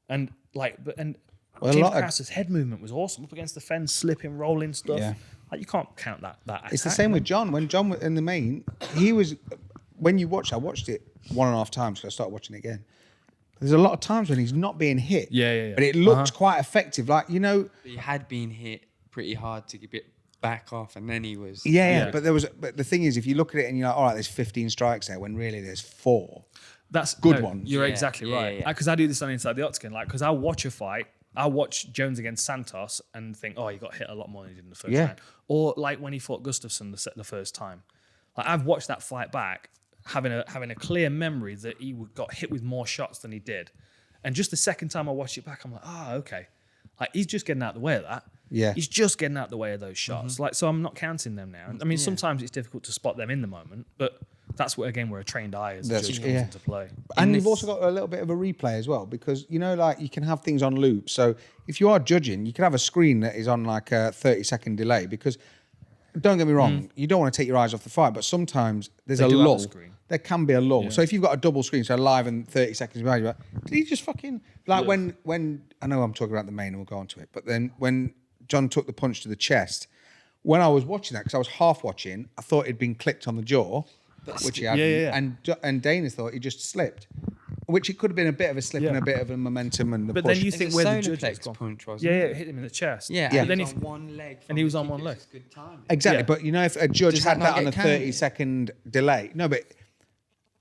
And James Krause's head movement was awesome up against the fence, slipping, rolling stuff. Yeah. Like you can't count that attack. It's the same with John. When John was in the main, he was when you watch. I watched it 1.5 times because I started watching it again. There's a lot of times when he's not being hit. Yeah. But it looked quite effective. Like, he had been hit pretty hard to get back off, and then he was. Yeah. But the thing is, if you look at it and you're like, all right, there's 15 strikes there, when really there's 4. That's good ones. You're exactly right. Because I do this on Inside the Octagon. Like, because I watch a fight, I watch Jones against Santos and think, oh, he got hit a lot more than he did in the first round. Or like when he fought Gustafsson the first time. Like I've watched that fight back, having a clear memory that he got hit with more shots than he did. And just the second time I watched it back, I'm like, okay. Like he's just getting out of the way of that. Yeah. He's just getting out of the way of those shots. Like, so I'm not counting them now. I mean, sometimes it's difficult to spot them in the moment, but that's where a trained eye as a judge comes into play. And you've also got a little bit of a replay as well, because, like you can have things on loop. So if you are judging, you can have a screen that is on like a 30-second delay, because don't get me wrong, you don't want to take your eyes off the fight, but sometimes there's a lull. There can be a lull. Yeah. So if you've got a double screen, so live and 30 seconds behind you, like, did he just fucking... Like when... I know I'm talking about the main and we'll go on to it, but then when John took the punch to the chest, when I was watching that, because I was half watching, I thought he'd been clipped on the jaw, which he hadn't. And Dana thought he just slipped, which it could have been a bit of a slip and a bit of a momentum and the push. But then you think where the judge punch was. Yeah, it hit him in the chest. Yeah. And then he was on one leg. And he was on one leg. Good timing. Exactly. But if a judge had that on a 30-second delay... No, but...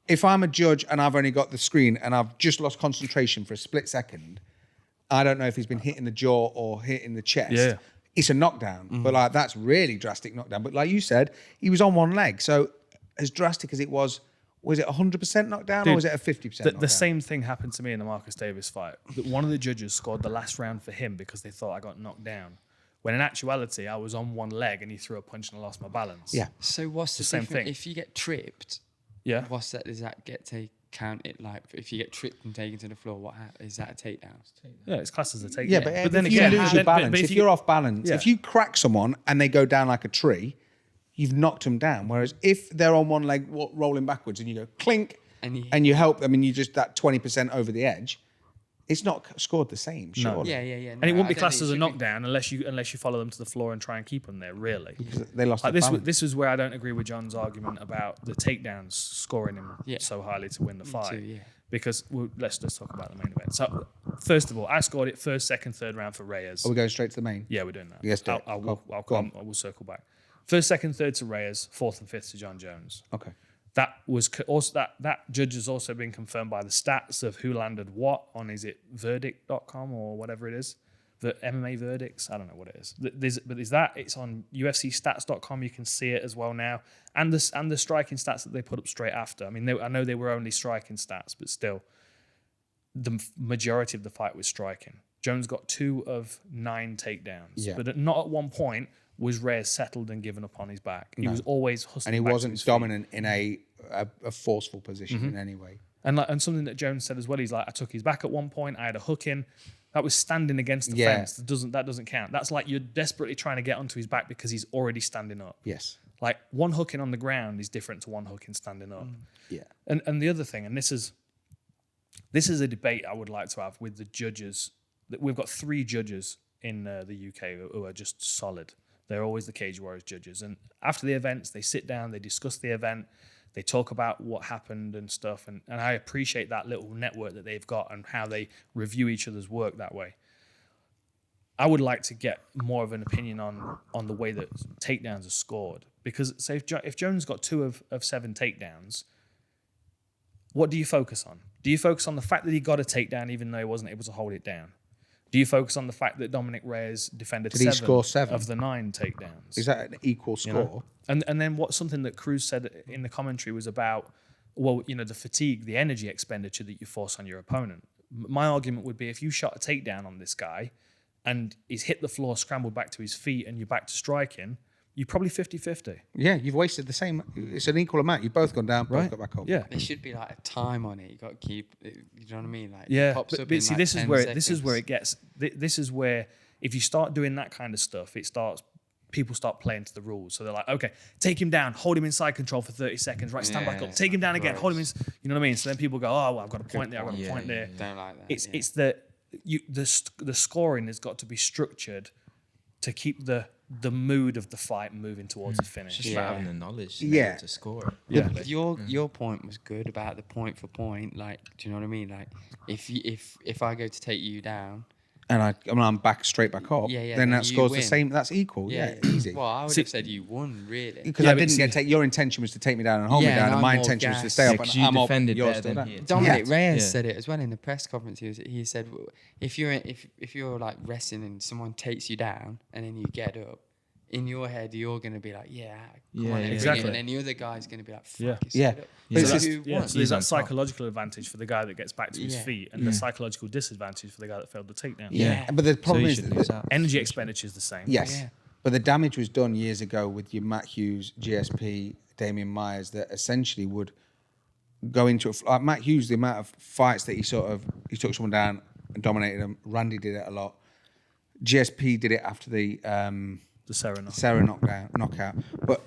If I'm a judge and I've only got the screen and I've just lost concentration for a split second, I don't know if he's been hit in the jaw or hit in the chest. Yeah. It's a knockdown, but like that's really drastic knockdown. But like you said, he was on one leg. So as drastic as it was it 100% knockdown or was it a 50% knockdown? The same thing happened to me in the Marcus Davis fight. One of the judges scored the last round for him because they thought I got knocked down. When in actuality, I was on one leg and he threw a punch and I lost my balance. Yeah. So what's the same thing? If you get tripped... Yeah. Does that get counted? Like, if you get tripped and taken to the floor, what happens? Is that a takedown? Yeah, it's classed as a takedown. Yeah, but then if you lose your balance, if you're off balance, if you crack someone and they go down like a tree, you've knocked them down. Whereas if they're on one leg rolling backwards and you go clink and you help them and you just that 20% over the edge, it's not scored the same, surely. Yeah. No, and it wouldn't be classed as a knockdown unless you follow them to the floor and try and keep them there, really. Because they lost this was where I don't agree with John's argument about the takedowns scoring him so highly to win the fight. Too, Because let's just talk about the main event. So, first of all, I scored it first, second, third round for Reyes. Are we going straight to the main? Yeah, we're doing that. Yes, I will circle back. First, second, third to Reyes, fourth and fifth to John Jones. Okay. That was also that judge has also been confirmed by the stats of who landed what on, is it verdict.com or whatever it is, the MMA verdicts, I don't know what it is. It's on UFCstats.com. You can see it as well now, and the striking stats that they put up straight after. I mean, I know they were only striking stats, but still, the majority of the fight was striking. Jones got 2 of 9 takedowns, but not at one point was Reyes settled and given up on his back. He was always hustling. And he back wasn't dominant in a forceful position in any way. And something that Jones said as well, he's like, I took his back at one point, I had a hook in. That was standing against the fence. That doesn't count. That's like you're desperately trying to get onto his back because he's already standing up. Yes. Like one hooking on the ground is different to one hooking standing up. Yeah. And the other thing, and this is a debate I would like to have with the judges. We've got 3 judges in the UK who are just solid. They're always the Cage Warriors judges. And after the events, they sit down, they discuss the event, they talk about what happened and stuff. And I appreciate that little network that they've got and how they review each other's work that way. I would like to get more of an opinion on the way that takedowns are scored. Because say if Jones got 2 of 7 takedowns, what do you focus on? Do you focus on the fact that he got a takedown even though he wasn't able to hold it down? Do you focus on the fact that Dominic Reyes defended Did he score 7 of the 9 takedowns? Is that an equal score? You know? And then something that Cruz said in the commentary was about, well, you know, the fatigue, the energy expenditure that you force on your opponent. My argument would be if you shot a takedown on this guy and he's hit the floor, scrambled back to his feet, and you're back to striking, you're probably 50-50. Yeah, you've wasted the same. It's an equal amount. You've both gone down, both got back up. Yeah. There should be like a time on it. You got to keep it, you know what I mean? Like, Yeah, it pops up but in see, like this is 10 where seconds. it gets. This is where if you start doing that kind of stuff, people start playing to the rules. So they're like, okay, take him down, hold him in side control for 30 seconds, right? Stand back up, take him down again, hold him in. You know what I mean? So then people go, oh, well, I've got a point there, I've got a point there. Don't like that. It's that the scoring has got to be structured to keep the mood of the fight moving towards a finish. It's just about having the knowledge to score it. Yeah. But your point was good about the point for point. Like, do you know what I mean? Like, if I go to take you down, And I'm back straight back up. Yeah, Then then that you scores the win. same. That's equal. Yeah, easy. Well, I would have said you won, really. Because Yeah, I but didn't see- get take. Your intention was to take me down and hold me Yeah, down, and and my I'm more intention was to gassed. stay Yeah, up. 'cause And you I'm up. defended You're better still than down. he- Dominic Yeah. Reyes Yeah. said it as well in the press conference. He said, if you're like wrestling and someone takes you down and then you get up, in your head you're gonna be like, come on, yeah. Exactly. and then the other guy's gonna be like, fuck, Yeah. it's Yeah. get up. But So it's who just- won? So there's that on top. psychological advantage for the guy that gets back to his Yeah. feet, and the psychological disadvantage for the guy that failed the takedown. Yeah. But the problem you is should that lose out. Energy expenditure is the same. yes, Yeah. but the damage was done years ago with your Matt Hughes, GSP, Damian Myers, that essentially would go into like Matt Hughes. The amount of fights that he took someone down and dominated them. Randy did it a lot. GSP did it after the Sarah knockout. But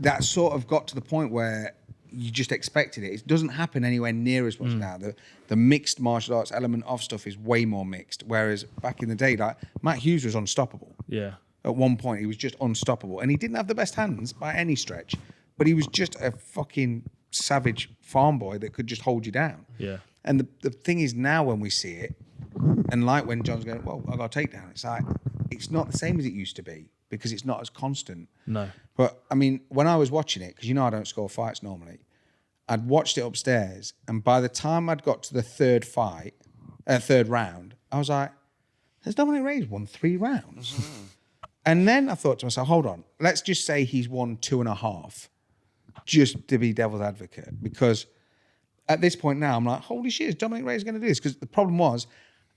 that sort of got to the point where you just expected it. It doesn't happen anywhere near as much now. The mixed martial arts element of stuff is way more mixed. Whereas back in the day, like Matt Hughes was unstoppable. Yeah. At one point, he was just unstoppable. And he didn't have the best hands by any stretch, but he was just a fucking savage farm boy that could just hold you down. Yeah. And the thing is now when we see it, and like when John's going, well, I got a takedown, it's like, it's not the same as it used to be because it's not as constant. No. But I mean, when I was watching it, because you know I don't score fights normally, I'd watched it upstairs, and by the time I'd got to the third round, I was like, has Dominic Reyes won 3 rounds? And then I thought to myself, hold on, let's just say he's won 2.5, just to be devil's advocate, because at this point now, I'm like, holy shit, is Dominic Reyes going to do this? Because the problem was,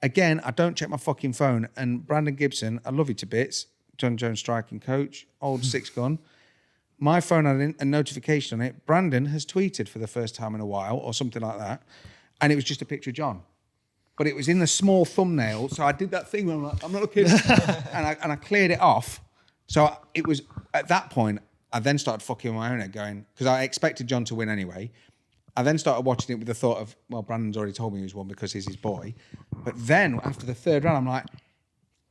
again, I don't check my fucking phone, and Brandon Gibson, I love you to bits, John Jones striking coach, old 6 gun. My phone had a notification on it. Brandon has tweeted for the first time in a while, or something like that, and it was just a picture of John. But it was in the small thumbnail, so I did that thing where I'm like, I'm not looking, and I cleared it off. So it was at that point, I then started fucking with my own head going, because I expected John to win anyway. I then started watching it with the thought of, well, Brandon's already told me who's won because he's his boy. But then after the third round, I'm like,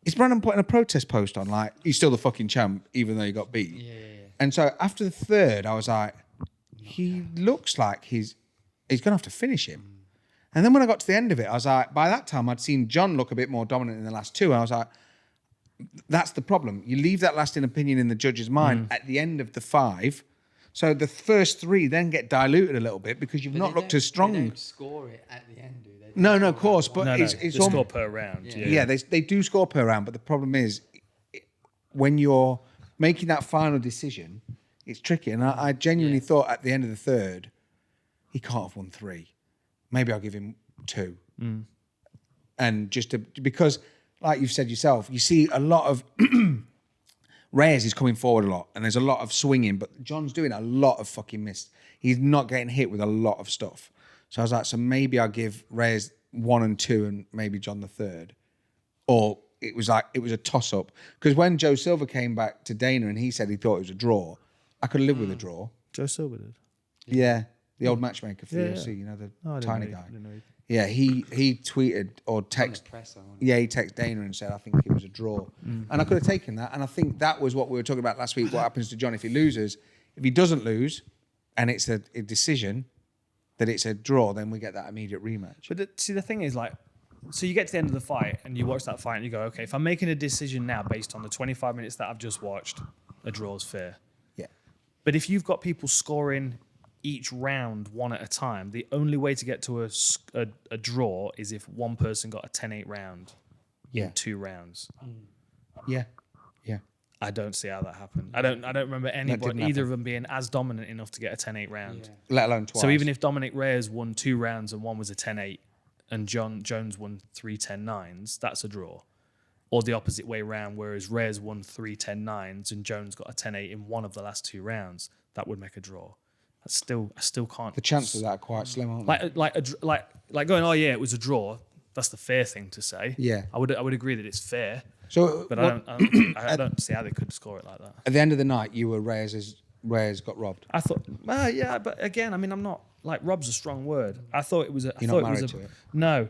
is Brandon putting a protest post on? Like, he's still the fucking champ, even though he got beat. Yeah. And so after the third, I was like, he looks like he's going to have to finish him. And then when I got to the end of it, I was like, by that time, I'd seen John look a bit more dominant in the last 2. And I was like, that's the problem. You leave that lasting opinion in the judge's mind at the end of the 5. So the first 3 then get diluted a little bit because you've not looked as strong. They don't score it at the end, do they? No, of course. But No, it's they almost, score per round. yeah, they do score per round, but the problem is when you're making that final decision, it's tricky. And I genuinely thought at the end of the third, he can't have won 3. Maybe I'll give him 2. And because, like you've said yourself, you see a lot of Reyes is coming forward a lot, and there's a lot of swinging, but John's doing a lot of fucking miss. He's not getting hit with a lot of stuff. So I was like, so maybe I'll give Reyes 1 and 2 and maybe John the 3rd. Or it was a toss-up. Because when Joe Silva came back to Dana and he said he thought it was a draw, I could live with a draw. Joe Silva did. Yeah, the old matchmaker for the UFC, you know, the tiny guy. Yeah, he tweeted or texted. Yeah, he texted Dana and said, I think it was a draw. And I could have taken that. And I think that was what we were talking about last week. What happens to John if he loses? If he doesn't lose and it's a decision that it's a draw, then we get that immediate rematch. But see, the thing is, like, so you get to the end of the fight and you watch that fight and you go, okay, if I'm making a decision now based on the 25 minutes that I've just watched, a draw's fair. Yeah. But if you've got people scoring each round one at a time, the only way to get to a draw is if one person got a 10-8 round in 2 rounds. Yeah. I don't see how that happened. I don't remember anybody, either of them being as dominant enough to get a 10-8 round. Let alone twice. So even if Dominic Reyes won 2 rounds and one was a 10-8 and Jones won 3 10-9s, that's a draw. Or the opposite way round, whereas Reyes won 3 10-9s and Jones got a 10-8 in one of the last 2 rounds, that would make a draw. I still can't. the chances of that are quite slim, aren't they? Like going, oh yeah, it was a draw. That's the fair thing to say. Yeah. I would agree that it's fair, So, but I don't see how they could score it like that. at the end of the night, you were Reyes got robbed. I thought, well, yeah, but again, I mean, I'm not like rob's a strong word. I thought it was a. You're not married to it? No,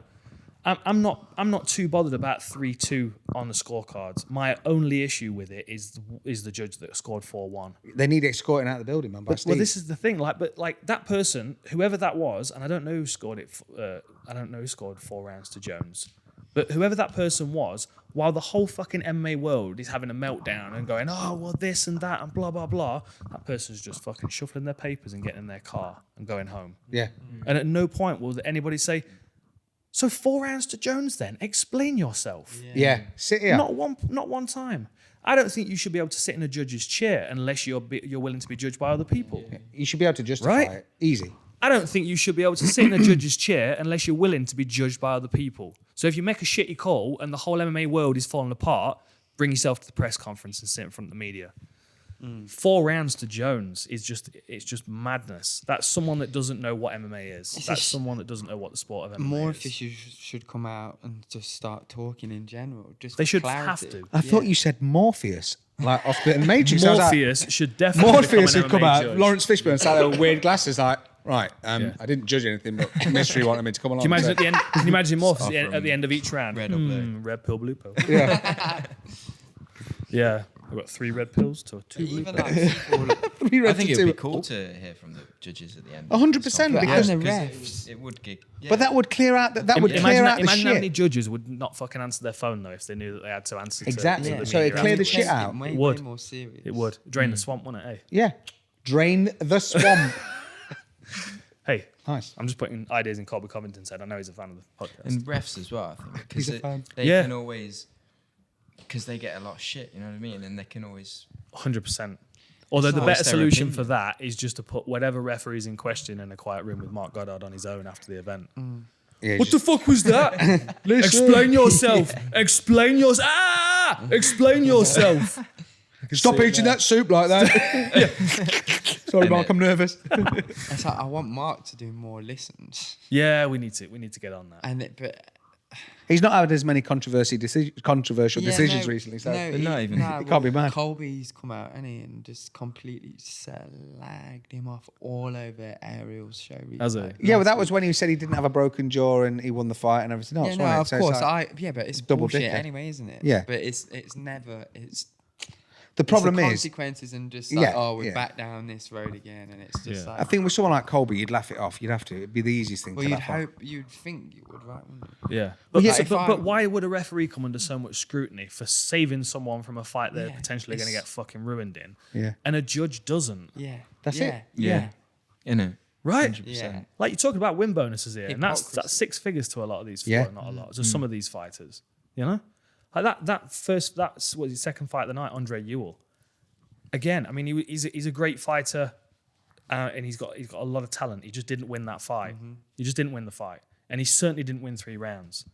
I'm not too bothered about 3-2 on the scorecards. My only issue with it is the judge that scored 4-1. They need escorting out of the building, man. By Well, Steve. this is the thing. Like that person, whoever that was, and I don't know who scored it. I don't know who scored 4 rounds to Jones, but whoever that person was, while the whole fucking MMA world is having a meltdown and going, oh well, this and that and blah blah blah, that person's just fucking shuffling their papers and getting in their car and going home. Yeah. And at no point will anybody say, so 4 rounds to Jones then? Explain yourself. Yeah. Sit here. Not one time. I don't think you should be able to sit in a judge's chair unless you're willing to be judged by other people. You should be able to justify Right? it. Easy. I don't think you should be able to sit in a judge's chair unless you're willing to be judged by other people. So if you make a shitty call and the whole MMA world is falling apart, bring yourself to the press conference and sit in front of the media. 4 rounds to Jones is just madness. That's someone that doesn't know what MMA is. That's someone that doesn't know what the sport of MMA More is. officials should come out and just start talking in general. Just They for should clarity. have to. I thought you said Morpheus, like off the Matrix. I was like, Morpheus should definitely Morpheus become would an come MMA out. judge. Lawrence Fishburne sat there with weird glasses, like, right. Yeah. I didn't judge anything, but mystery wanted me to come along. Can you imagine so- at the end? Can you imagine Morpheus Off at the end of each round? red or blue. Red pill, blue pill. Yeah. Yeah, I've got 3 red pills to 2 blue Even pills. like people, Three I red think to it'd be two. cool to hear from the judges at the end. 100%, because- And the it refs. it would get. Yeah. But that would clear out that would Imagine, clear out the imagine how many shit. judges would not fucking answer their phone though if they knew that they had to answer. Exactly. To the So it media cleared the afterwards. shit out. Way, It would. way more serious. It would drain the swamp, wouldn't it? Yeah. Drain the swamp. Hey, Nice. I'm just putting ideas in Colby Covington's head. I know he's a fan of the podcast. And refs as well, I think, He's because a fan. they Yeah. can always, because they get a lot of shit, you know what I mean, and they can always. 100%. Although the not better their solution opinion. for that is just to put whatever referee's in question in a quiet room with Mark Goddard on his own after the event. Yeah, What the fuck was that? Explain yourself. Explain yourself. Ah! Explain yourself. Stop eating that soup like that. Sorry, Mark, I'm nervous. It's like, I want Mark to do more listens, Yeah, we need to get on that. but He's not had as many controversial yeah, decisions no, recently. So But not even- he can't be mad. Colby's come out and just completely slagged him off all over Ariel's show. Has he? Yeah, well, that was when he said he didn't have a broken jaw and he won the fight and everything else. Yeah, no, wasn't it? of So it's course. like- But it's double bullshit dickhead. anyway, isn't it? Yeah. But it's never the problem it's the is, consequences and just like, Yeah, we're yeah. back down this road again, and it's just Yeah. like. I think with someone like Colby, you'd laugh it off. You'd have to. It'd be the easiest thing Well, to you'd laugh off. you'd think you would, right? Wouldn't you? Yeah. Well, But, yeah, so- if but, I- but why would a referee come under so much scrutiny for saving someone from a fight they're Yeah, potentially going to it's- get fucking ruined in? Yeah. And a judge doesn't. Yeah. That's yeah. it. Yeah. In it. Right? 100%. Like you're talking about win bonuses here, and that's Hypocrisy. 6 figures to a lot of these. Yeah. Not a lot. So some of these fighters, you know, like that's his second fight of the night, Andre Ewell. Again, I mean, he's a great fighter, and he's got a lot of talent. He just didn't win that fight. He just didn't win the fight, and he certainly didn't win 3 rounds.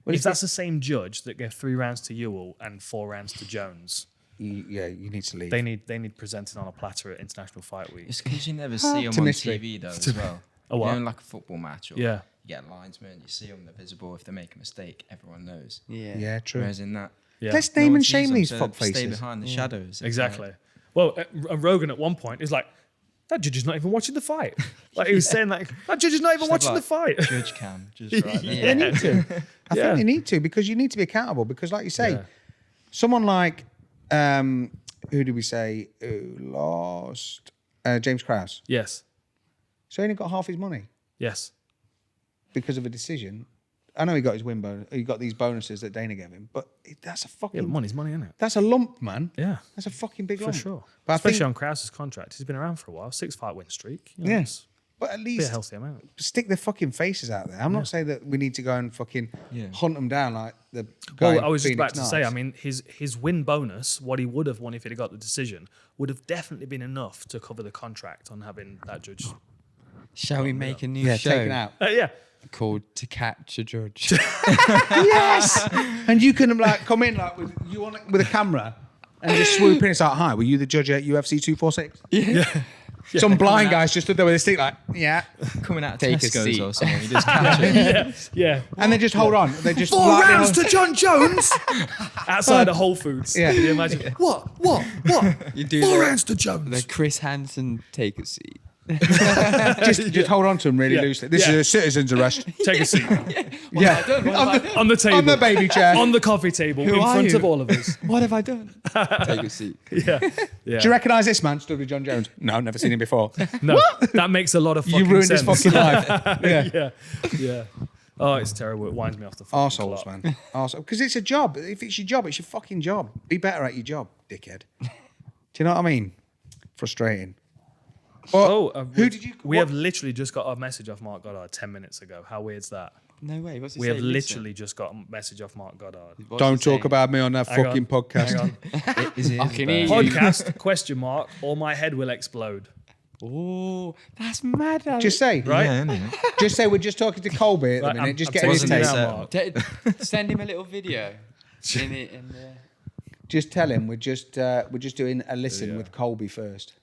Well, if that's the same judge that gave 3 rounds to Ewell and 4 rounds to Jones, You need to leave. they need presented on a platter at International Fight Week. It's because you never see them to on mystery. TV though as well. A what? You know, in like a football match, or Yeah. you get linesmen, you see them, they're visible. If they make a mistake, everyone knows. Yeah. Yeah, true. Whereas in that, Yeah. Let's no name one and sees shame them, these so fuck they stay faces. behind the shadows. It's Exactly. like- Well, Rogan at one point is like, that judge is not even watching the fight. Like he was saying, like that judge is not even Just watching have, the fight. Judge cam, just right there. They need to. I Yeah. think they need to, because you need to be accountable. Because, like you say, Yeah. someone like who did we say who lost? James Krause. Yes. So he only got half his money Yes. because of a decision I know he got his win bonus. He got these bonuses that Dana gave him, but that's a fucking. Yeah, money's money, isn't it? That's a lump, man. Yeah. That's a fucking big For lump. sure. But Especially on Krause's contract. He's been around for a while. 6-fight win streak. You know, Yes. But at Be a least healthy amount. stick their fucking faces out there. I'm not saying that we need to go and fucking hunt them down like the guy. Well, I was just Phoenix about to say, Knights. I mean, his win bonus, what he would have won if he'd have got the decision, would have definitely been enough to cover the contract on having that judge. Shall we make a new yeah, show taken out. Yeah. called To Catch a Judge? Yes, and you can like come in like with a camera and just swoop in. It's like, hi, were you the judge at UFC 246? Yeah. Some blind guys just stood there with a stick, like, yeah, Coming out of Take a Tesco's seat. or something. You just catch it. Yeah. and they just hold on. They just 4 like, rounds to John Jones outside of Whole Foods. Yeah. Can you imagine? What? You do 4 the- rounds to Jones. The Chris Hansen Take a Seat. just hold on to them really Yeah. loosely. This Yeah. is a citizen's arrest. Take a seat. Yeah, On the table. on the baby chair. On the coffee table in are front you? of all of us. What have I done? Take a seat. Yeah. Yeah. Do you recognise this man stood with John Jones? No, never seen him before. No, that makes a lot of fucking You ruined sense. his fucking life. Yeah. Yeah. Yeah. Oh, it's terrible. It winds me off the fucking Arseholes, clock. man. Arsehole. Because it's a job. If it's your job, it's your fucking job. Be better at your job, dickhead. Do you know what I mean? Frustrating. Who did you? We what- have literally just got a message off Mark Goddard 10 minutes ago. How weird's that? No way. What's it We say? have Listen. literally just got a message off Mark Goddard. What's Don't it talk saying? about me on that Hang fucking on, podcast. hang on. Is it? I can hear you. Podcast, question mark, or my head will explode. Oh, that's mad. Just say, Right? Yeah, innit? just say we're just talking to Colby at the Right, minute. I'm- Just I'm get his taking it take. now, Mark. Send him a little video. Just tell him we're just doing a listen Yeah. with Colby first.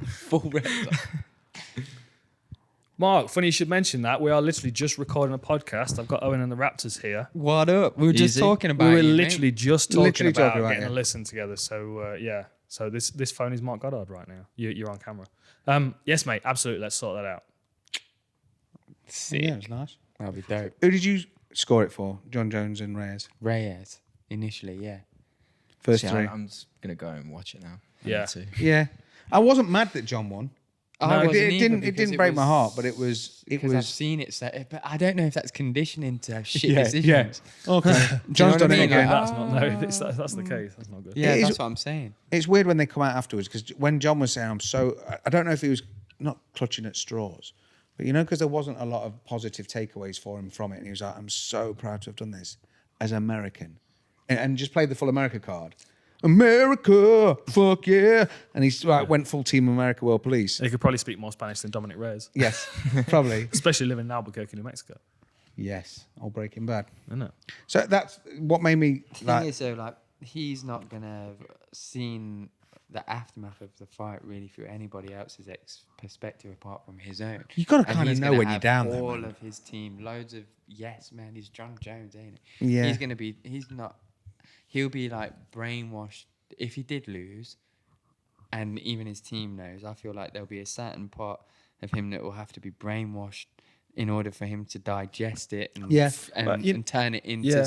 Full reptile. Mark, funny you should mention that. We are literally just recording a podcast. I've got Owen and the Raptors here. What up? We were just Easy. talking about We were you, mate. literally just talking Literally about talking about getting it. a listen together. So, yeah. So this phone is Mark Goddard right now. You're on camera. Yes, mate. Absolutely. Let's sort that out. Sick. Yeah, it was nice. That'll be dope. Who did you score it for? John Jones and Reyes. Reyes, initially, yeah. First See, three. I'm just gonna go and watch it now. I Yeah. need to. Yeah, I wasn't mad that John won. I it wasn't either didn't. It because didn't break my heart, but it was. It because I've was. seen it, so, but I don't know if that's conditioning to have shit Yeah, decisions. Okay. know John's what done I it mean? again. Like, That's not no. That's the case. That's not good. Yeah, It is- that's what I'm saying. It's weird when they come out afterwards because when John was saying, I don't know if he was not clutching at straws, but because there wasn't a lot of positive takeaways for him from it. And he was like, I'm so proud to have done this as an American. And just played the full America card. America, fuck yeah. And he's like, went full Team America World Police. He could probably speak more Spanish than Dominic Reyes, Yes, probably. especially living in Albuquerque, New Mexico. Yes, old Breaking Bad. Isn't it? So that's what made me The thing like. is, though, like he's not gonna have seen the aftermath of the fight really through anybody else's perspective apart from his own. You gotta And kinda he's know gonna when you're have down there, all man. of his team, loads of yes, man. He's John Jones, ain't he? Yeah. He's gonna be. He's not. He'll be like brainwashed if he did lose, and even his team knows. I feel like there'll be a certain part of him that will have to be brainwashed in order for him to digest it and Yeah. and turn it into Yeah.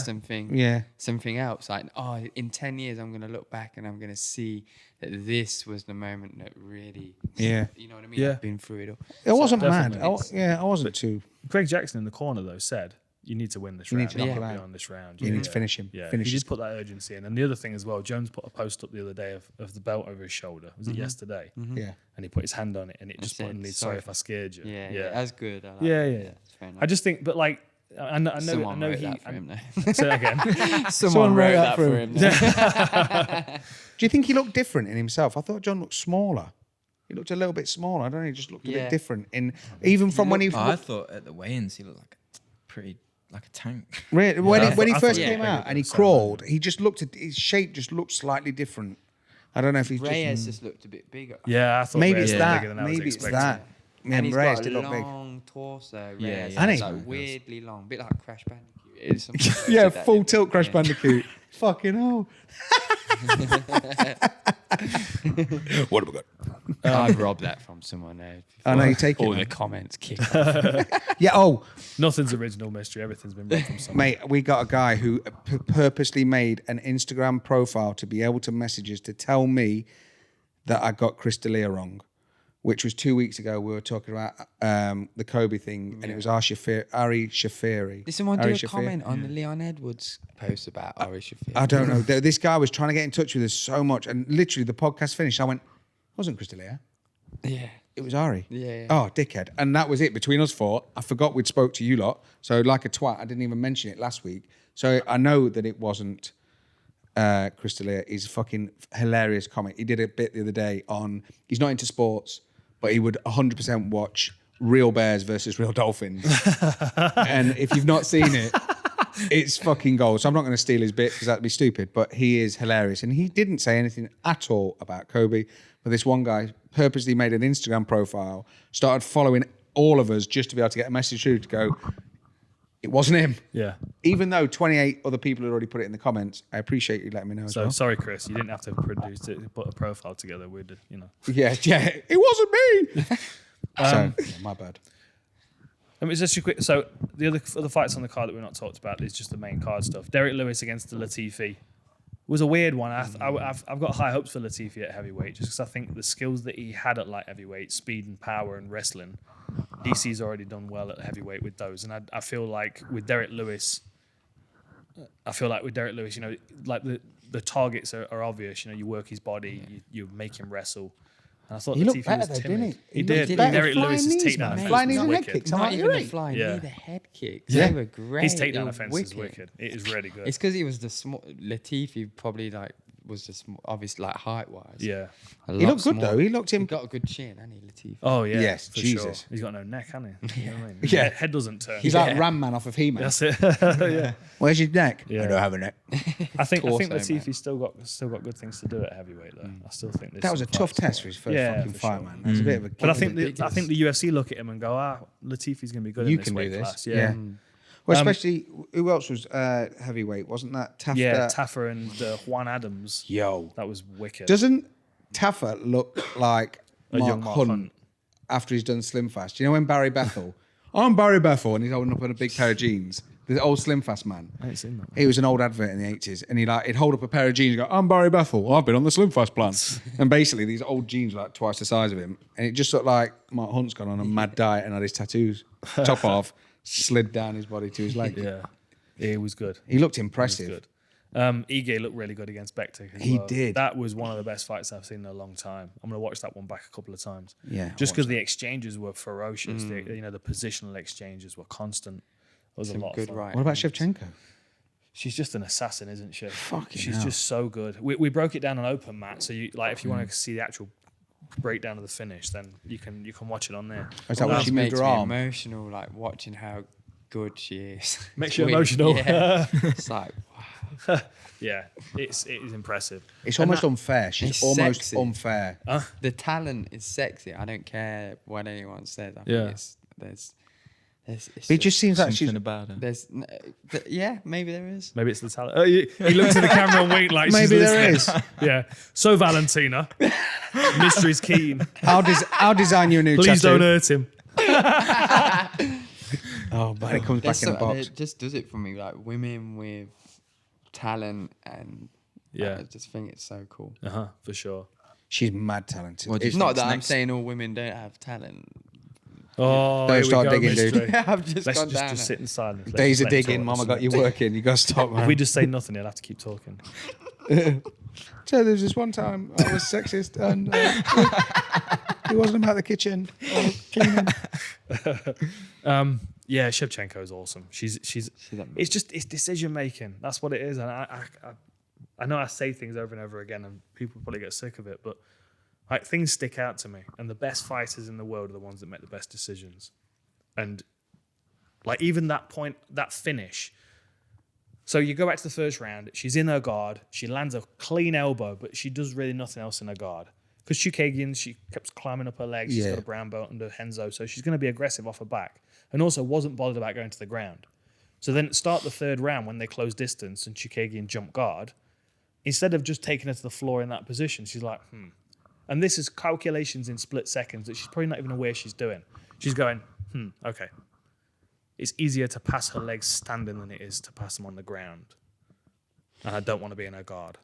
something else. Like, oh, in 10 years, I'm going to look back and I'm going to see that this was the moment that really, Yeah. you know what I mean? Yeah. I've been through it all. It wasn't mad. definitely. I wasn't too. Craig Jackson in the corner though said, "You need to win this You need round. to knock You him can't be out. on this round. You need to finish him. Yeah, Finish he his- did put that urgency in. And the other thing as well, Jones put a post up the other day of the belt over his shoulder. Was it yesterday? Yeah. And he put his hand on it, and it just said, put underneath. "Sorry Sorry if I scared you." Yeah, that's good. I like Yeah, that. yeah. It's fair enough. I just think, but like, I know Someone wrote he. that for him, though. Say that again. Someone wrote that for him. Do you think he looked different in himself? I thought John looked smaller. He looked a little bit smaller. I don't know. He just looked a Yeah. bit different even from when he. I thought at the weigh-ins he looked like a tank. Really, when he I first thought- came yeah. out and he crawled, he just looked at his shape just looked slightly different. I don't know if he's Reyes just looked a bit bigger. Yeah, I thought maybe Reyes it's was that. bigger than I was Maybe it's expecting. that. Yeah, And he's Reyes got did a look big. long torso. Yeah, Reyes. yeah, It's that's like what he does. weirdly long, a bit like Crash Bandicoot. It's something Yeah, like that, full didn't tilt it? Crash Yeah. Bandicoot. Fucking hell. What have we got? I've robbed that from someone there. I know you take it, all man. the comments kick off. Yeah. Oh, Nothing's original mystery. Everything's been read from someone. mate, we got a guy who purposely made an Instagram profile to be able to message us to tell me that I got Chris D'Elia wrong. which was 2 weeks ago. We were talking about the Kobe thing, and it was Ari Shafiri. Did someone Ari do a comment on the Leon Edwards post about Ari Shafiri? I don't know. This guy was trying to get in touch with us so much, and literally the podcast finished. I went, wasn't Crystalia? Yeah. It was Ari. Yeah. Oh, dickhead. And that was it between us four. I forgot we'd spoke to you lot. So like a twat, I didn't even mention it last week. So I know that it wasn't Crystalia. He's a fucking hilarious comic. He did a bit the other day on, he's not into sports, but he would 100% watch real bears versus real dolphins. And if you've not seen it, it's fucking gold. So I'm not going to steal his bit because that'd be stupid, but he is hilarious. And he didn't say anything at all about Kobe. But this one guy purposely made an Instagram profile, started following all of us just to be able to get a message through to go, it wasn't him. Yeah. Even though 28 other people had already put it in the comments, I appreciate you letting me know as So well. sorry, Chris, you didn't have to produce it, put a profile together with it, you know. Yeah, it wasn't me. So, yeah, my bad. I mean, it's just a quick. So the other fights on the card that we've not talked about is just the main card stuff. Derek Lewis against the Latifi was a weird one. I've got high hopes for Latifi at heavyweight just because I think the skills that he had at light heavyweight, speed and power and wrestling, DC's already done well at heavyweight with those. And I feel like with Derek Lewis, you know, like the targets are obvious. You know, you work his body, you make him wrestle. And I thought He looked Latifi better was though, timid. didn't he? He did. better. Derek Flying Lewis's knees, takedown man. offense Flying was knees and leg wicked. kicks. I'm Not like, even you're the right. flying Yeah. knee, the head kicks. Yeah. They were great. His They takedown were offense is wicked. It is really good. It's because he was the small. Latifi probably like was just obviously like height wise. Yeah. He looked good though. He looked He him. got a good chin, hasn't he, Latifi? Oh yeah. Yes, for Jesus. Sure. He's got no neck, hasn't he? You know what I mean? Yeah. Head doesn't turn. He's like Ram Man off of He-Man. That's it. Yeah. Where's your neck? Yeah. I don't have a neck. I think Torso, Latifi's still got good things to do at heavyweight though. I still think That was a tough test for his first fucking for fight, sure. man. That was a bit of a. But I think biggest. the UFC look at him and go, Latifi's going to be good You in this can do weight this. class. Yeah. Well, especially who else was heavyweight? Wasn't that Taffa? Yeah, Taffa and Juan Adams. Yo, That was wicked. doesn't Taffa look like A young Mark Mark Hunt, Hunt. after he's done Slim Fast? You know when Barry Bethel? I'm Barry Bethel, and he's holding up on a big pair of jeans. The old Slim Fast man. I ain't seen that. He was an old advert in the 80s, and he'd hold up a pair of jeans and go, I'm Barry Bethel, I've been on the Slim Fast plan. And basically, these old jeans were like twice the size of him. And it just looked like Mark Hunt's gone on a mad diet and had his tattoos top off, slid down his body to his leg. Yeah, it was good. He looked It was impressive. good. Ige looked really good against Bektik as He well. did. That was one of the best fights I've seen in a long time. I'm going to watch that one back a couple of times. Yeah, Just I'll because watch the exchanges were ferocious. The positional exchanges were constant. It was a lot good of fun. right. What about Shevchenko? She's just an assassin, isn't she? Fucking She's hell. just so good. We broke it down on open, Matt. So if you want to see the actual breakdown of the finish, then you can watch it on there. Is that when That she moved makes her me arm? emotional, like watching how good she is. Makes you Win. emotional. Yeah. It's like wow. Yeah, it is impressive. It's almost unfair. She's It's almost sexy. unfair. The talent is sexy. I don't care what anyone says. I Yeah. think it's It just seems like she's. Something about it. there's yeah, maybe there is. Maybe it's the talent. Oh, he looked at the camera and winked like Maybe she's there listening. Yeah. So Valentina, mystery's keen. I'll design you a new Please tattoo. don't hurt him. Oh, but it comes back in a box. It just does it for me. Like women with talent, and Yeah. I just think it's so cool. For sure. She's mad talented. What do you It's think? Not that I'm next? saying all women don't have talent. Oh, Don't here we start go, digging, dude. mystery. I've just Let's gone down. just sit in silence. Let's Days just of let him digging, talk. Mama got you working. You got to stop, man. If we just say nothing, he'll have to keep talking. So there was this one time I was sexist and it wasn't about the kitchen or cleaning. Yeah, Shevchenko is awesome. She's it's decision making. That's what it is. And I know I say things over and over again, and people probably get sick of it, but like things stick out to me. And the best fighters in the world are the ones that make the best decisions. And like even that point, that finish. So you go back to the first round. She's in her guard. She lands a clean elbow, but she does really nothing else in her guard. Because Chukagian, she kept climbing up her legs. She's Yeah. got a brown belt under Henzo, so she's going to be aggressive off her back. And also wasn't bothered about going to the ground. So then at start the third round, when they close distance and Chukagian jump guard, instead of just taking her to the floor in that position, she's like, And this is calculations in split seconds that she's probably not even aware she's doing. She's going, okay. It's easier to pass her legs standing than it is to pass them on the ground. And I don't want to be in her guard.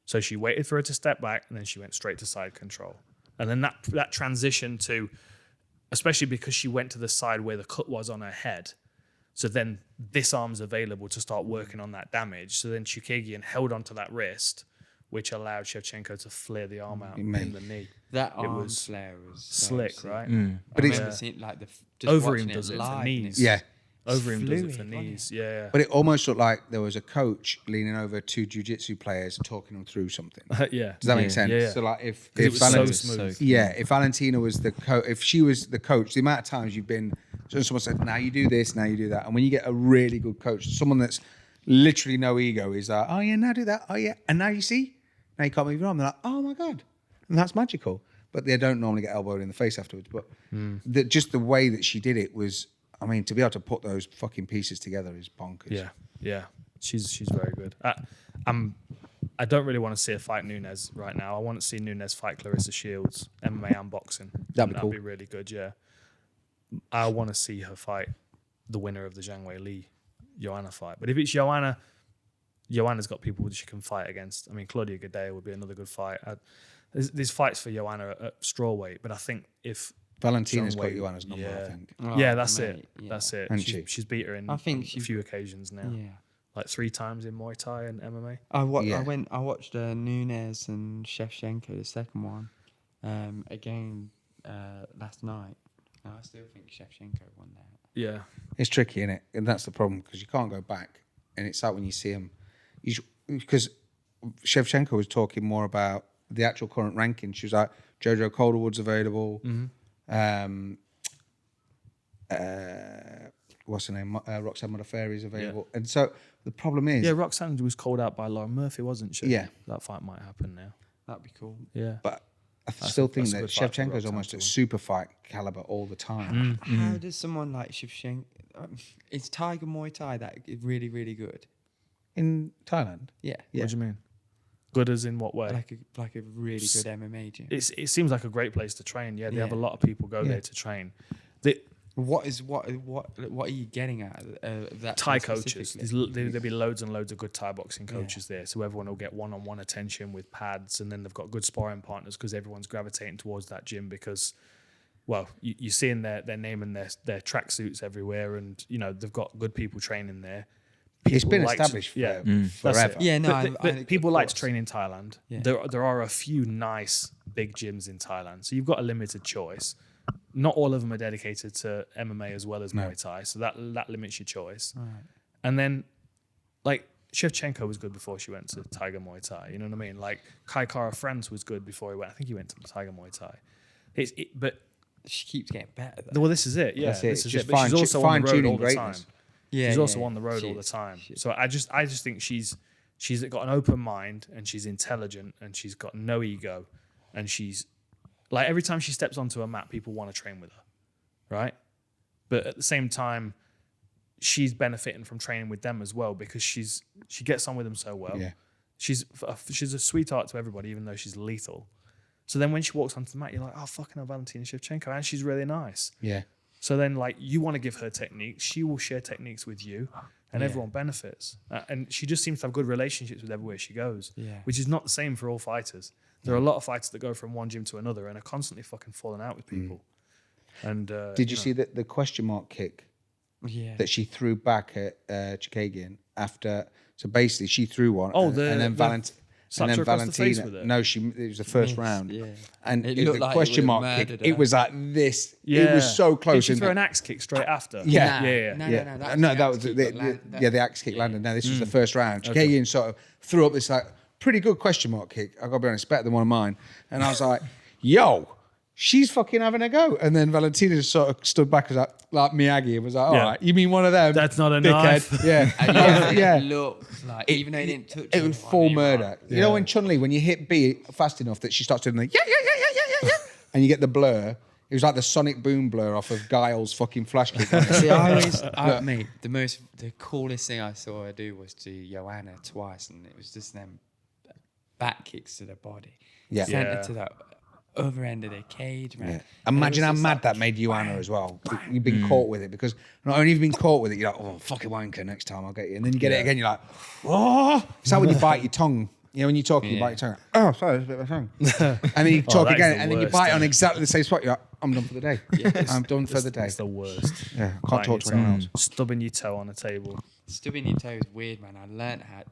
So she waited for her to step back, and then she went straight to side control. And then that transition to, especially because she went to the side where the cut was on her head. So then this arm's available to start working on that damage. So then Chukagian held onto that wrist, which allowed Shevchenko to flare the arm out in the knee. That It arm was flare was slick, so right? But I've it's never seen like just Overeem watching does it for live, and knees. yeah. Overeem does it for fluid, wasn't knees. Yeah. But it almost looked like there was a coach leaning over two jiu-jitsu players and talking them through something. Yeah. Does that make sense? Yeah. So like if It was so Valentina, smooth. if Valentina was the coach, if she was the coach, the amount of times you've been, so someone said, now you do this, now you do that. And when you get a really good coach, someone that's literally no ego is like, oh yeah, now do that. Oh yeah. And now you see, now you can't move your arm. They're like, oh my God. And that's magical. But they don't normally get elbowed in the face afterwards. But just the way that she did it was, I mean, to be able to put those fucking pieces together is bonkers. Yeah. She's very good. I don't really want to see her fight Nunes right now. I want to see Nunes fight Clarissa Shields, MMA and boxing. That'd be cool. That'd be really good, yeah. I want to see her fight the winner of the Zhang Wei Li Joanna fight. But if it's Joanna's got people that she can fight against. I mean, Claudia Gadelha would be another good fight. There's fights for Joanna at strawweight, but I think if Valentina's Zhang got Wei- Joanna's number, I think. yeah, that's mate, it. yeah. That's it. Hasn't she? She's beat her in I think a few occasions now. Yeah. Like 3 times in Muay Thai and MMA. I Yeah. watched Nunes and Shevchenko, the second one, again last night. And I still think Shevchenko won that. Yeah. It's tricky, isn't it? And that's the problem because you can't go back. And it's like when you see him, because Shevchenko was talking more about the actual current ranking. She was like, Jojo Calderwood's available. What's her name? Roxanne Modafferi is available. And so the problem is... Yeah, Roxanne was called out by Lauren Murphy, wasn't she? Yeah. That fight might happen now. That'd be cool. Yeah. But I still think that's a that good fight for Shevchenko's Roxanne almost to at win. super fight caliber all the time. How does someone like Shevchenko... is Tiger Muay Thai that really, really good? In Thailand? Yeah. Yeah. What do you mean? Good as in what way? Like a really good MMA gym. It seems like a great place to train. Yeah, they have a Yeah. lot of people go there to train. What are you getting at that Thai place coaches. specifically? There'll be loads and loads of good Thai boxing coaches there. So everyone will get one-on-one attention with pads, and then they've got good sparring partners because everyone's gravitating towards that gym because, well, you're seeing their name and their tracksuits everywhere, and you know they've got good people training there. It's been like to- established yeah. for That's forever. it. Yeah, no, But I- people of like to course. train in Thailand. Yeah. There are a few nice big gyms in Thailand, so you've got a limited choice. Not all of them are dedicated to MMA as well as Muay Thai, so that limits your choice. Right. And then, like Shevchenko was good before she went to Tiger Muay Thai. You know what I mean? Like Kai Kara France was good before he went. I think he went to Tiger Muay Thai. But She keeps getting better. Though. well, this is it. Yeah, That's it. this is Just it. But she's also on the road fine-tuning all the time. greatness. Yeah, She's also yeah, on the road she all the is. time. She is. So I just think she's got an open mind and she's intelligent and she's got no ego, and she's like every time she steps onto a mat, people want to train with her, right? But at the same time, she's benefiting from training with them as well because she gets on with them so well. Yeah. She's a sweetheart to everybody, even though she's lethal. So then when she walks onto the mat, you're like, oh, fucking hell, Valentina Shevchenko, and she's really nice. Yeah. So then, like, you want to give her techniques, she will share techniques with you, and everyone benefits. And she just seems to have good relationships with everywhere she goes, which is not the same for all fighters. There are a lot of fighters that go from one gym to another and are constantly fucking falling out with people. And Did you see the question mark kick Yeah. that she threw back at Chukagian after? So basically, she threw one. Oh, and then slapped her across the face with it? No, it was the first round. yeah. And It it looked the like it question would've mark kick. murdered It her. was like this. Yeah. It was so close. Did she and- throw an axe kick straight after? Yeah. Yeah. No, that was the axe kick landed. No, this was the first round. Chukagian sort of threw up this like pretty good question mark kick. I gotta be honest, better than one of mine. And I was like, "Yo, she's fucking having a go." And then Valentina just sort of stood back as like Miyagi and was like, "All Yeah. right, you mean one of them? That's not a dickhead." knife. Yeah, yeah. It looked like, even though it didn't touch It was her, full I mean, murder. like, You know when Chun-Li, when you hit B fast enough that she starts doing the yeah, and you get the blur. It was like the sonic boom blur off of Guile's fucking flash kick. See, mate, the coolest thing I saw her do was to Joanna twice, and it was just them back kicks to the body. Yeah. Sent Yeah. her to the other end of the cage, man. Yeah. Imagine how mad that made you, Anna, as well. You've been caught with it because not only have you been caught with it, you're like, oh, fucking wanker, next time I'll get you. And then you get it again, you're like, oh. It's like when you bite your tongue You know, when you talk, you bite your tongue. Oh, sorry, there's a bit of a tongue. And then you talk that is again, the and then you worst, bite isn't on it? exactly the same spot. You're like, I'm done for the day. I'm done for the day. It's the worst. Yeah, I can't Biting talk to your anyone tongue, else. Stubbing your toe on a table. Stubbing your toe is weird, man. I learned how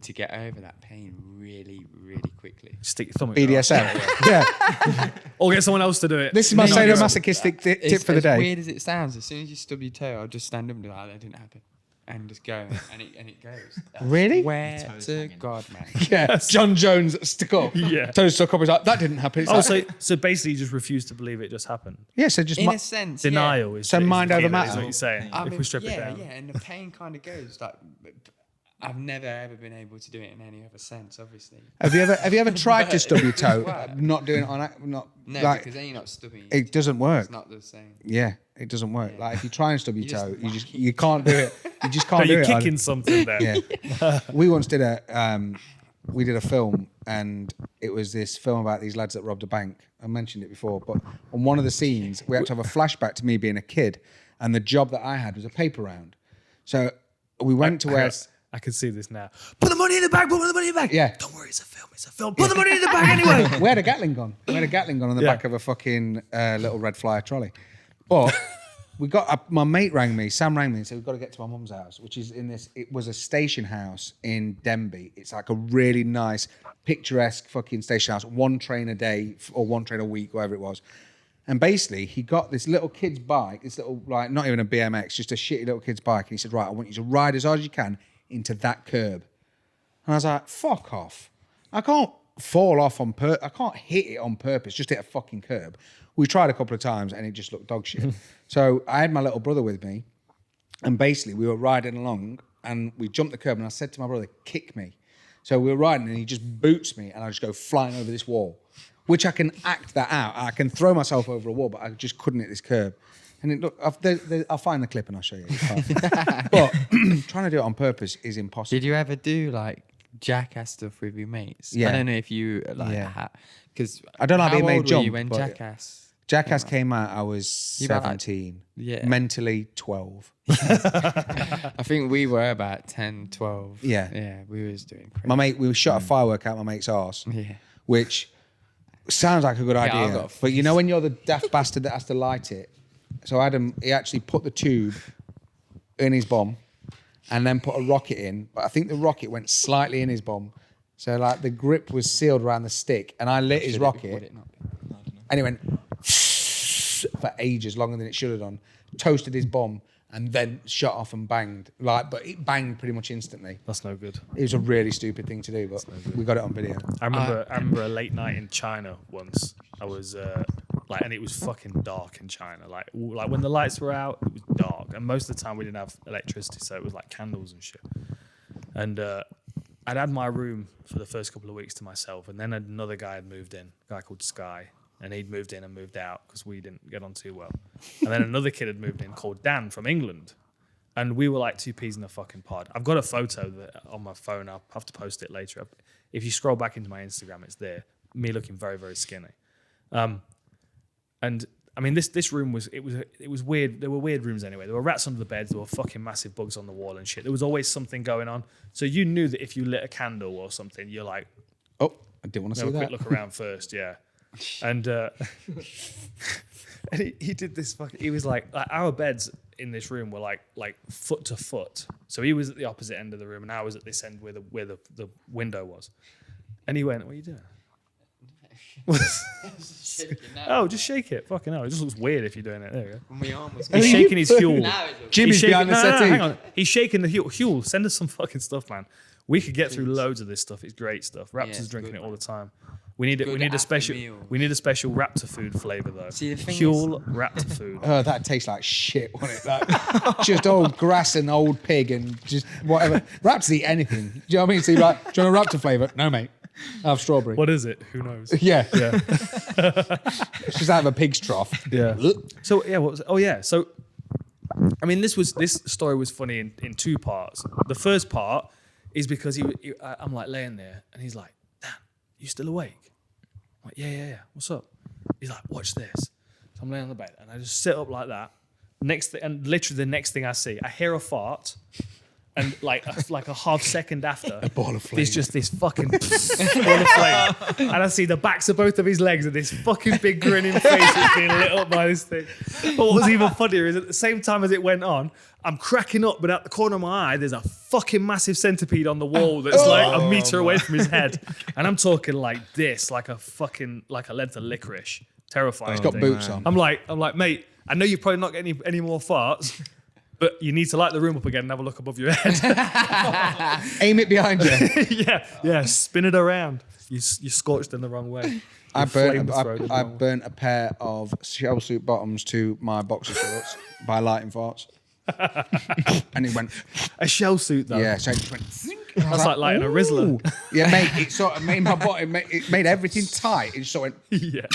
to get over that pain really, really quickly. Stick your thumb in your BDSM. ass. Yeah. Or get someone else to do it. This is my Not you. sadomasochistic tip for the As day. weird as it sounds, as soon as you stub your toe, I'll just stand up and be like, that didn't happen. And just go, and it goes. Really? Swear to God, man. Yeah. John Jones stuck up. Yeah. Toes stuck up. He's like, that didn't happen. It's Oh, like, so basically you just refuse to believe it just happened. yeah, so just In a sense, Denial is So is mind the over key, matter. is what you're saying. I if mean, we strip yeah, it down. yeah, and the pain kind of goes. Like, I've never ever been able to do it in any other sense, obviously. Have you ever tried to stub your toe? What? Not doing it on not No, like because then you're not stubbing. it doesn't work. It's not the same. Yeah, it doesn't work. Yeah. Like if you try and stub your You just toe, whack you can't do it. You just can't But do you're it. kicking something there. Yeah. We once did a film, and it was this film about these lads that robbed a bank. I mentioned it before, but on one of the scenes, we had to have a flashback to me being a kid, and the job that I had was a paper round. So we went to where. I can see this now. Put the money in the bag. Put the money in the bag. Yeah. Don't worry, it's a film. It's a film. Put the money in the bag anyway. We had a Gatling gun. We had a Gatling gun on the Yeah. back of a fucking little red flyer trolley. But we got my mate rang me. Sam rang me and said we've got to get to my mum's house, which is in this. It was a station house in Denby. It's like a really nice, picturesque fucking station house. One train a day or one train a week, whatever it was. And basically, he got this little kid's bike. This little like not even a BMX, just a shitty little kid's bike. And he said, "Right, I want you to ride as hard as you can into that curb." And I was like, "Fuck off! I can't fall off on I can't hit it on purpose. Just hit a fucking curb." We tried a couple of times and it just looked dog shit. So I had my little brother with me, and basically we were riding along and we jumped the curb and I said to my brother, "Kick me." So we were riding and he just boots me and I just go flying over this wall, which I can act that out. I can throw myself over a wall, but I just couldn't hit this curb. And I'll find the clip and I'll show you. But trying to do it on purpose is impossible. Did you ever do like jackass stuff with your mates? Yeah. I don't know if you like Yeah. because I don't know how how they made old were jump, you when but- Jackass? Jackass came out, I was You about like- 17. Yeah. Mentally 12. I think we were about 10, 12. Yeah. Yeah, we was doing crazy. My mate, we shot a firework out my mate's arse, Yeah. which sounds like a good I've idea. got a But you know when you're the daft bastard that has to light it? So Adam, he actually put the tube in his bum and then put a rocket in. But I think the rocket went slightly in his bum. So like the grip was sealed around the stick and I lit his Would rocket it not be? and it went for ages, longer than it should have done. Toasted his bum and then shut off and banged. But it banged pretty much instantly. That's no good. It was a really stupid thing to do, but we got it on video. I remember a late night in China once. I was and it was fucking dark in China. Like when the lights were out, it was dark, and most of the time we didn't have electricity, so it was like candles and shit. And I'd had my room for the first couple of weeks to myself, and then another guy had moved in, a guy called Sky, and he'd moved in and moved out because we didn't get on too well. And then another kid had moved in called Dan from England. And we were like two peas in a fucking pod. I've got a photo on my phone. I'll have to post it later. If you scroll back into my Instagram, it's there. Me looking very, very skinny. And I mean, this room was weird. There were weird rooms anyway. There were rats under the beds. There were fucking massive bugs on the wall and shit. There was always something going on. So you knew that if you lit a candle or something, you're like, Oh, I didn't want to have see a that. quick look around first, yeah. And and he did this fucking. He was like our beds in this room were like foot to foot. So he was at the opposite end of the room, and I was at this end where the window was. And he went, "What are you doing?" Oh, just shake it. Fucking hell. It just looks weird if you're doing it. There you go. My arm was He's shaking his fuel. Now it looks- Jimmy's He's shaking, behind the settee. hang on. He's shaking the fuel. Huel, send us some fucking stuff, man. We could get through loads of this stuff. It's great stuff. Raptors it's drinking good, it all man. the time. We need it. We Good need a after special. meals. We need a special Raptor food flavor though. See, the thing Huel Raptor food. Oh, that tastes like shit, wouldn't it? Like, just old grass and old pig and just whatever. Raptors eat anything. Do you know what I mean? So you're like, do you want a Raptor flavour? No, mate. I have strawberry. What is it? Who knows? Yeah. Yeah. It's just out of a pig's trough. Yeah. So yeah, what was it? Oh yeah. So I mean, this story was funny in two parts. The first part is because I'm like laying there and he's like, "Dan, you still awake?" I'm like, yeah. What's up? He's like, "Watch this." So I'm laying on the bed and I just sit up like that. And literally the next thing I see, I hear a fart, And like a half second after, ball of flame. there's just this fucking ball of flame. And I see the backs of both of his legs and this fucking big grinning face that's being lit up by this thing. But what was even funnier is at the same time as it went on, I'm cracking up, but at the corner of my eye, there's a fucking massive centipede on the wall that's like a meter away from his head. And I'm talking like this, like a length of licorice. Terrifying. He's got thing. boots on. I'm like, mate, I know you're probably not getting any more farts, but you need to light the room up again and have a look above your head. Aim it behind you. yeah, spin it around. You scorched in the wrong way. I burnt burnt a pair of shell suit bottoms to my boxer shorts by lighting farts. And it went a shell suit though. Yeah, so it just went. That's like lighting a Rizzler. Yeah, mate. It sort of made my body. It made everything tight. It just sort of went. Yeah.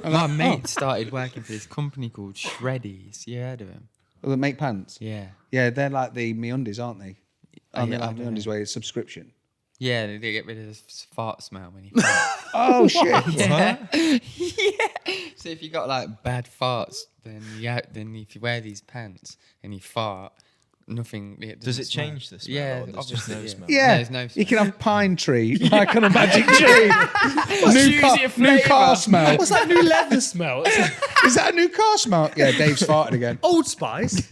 My mate started working for this company called Shreddies. You heard of him? Well, they make pants. Yeah. Yeah, they're like the MeUndies, aren't they? Aren't they I like don't MeUndies where it's subscription? Yeah, they get rid of the fart smell when you fart. Oh shit! Yeah. So if you got like bad farts, then if you wear these pants and you fart, nothing. Does it change the smell? Yeah, or there's obviously. just no smell? Yeah, There's no you can have pine tree like on a magic tree. New car smell. What's that new leather smell? Is that a new car smell? Yeah, Dave's farted again. Old Spice.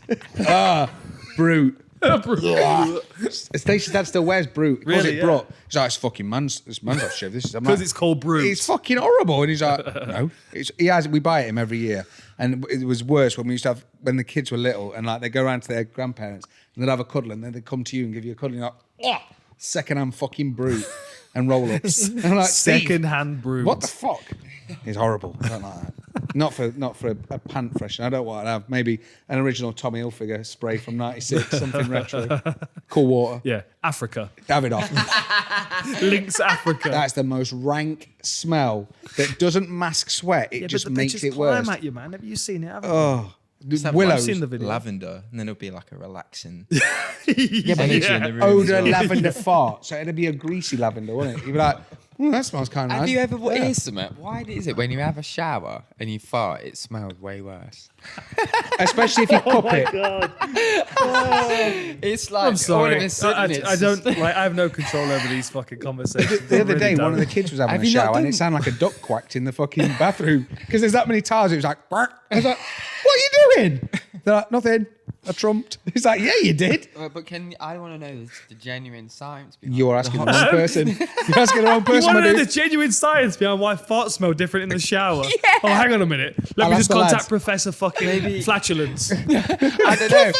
Brute. Stacey's dad still wears Brute. He calls Really, it Brut. He's like, it's fucking man's off shiv. This is Because it's called Brute. It's fucking horrible. And he's like, no. We buy it him every year. And it was worse when we used to have, when the kids were little and like they go around to their grandparents and they'd have a cuddle and then they'd come to you and give you a cuddle and you're like, oh, second-hand fucking Brute and roll-ups. And I'm like, second-hand Brute. what the fuck? It's horrible. I don't like that. Not for a pant freshener. I don't want to have maybe an original Tommy Hilfiger spray from '96, something retro. Cool water. Yeah, Africa. Davidoff. Lynx Africa. That's the most rank smell that doesn't mask sweat. It just makes it worse. Climb at you, man. Have you seen it? Oh, I've seen the video. Lavender, and then it'll be like a relaxing Yeah, energy in the room. odor as well. lavender fart. So it'd be a greasy lavender, wouldn't it? You'd be like, that smells kind of nice. Have you ever? Here's something. Why is it when you have a shower and you fart, it smells way worse? Especially if you cup it. God. It's like I'm sorry. all of a sudden I don't like. I have no control over these fucking conversations. The I other really day, one of don't. the kids was having Have a you not shower and done- it sounded like a duck quacked in the fucking bathroom because there's that many tiles. It was like, "Quack." I was like, what are you doing? They're like, nothing. I trumped. He's like, yeah, you did. But I want to know the genuine science behind You're asking the wrong person. You're asking the wrong You person. want to my know the dude. genuine science behind why farts smell different in the shower? Oh, hang on a minute. Let I'll me ask just the contact lads. Professor fucking Flatulence. I don't know.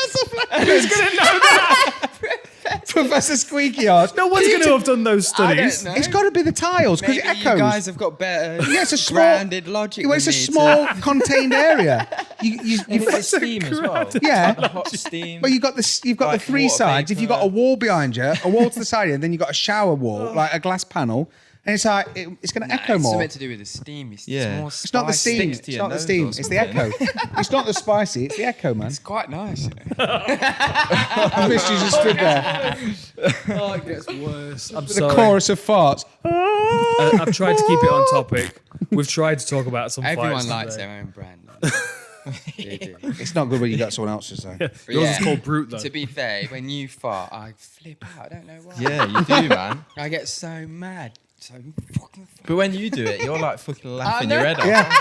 Who's going to know that? Professor Squeaky Arse. No one's going to have done those I don't studies. know. It's got to be the tiles because Maybe it you echoes. guys have got better Yeah, it's a small, grounded logic. Well, it's a than me to- small contained area. You And it's steam as well. Yeah. Like the hot steam. But you've got the Like three water sides. If you've got a vapour. wall behind you, a wall to the side, and then you've got a shower wall, like a glass panel, and it's like it's going to echo It's more. something to do with the steam. Yeah. more It's not the spicy. steam. Sticks to It's your not the nose steam. or It's the echo. It's not the spicy. It's the echo, man. It's quite nice. You know? I wish you just stood there. Oh, it gets worse. I'm The sorry. chorus of farts. I've tried to keep it on topic. We've tried to talk about some Everyone fights likes today. their own brand. They do. It's not good when you got someone else's though. But Yours is called Brute, though. To be fair, when you fart, I flip out. I don't know why. Yeah, you do, man. I get so mad. So fucking. But when you do it, you're like fucking laughing know. your head off. Yeah.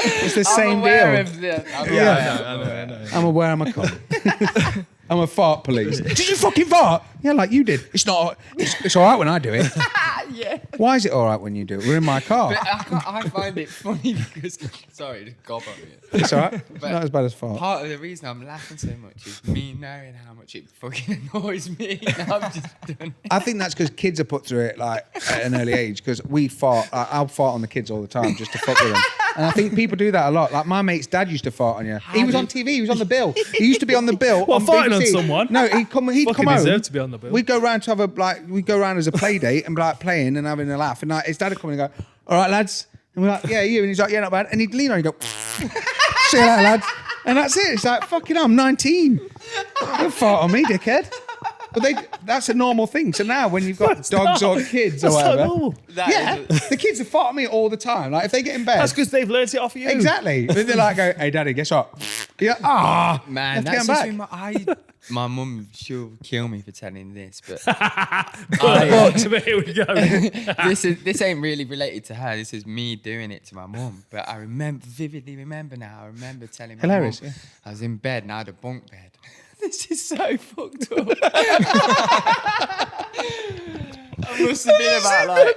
It's the same I'm aware deal. of the. I'm Yeah. aware. I know. I'm aware I'm a cunt. I'm a fart police. Did you fucking fart? Yeah, like you did. It's not. It's all right when I do it. Yeah. Why is it all right when you do it? We're in my car. But I find it funny because. Sorry to gob on you. It's all right. It's But not as bad as fart. Part of the reason I'm laughing so much is me knowing how much it fucking annoys me. I've just done it. I think that's because kids are put through it like at an early age. Because we fart. I'll fart on the kids all the time just to fuck with them. And I think people do that a lot. Like my mate's dad used to fart on you. He was on TV. He was on the bill. He used to be on the bill. What, on farting on BBC. someone? No, he'd come Fucking home. deserve to be on the bill. We'd go round to have we'd go round as a play date and be like playing and having a laugh. And like his dad would come in and go, "All right, lads." And we're like, "Yeah, you." And he's like, "Yeah, not bad." And he'd lean on and go, "See you later, lads." And that's it. It's like, fucking, I'm 19. Don't fart on me, dickhead. But that's a normal thing. So now when you've got dogs or kids or That's whatever, not normal. the kids are farting me all the time. Like if they get in bed, That's because they've learnt it off of you. exactly. They're like, go, hey, daddy, guess what? Yeah, Man, that's that's getting back. my mum, she'll kill me for telling this, but Here we go. this ain't really related to her. This is me doing it to my mum. But I vividly remember now. I remember telling my Hilarious, mum yeah. I was in bed and I had a bunk bed. This is so fucked up. I must have been about like.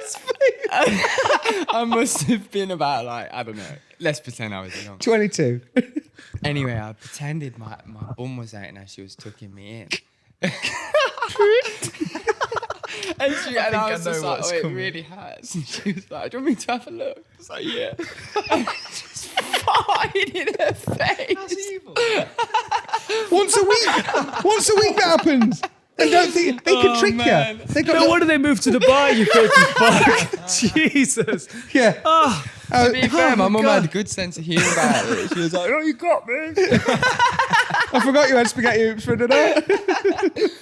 I must have been about like, I don't know. Let's pretend I was young. 22. Anyway, I pretended my bum was out and she was tucking me in. And I was just like, oh, it really hurts. And she was like, do you want me to have a look? I was like, yeah. And I just farted in her face. That's evil. Once a week that happens. And don't think they can trick you. They got No wonder they moved to Dubai, you filthy fuck. Jesus. yeah. To be fair, my mum had a good sense of humour about it. She was like, oh, you got me. I forgot you had spaghetti hoops for dinner.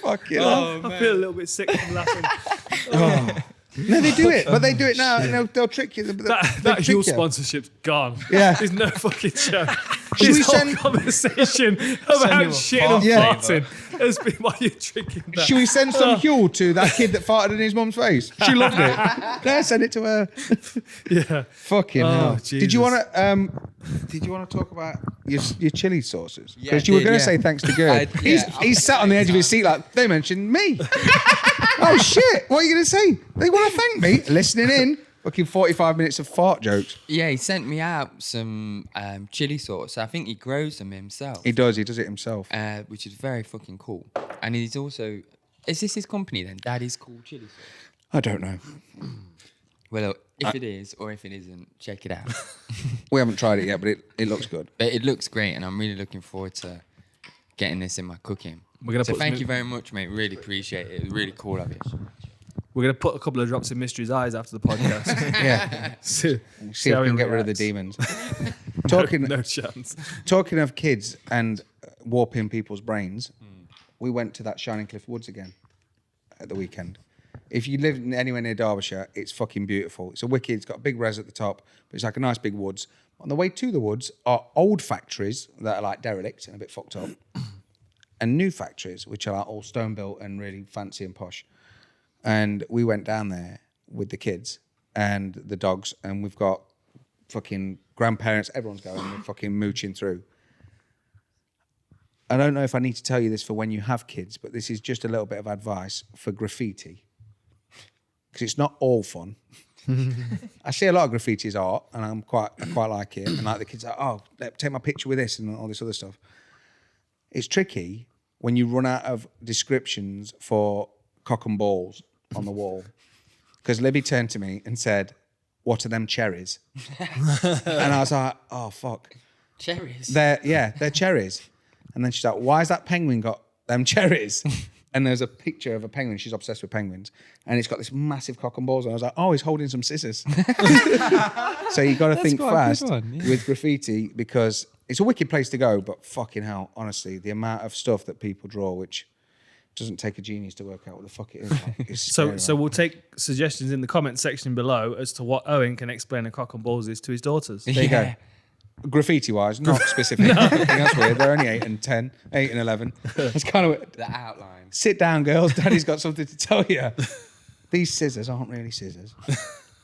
Fucking hell. I feel a little bit sick from laughing. No, they do it, but they do it now, and they'll trick you. That trick Huel you. sponsorship's gone. Yeah. There's no fucking show. Should This we whole send- conversation about shitting and Yeah. farting has been while you're drinking that. Should we send some Huel to that kid that farted in his mum's face? She loved it. Yeah, send it to her. Yeah. Fucking hell. Jesus. Did you want to talk about your chili sauces? Yeah, Because you were did, going to yeah. say thanks to Gerd. Yeah, He's sat on the edge of his seat like, they mentioned me. Oh shit, what are you going to say? They want to thank me. Listening in. Fucking 45 minutes of fart jokes. Yeah, he sent me out some chili sauce. I think he grows them himself. He does it himself. Which is very fucking cool. And he's also... Is this his company then? Daddy's Cool Chili Sauce? I don't know. Well, if it is or if it isn't, check it out. We haven't tried it yet, but it looks good. But it looks great and I'm really looking forward to getting this in my cooking. We're gonna So put thank some- you very much, mate. Really appreciate it. It's really cool of you. We're going to put a couple of drops in Mystery's eyes after the podcast. Yeah. see See if how we can he get rid of the reacts. demons. Talking No chance. talking of kids and warping people's brains, we went to that Shining Cliff Woods again at the weekend. If you live anywhere near Derbyshire, it's fucking beautiful. It's a wicked, it's got a big res at the top, but it's like a nice big woods. On the way to the woods are old factories that are like derelict and a bit fucked up, and new factories, which are like all stone built and really fancy and posh. And we went down there with the kids and the dogs, and we've got fucking grandparents, everyone's going, we're fucking mooching through. I don't know if I need to tell you this for when you have kids, but this is just a little bit of advice for graffiti. Because it's not all fun. I see a lot of graffiti as art, and I quite like it. And like the kids are, oh, take my picture with this and all this other stuff. It's tricky when you run out of descriptions for cock and balls on the wall. Because Libby turned to me and said, what are them cherries? And I was like, oh, fuck. Cherries? They're cherries. And then she's like, why has that penguin got them cherries? And there's a picture of a penguin. She's obsessed with penguins. And it's got this massive cock and balls. And I was like, oh, he's holding some scissors. So you got to think fast with graffiti because it's a wicked place to go. But fucking hell, honestly, the amount of stuff that people draw, which doesn't take a genius to work out what the fuck it is. Like, it's scary, So man. we'll take suggestions in the comment section below as to what Owen can explain a cock and balls is to his daughters. There you go. Graffiti-wise, not specific. I think that's weird. They're only 8 and 10, 8 and 11. That's kind of The outline. Sit down, girls. Daddy's got something to tell you. These scissors aren't really scissors.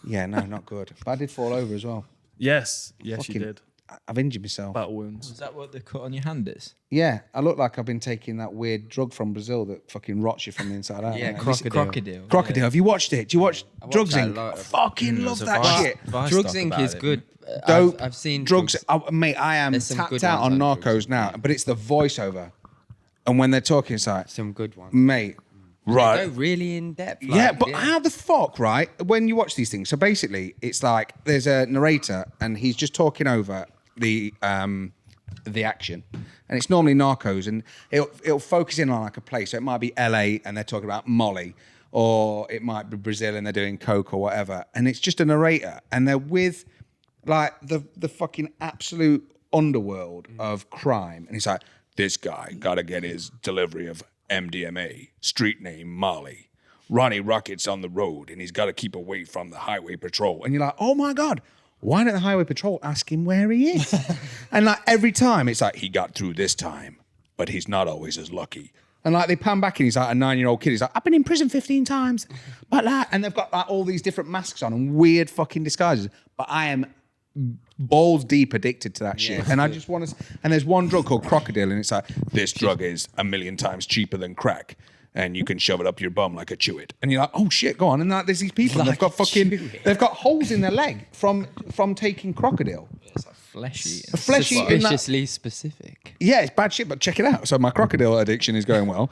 Yeah, no, not good. But I did fall over as well. Yes, you Fucking- did. I've injured myself. Battle wounds. Is that what the cut on your hand is? Yeah, I look like I've been taking that weird drug from Brazil that fucking rots you from the inside out. Yeah, Like, Crocodile. Crocodile. Have you watched it? Do you watch Drugs that a Inc? lot. I fucking love that shit. Drugs Inc. is good. Dope. I've seen Drugs. Mate, I am There's some tapped good out on ones on Narcos Drugs, now, yeah. but it's the voiceover. And when they're talking, it's like, Some good ones. mate, right. They go really in depth. Yeah, but how the fuck, right? When you watch these things, so basically, it's like there's a narrator and he's just talking over the action, and it's normally Narcos, and it'll focus in on like a place. So it might be LA, and they're talking about Molly, or it might be Brazil, and they're doing coke or whatever. And it's just a narrator, and they're with like the fucking absolute underworld of crime, and he's like, this guy got to get his delivery of MDMA, street name Molly. Ronnie Rocket's on the road and he's got to keep away from the highway patrol. And you're like, oh my God, why don't the highway patrol ask him where he is? And like every time it's like, he got through this time, but he's not always as lucky. And like they pan back and he's like a 9-year-old kid. He's like, I've been in prison 15 times. But like, and they've got like all these different masks on and weird fucking disguises. But I am balls deep addicted to that shit. And I just want to, and there's one drug called Crocodile and it's like, this drug is 1,000,000 times cheaper than crack. And you can shove it up your bum like a chewit. And you're like, oh shit, go on. And like, there's these people, and they've got they've got holes in their leg from taking Crocodile. It's like fleshy. Suspiciously specific. Yeah, it's bad shit, but check it out. So my crocodile addiction is going well.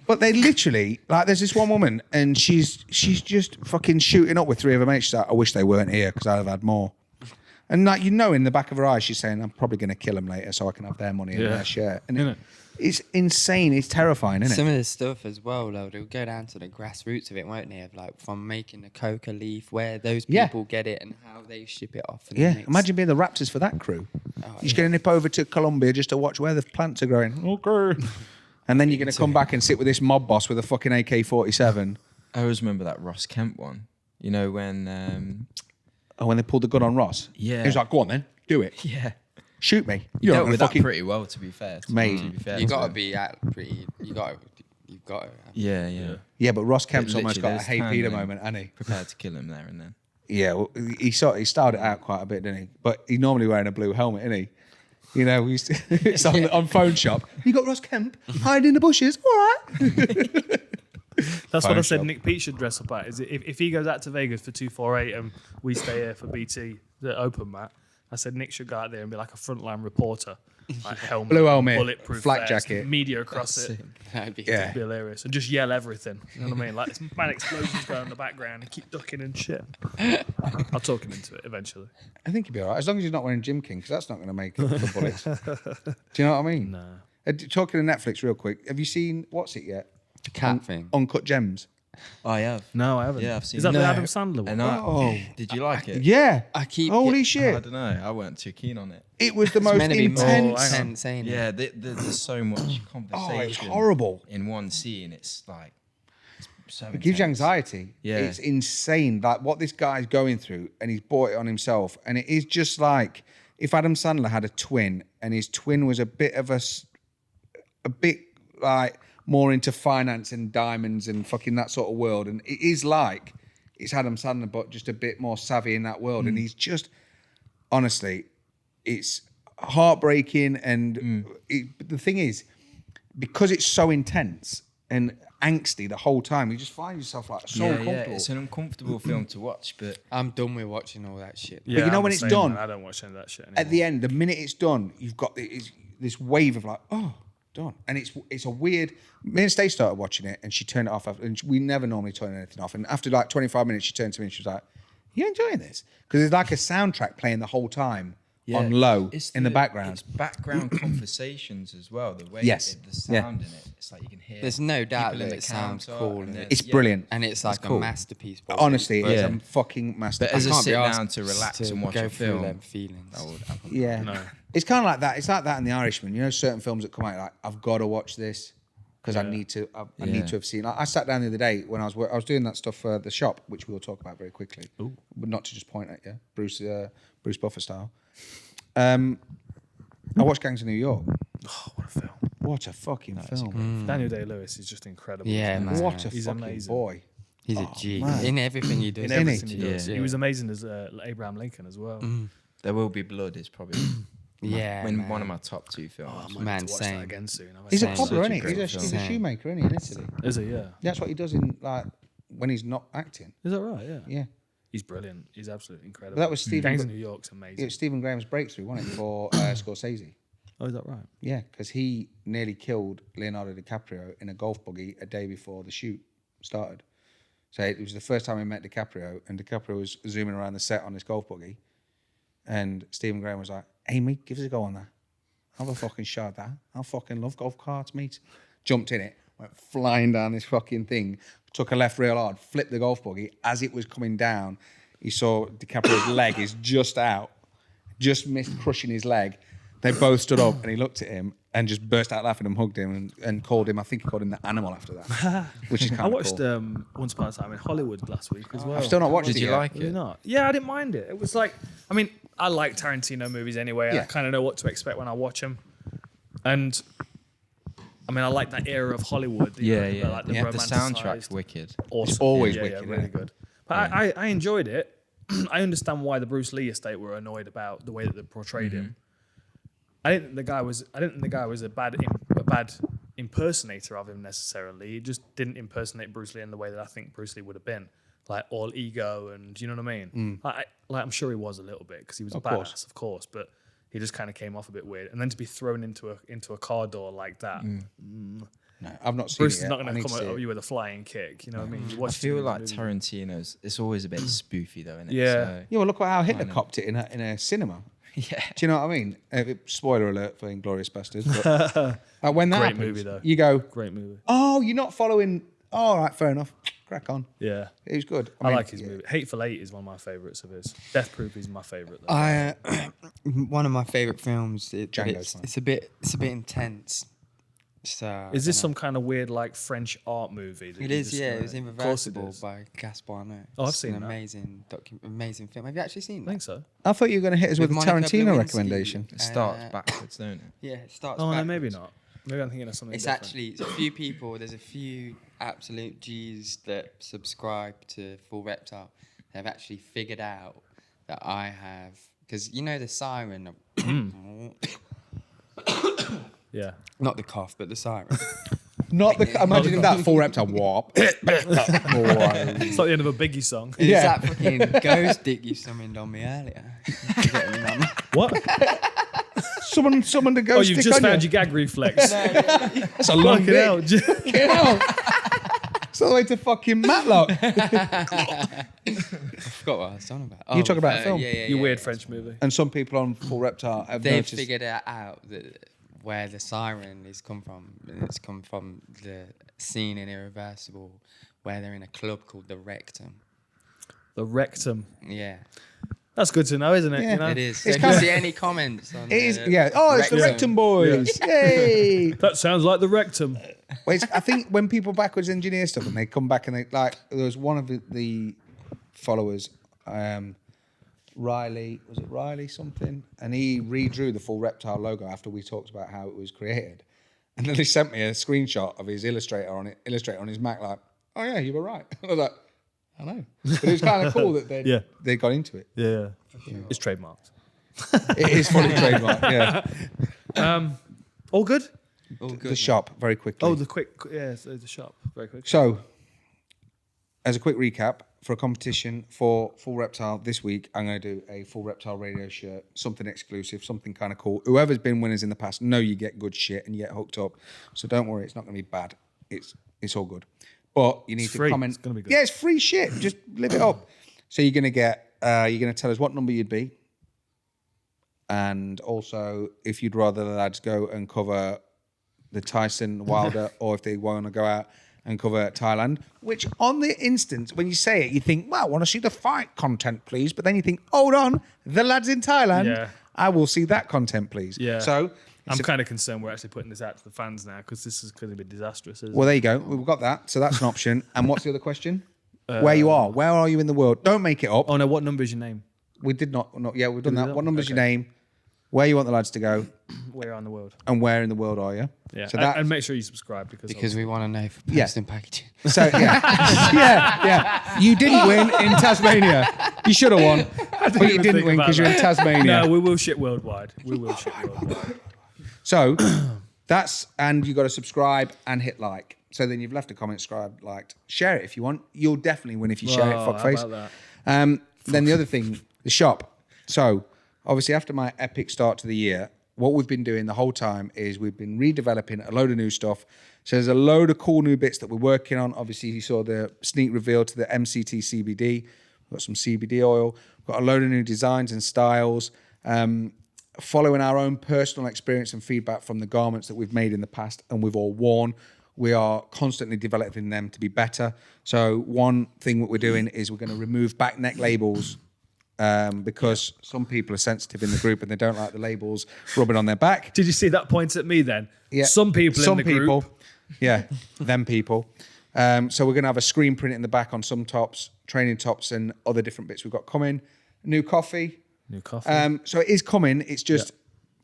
But they literally, like, there's this one woman, and she's just fucking shooting up with 3 of her mates. She's like, I wish they weren't here because I'd have had more. And like, you know, in the back of her eyes, she's saying, I'm probably going to kill them later so I can have their money and their share. And it's insane. It's terrifying, isn't it? Some of the stuff as well, though, they'll go down to the grassroots of it, won't they? Of like from making the coca leaf, where those people get it and how they ship it off. Yeah, imagine being the Raptors for that crew. You're just going to nip over to Colombia just to watch where the plants are growing. Okay. And then you're going to come back and sit with this mob boss with a fucking AK-47. I always remember that Ross Kemp one. You know, when... when they pulled the gun on Ross? Yeah. He was like, go on then, do it. Yeah. Shoot me. You dealt with that pretty well, to be fair. Mate. You got to be pretty... You got to... Yeah. Yeah, but Ross Kemp's almost got a there's Hey time Peter then moment, hasn't he? Prepared to kill him there and then. Yeah, well, he started it out quite a bit, didn't he? But he's normally wearing a blue helmet, isn't he? You know, it's on Phone Shop. You got Ross Kemp hiding in the bushes. All right. That's what I said Nick Pete should dress up at. Is if he goes out to Vegas for 248 and we stay here for BT, the open mat, I said Nick should go out there and be like a frontline reporter. Like helmet, blue helmet, bulletproof flak vest, jacket, media across it. That'd be It'd be hilarious. And just yell everything. You know what I mean? Like this mad explosions going in the background and keep ducking and shit. I'll talk him into it eventually. I think he'll be all right. As long as he's not wearing Gym King, because that's not going to make it for bullets. Do you know what I mean? No. Talking to Netflix real quick. Have you seen, what's it yet? The cat thing. Uncut Gems. I have. No, I haven't. Yeah, I've seen Is that it. the Adam Sandler one? And did you like it? Yeah. Holy I shit. don't know. I weren't too keen on it. It was the most meant to be intense. more intense, ain't it? Yeah, there's so much conversation. It's horrible. In one scene, it's like it's so It gives you intense. anxiety. Yeah. It's insane, like what this guy's going through, and he's brought it on himself. And it is just like if Adam Sandler had a twin, and his twin was a bit like more into finance and diamonds and fucking that sort of world. And it is like it's Adam Sandler, but just a bit more savvy in that world. And he's just, honestly, it's heartbreaking. And the thing is, because it's so intense and angsty the whole time, you just find yourself like so uncomfortable. Yeah, it's an uncomfortable film to watch, but I'm done with watching all that shit. Yeah, but you know I'm when the it's same, done, man. I don't watch any of that shit anymore. at the end, the minute it's done, you've got this wave of like, oh, done. And it's a weird. Me and Stacey started watching it, and she turned it off. And we never normally turn anything off. And after like 25 minutes, she turned to me and she was like, "You enjoying this?" Because there's like a soundtrack playing the whole time on low in the background. It's background conversations as well. The way Yes. the sound in it, it's like you can hear. There's no doubt people in that the it sounds counter, cool. and then- It's brilliant. And it's like cool. a masterpiece. Honestly, but it's Yeah. a fucking But masterpiece. as a can't be sit asked down to relax to and watch go a through film, them feelings. Yeah. No. It's kind of like that. It's like that in The Irishman. You know, certain films that come out like, I've got to watch this because I need to. I need to have seen. Like, I sat down the other day when I was doing that stuff for the shop, which we'll talk about very quickly, but not to just point at you, Bruce Buffer style. I watched Gangs of New York. Oh, what a film. What a fucking film! Daniel Day-Lewis is just incredible. Yeah, isn't he? man. What a He's fucking amazing. boy! He's a G man. in everything he does. In Isn't he? everything he does. Yeah. He was amazing as Abraham Lincoln as well. There Will Be Blood is probably Yeah, man. one of my top 2 films. I might Man, have to watch same. that again soon. He's a Same. cobbler, Such isn't a he? great He's a film. shoemaker, isn't he? In Italy. Is he? Yeah. That's what he does in like when he's not acting. Is that right? Yeah. Yeah, He's brilliant. He's absolutely incredible. but that was Stephen. Gangs of New York's amazing. It was Stephen Graham's breakthrough, wasn't it, for Scorsese? Oh, is that right? Yeah, because he nearly killed Leonardo DiCaprio in a golf buggy a day before the shoot started. So it was the first time I met DiCaprio, and DiCaprio was zooming around the set on this golf buggy, and Stephen Graham was like, "Hey, mate, give us a go on that. Have a fucking shot at that. I fucking love golf carts, mate." Jumped in it, went flying down this fucking thing, took a left real hard, flipped the golf buggy. As it was coming down, he saw DiCaprio's leg is just out, just missed crushing his leg. They both stood up and he looked at him and just burst out laughing and hugged him and called him, I think he called him the animal after that, which is kind I of watched cool. Once Upon a Time in Hollywood last week as well. I've still not watched it Did you yet. like Really it? not? Yeah, I didn't mind it. It was like, I mean, I like Tarantino movies anyway. Yeah. I kind of know what to expect when I watch them. And I mean, I like that era of Hollywood. you know, Yeah. Like the The romanticised- soundtrack's wicked. Awesome. It's always yeah, wicked, really yeah. good. But I enjoyed it. I understand why the Bruce Lee estate were annoyed about the way that they portrayed him. I didn't think the guy was a bad impersonator of him necessarily. He just didn't impersonate Bruce Lee in the way that I think Bruce Lee would have been, like all ego and you know what I mean. I'm sure he was a little bit because he was a badass, of course, but he just kind of came off a bit weird. And then to be thrown into a car door like that. No, I've not seen Bruce it is yet. not I going need to to come see at it. you with a flying kick. You know what I mean? You I watch feel the like movie. Tarantino's. It's always a bit spoofy though, isn't it? Yeah. So, Yeah, well, look how Hitler copped it in a cinema. yeah. Do you know what I mean? Spoiler alert for Inglourious Basterds. But when that Great happens, movie, though. you go, Great movie. oh, you're not following. Oh, all right, fair enough. Crack on. Yeah. It was good. I mean, like his movie. Hateful Eight is one of my favourites of his. Death Proof is my favourite. Though. One of my favorite films. Django's fine. It's a bit intense. So Is this some kind of weird like French art movie? That It you is, just yeah. gonna- It was Of course it Irreversible is. by Gaspar Noé. Oh, I've It's seen an that. amazing film. Have you actually seen I that? think so. I thought you were going to hit us with a Monica Tarantino Lewinsky. recommendation. It starts backwards, don't it? Yeah, it starts. Oh, no, backwards. maybe not. Maybe I'm thinking of something It's different. actually it's a few people. There's a few absolute G's that subscribe to Full Reptile. They've actually figured out that I have because you know the siren. Yeah. Not the cough, but the siren. Not the. Imagine if that full reptile warp. It's like the end of a Biggie song. It's Yeah. that fucking ghost dick you summoned on me earlier. What? Someone to go. Oh, you've stick just on found you. your gag reflex. That's a long Fucking bit. hell. Get out. It's all the way to fucking Matlock. I forgot what I was on about. You talk about a film. Yeah, Your yeah, weird yeah. French movie. And some people on Full Reptile have They've noticed. figured it out that where the siren is come from. And it's come from the scene in Irreversible where they're in a club called the Rectum. The Rectum. Yeah, That's good to know, isn't it? Yeah. You know? it is. So It's if you kinda- see any comments on It is, the yeah. Oh, it's the Rectum Boys. Yay. That sounds like the Rectum. Well, I think when people backwards engineer stuff and they come back and they like, there was one of the followers, Riley, was it Riley something? And he redrew the Full Reptile logo after we talked about how it was created. And then they sent me a screenshot of his illustrator on his Mac, like, oh yeah, you were right. I was like, I know. But it was kind of cool that they got into it. Yeah. It's trademarked. It is fully trademarked, yeah. All good? all good. The shop, very quickly. Oh, the shop. Very quick. So, as a quick recap, for a competition for Full Reptile this week, I'm going to do a Full Reptile radio shirt, something exclusive, something kind of cool. Whoever's been winners in the past know you get good shit and you get hooked up. So don't worry, it's not going to be bad. It's all good. But you need It's to free. comment. It's gonna be good. Yeah, it's free shit. Just live it up. So you're going to tell us what number you'd be. And also, if you'd rather the lads go and cover the Tyson Wilder, or if they want to go out and cover Thailand, which on the instance, when you say it, you think, well, I want to see the fight content, please. But then you think, hold on, the lads in Thailand, Yeah. I will see that content, please. Yeah. So, I'm kind of concerned we're actually putting this out to the fans now because this is going to be disastrous. Isn't well, it? there you go. We've got that. So that's an option. And what's the other question? Where you are. Where are you in the world? Don't make it up. Oh no, what number is your name? We did not yeah, we've done we do that. that? What number's your Okay. name? Where you want the lads to go? Where on the world? And where in the world are you? Yeah. So And make sure you subscribe because we want to know for Yeah. post and packaging. So yeah, yeah. You didn't win in Tasmania. You should have won, but you even didn't think win about because you're in that. Tasmania. No, we will ship worldwide. We will ship worldwide. So that's, and you got to subscribe and hit like. So then you've left a comment, subscribed, liked, share it if you want. You'll definitely win if you share it. Oh, how Fuckface. about that? Then the other thing, the shop. So obviously after my epic start to the year, what we've been doing the whole time is we've been redeveloping a load of new stuff. So there's a load of cool new bits that we're working on. Obviously you saw the sneak reveal to the MCT CBD. We've got some CBD oil. We've got a load of new designs and styles. Following our own personal experience and feedback from the garments that we've made in the past and we've all worn, we are constantly developing them to be better. So one thing that we're doing is we're going to remove back neck labels because some people are sensitive in the group and they don't like the labels rubbing on their back. Did you see that point at me then? Yeah. Some people in the group. Yeah, them people. So we're going to have a screen print in the back on some tops, training tops and other different bits we've got coming. New coffee. So it is coming. It's just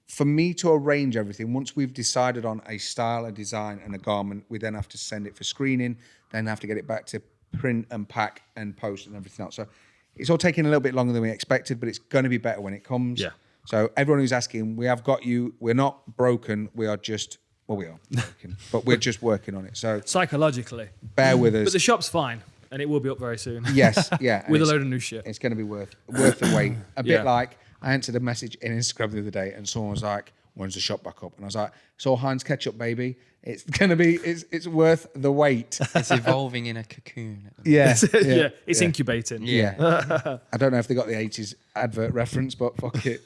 for me to arrange everything. Once we've decided on a style, a design and a garment, we then have to send it for screening, then have to get it back to print and pack and post and everything else. So it's all taking a little bit longer than we expected, but it's going to be better when it comes. Yeah. So everyone who's asking, we have got you. We're not broken. We are just, well, we are broken, but we're just working on it. So Psychologically. bear with us. But the shop's fine, and it will be up very soon. Yes, yeah. and With a it's- load of new shit. It's going to be worth the wait. A bit Yeah. like I answered a message in Instagram the other day, and someone was like, "When's the shop back up?" And I was like, "It's all Heinz ketchup, baby. It's going to be. It's worth the wait." It's evolving in a cocoon. Yeah, Yeah, it's incubating. Yeah. I don't know if they got the 80s advert reference, but fuck it.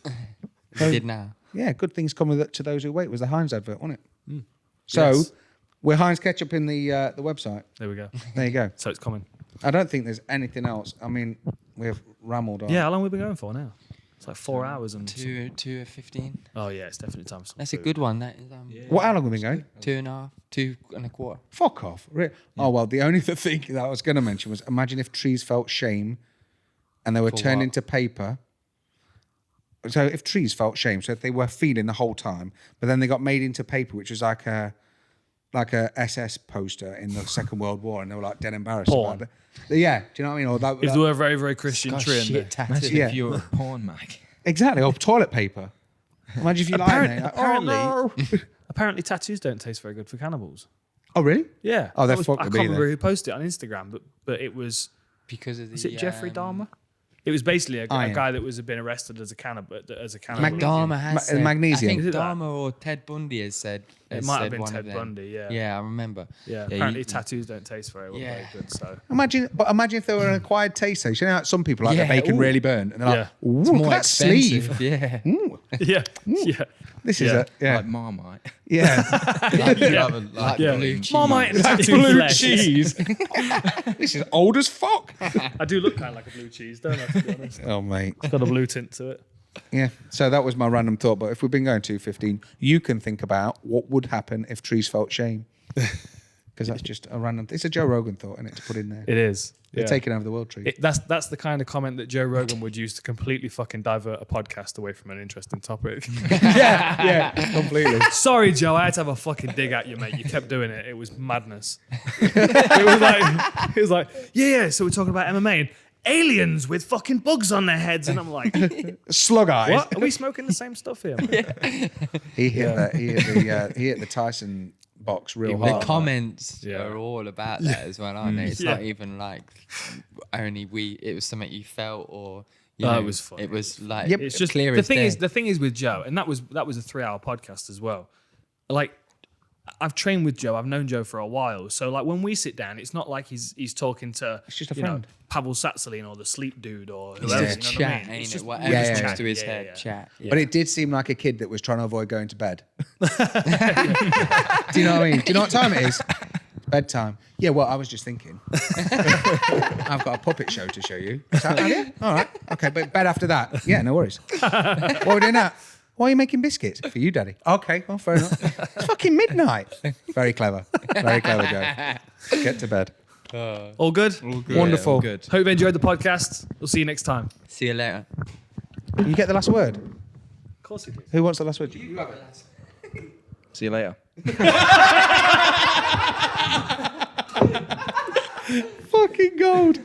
It did now. Yeah, good things come with it to those who wait was the Heinz advert, wasn't it? So Yes. we're Heinz ketchup in the website. There we go. There you go. So it's coming. I don't think there's anything else. I mean, we have rambled on. Yeah, how long have we been going for now? It's like 4 hours and... 2:15. Oh, yeah, it's definitely time for some That's a food. good one. That is What? How long have we been going? 2.5, 2.25. Fuck off. Oh, well, the only thing that I was going to mention was imagine if trees felt shame and they were turned what? into paper. So if trees felt shame, so if they were feeling the whole time, but then they got made into paper, which was like a SS poster in the Second World War, and they were like dead embarrassed Porn. about it. Yeah, do you know what I mean? Or that, If there were a very, very Christian Got a tree in there. shit tattoo. Yeah. If you were a porn mag. exactly, or toilet paper. Imagine if you Apparently- like apparently- Apparently tattoos don't taste very good for cannibals. Oh, really? Yeah. Oh, they're I fucked can't with me remember then. who posted it on Instagram, but it was... Because of the. Is it Jeffrey Dahmer? It was basically a Iron. guy that was been arrested as a cannibal. Dahmer has said, magnesium. I think Is it that? Dahmer or Ted Bundy has said. It has might have said been one Ted of them. Bundy, yeah. Yeah, I remember. Yeah, Yeah, apparently you- tattoos don't taste very well, very good. So Imagine if there were an acquired taste taste. You know, how some people like their Yeah, bacon ooh. really burn, and they're like, Yeah. "Ooh, It's look more at that expensive. sleeve. Yeah. Ooh, yeah, yeah, this is Yeah. Like Marmite. yeah, Like yeah. blue cheese. Marmite and tattoo blue flesh. cheese. This is old as fuck. I do look kind of like a blue cheese, don't I? To be honest, Oh mate, it's got a blue tint to it. yeah. So that was my random thought. But if we've been going 2:15, you can think about what would happen if trees felt shame, because that's just a random. It's a Joe Rogan thought, isn't it, to put in there? It is. They're Yeah. taking over the world, trees. That's the kind of comment that Joe Rogan would use to completely fucking divert a podcast away from an interesting topic. yeah, completely. Sorry, Joe, I had to have a fucking dig at you, mate. You kept doing it. It was madness. it was like, yeah. So we're talking about MMA and aliens with fucking bugs on their heads, and I'm like, Slug eyes. what? Are we smoking the same stuff here? Man? He hit the Tyson box real The hard. comments Yeah. are all about that as well, aren't they? It's not Yeah. even like only it was something you felt or you Oh, know, it was funny. It was like Yep. It's just clear the as thing day. is the thing is with Joe, and that was a 3-hour podcast as well. Like I've trained with Joe, I've known Joe for a while, so like when we sit down, it's not like he's talking to just a you know, friend. Pavel Satselin or the Sleep Dude or It's whoever. just You know what I chat, mean? ain't It's it? just Whatever Yeah, comes yeah, to his yeah, head, yeah. chat. But it did seem like a kid that was trying to avoid going to bed. Do you know what I mean? Do you know what time it is? Bedtime. Yeah, well, I was just thinking. I've got a puppet show to show you. So, oh, yeah? All right. Okay, but bed after that. Yeah, no worries. What are we doing now? Why are you making biscuits? For you, Daddy. Okay, well, fair enough. It's fucking midnight. Very clever. Very clever, Joe. Get to bed. All good? Wonderful. all good. Hope you enjoyed the podcast. We'll see you next time. See you later. You get the last word? Of course you do. Who wants the last word? See you later. Fucking gold.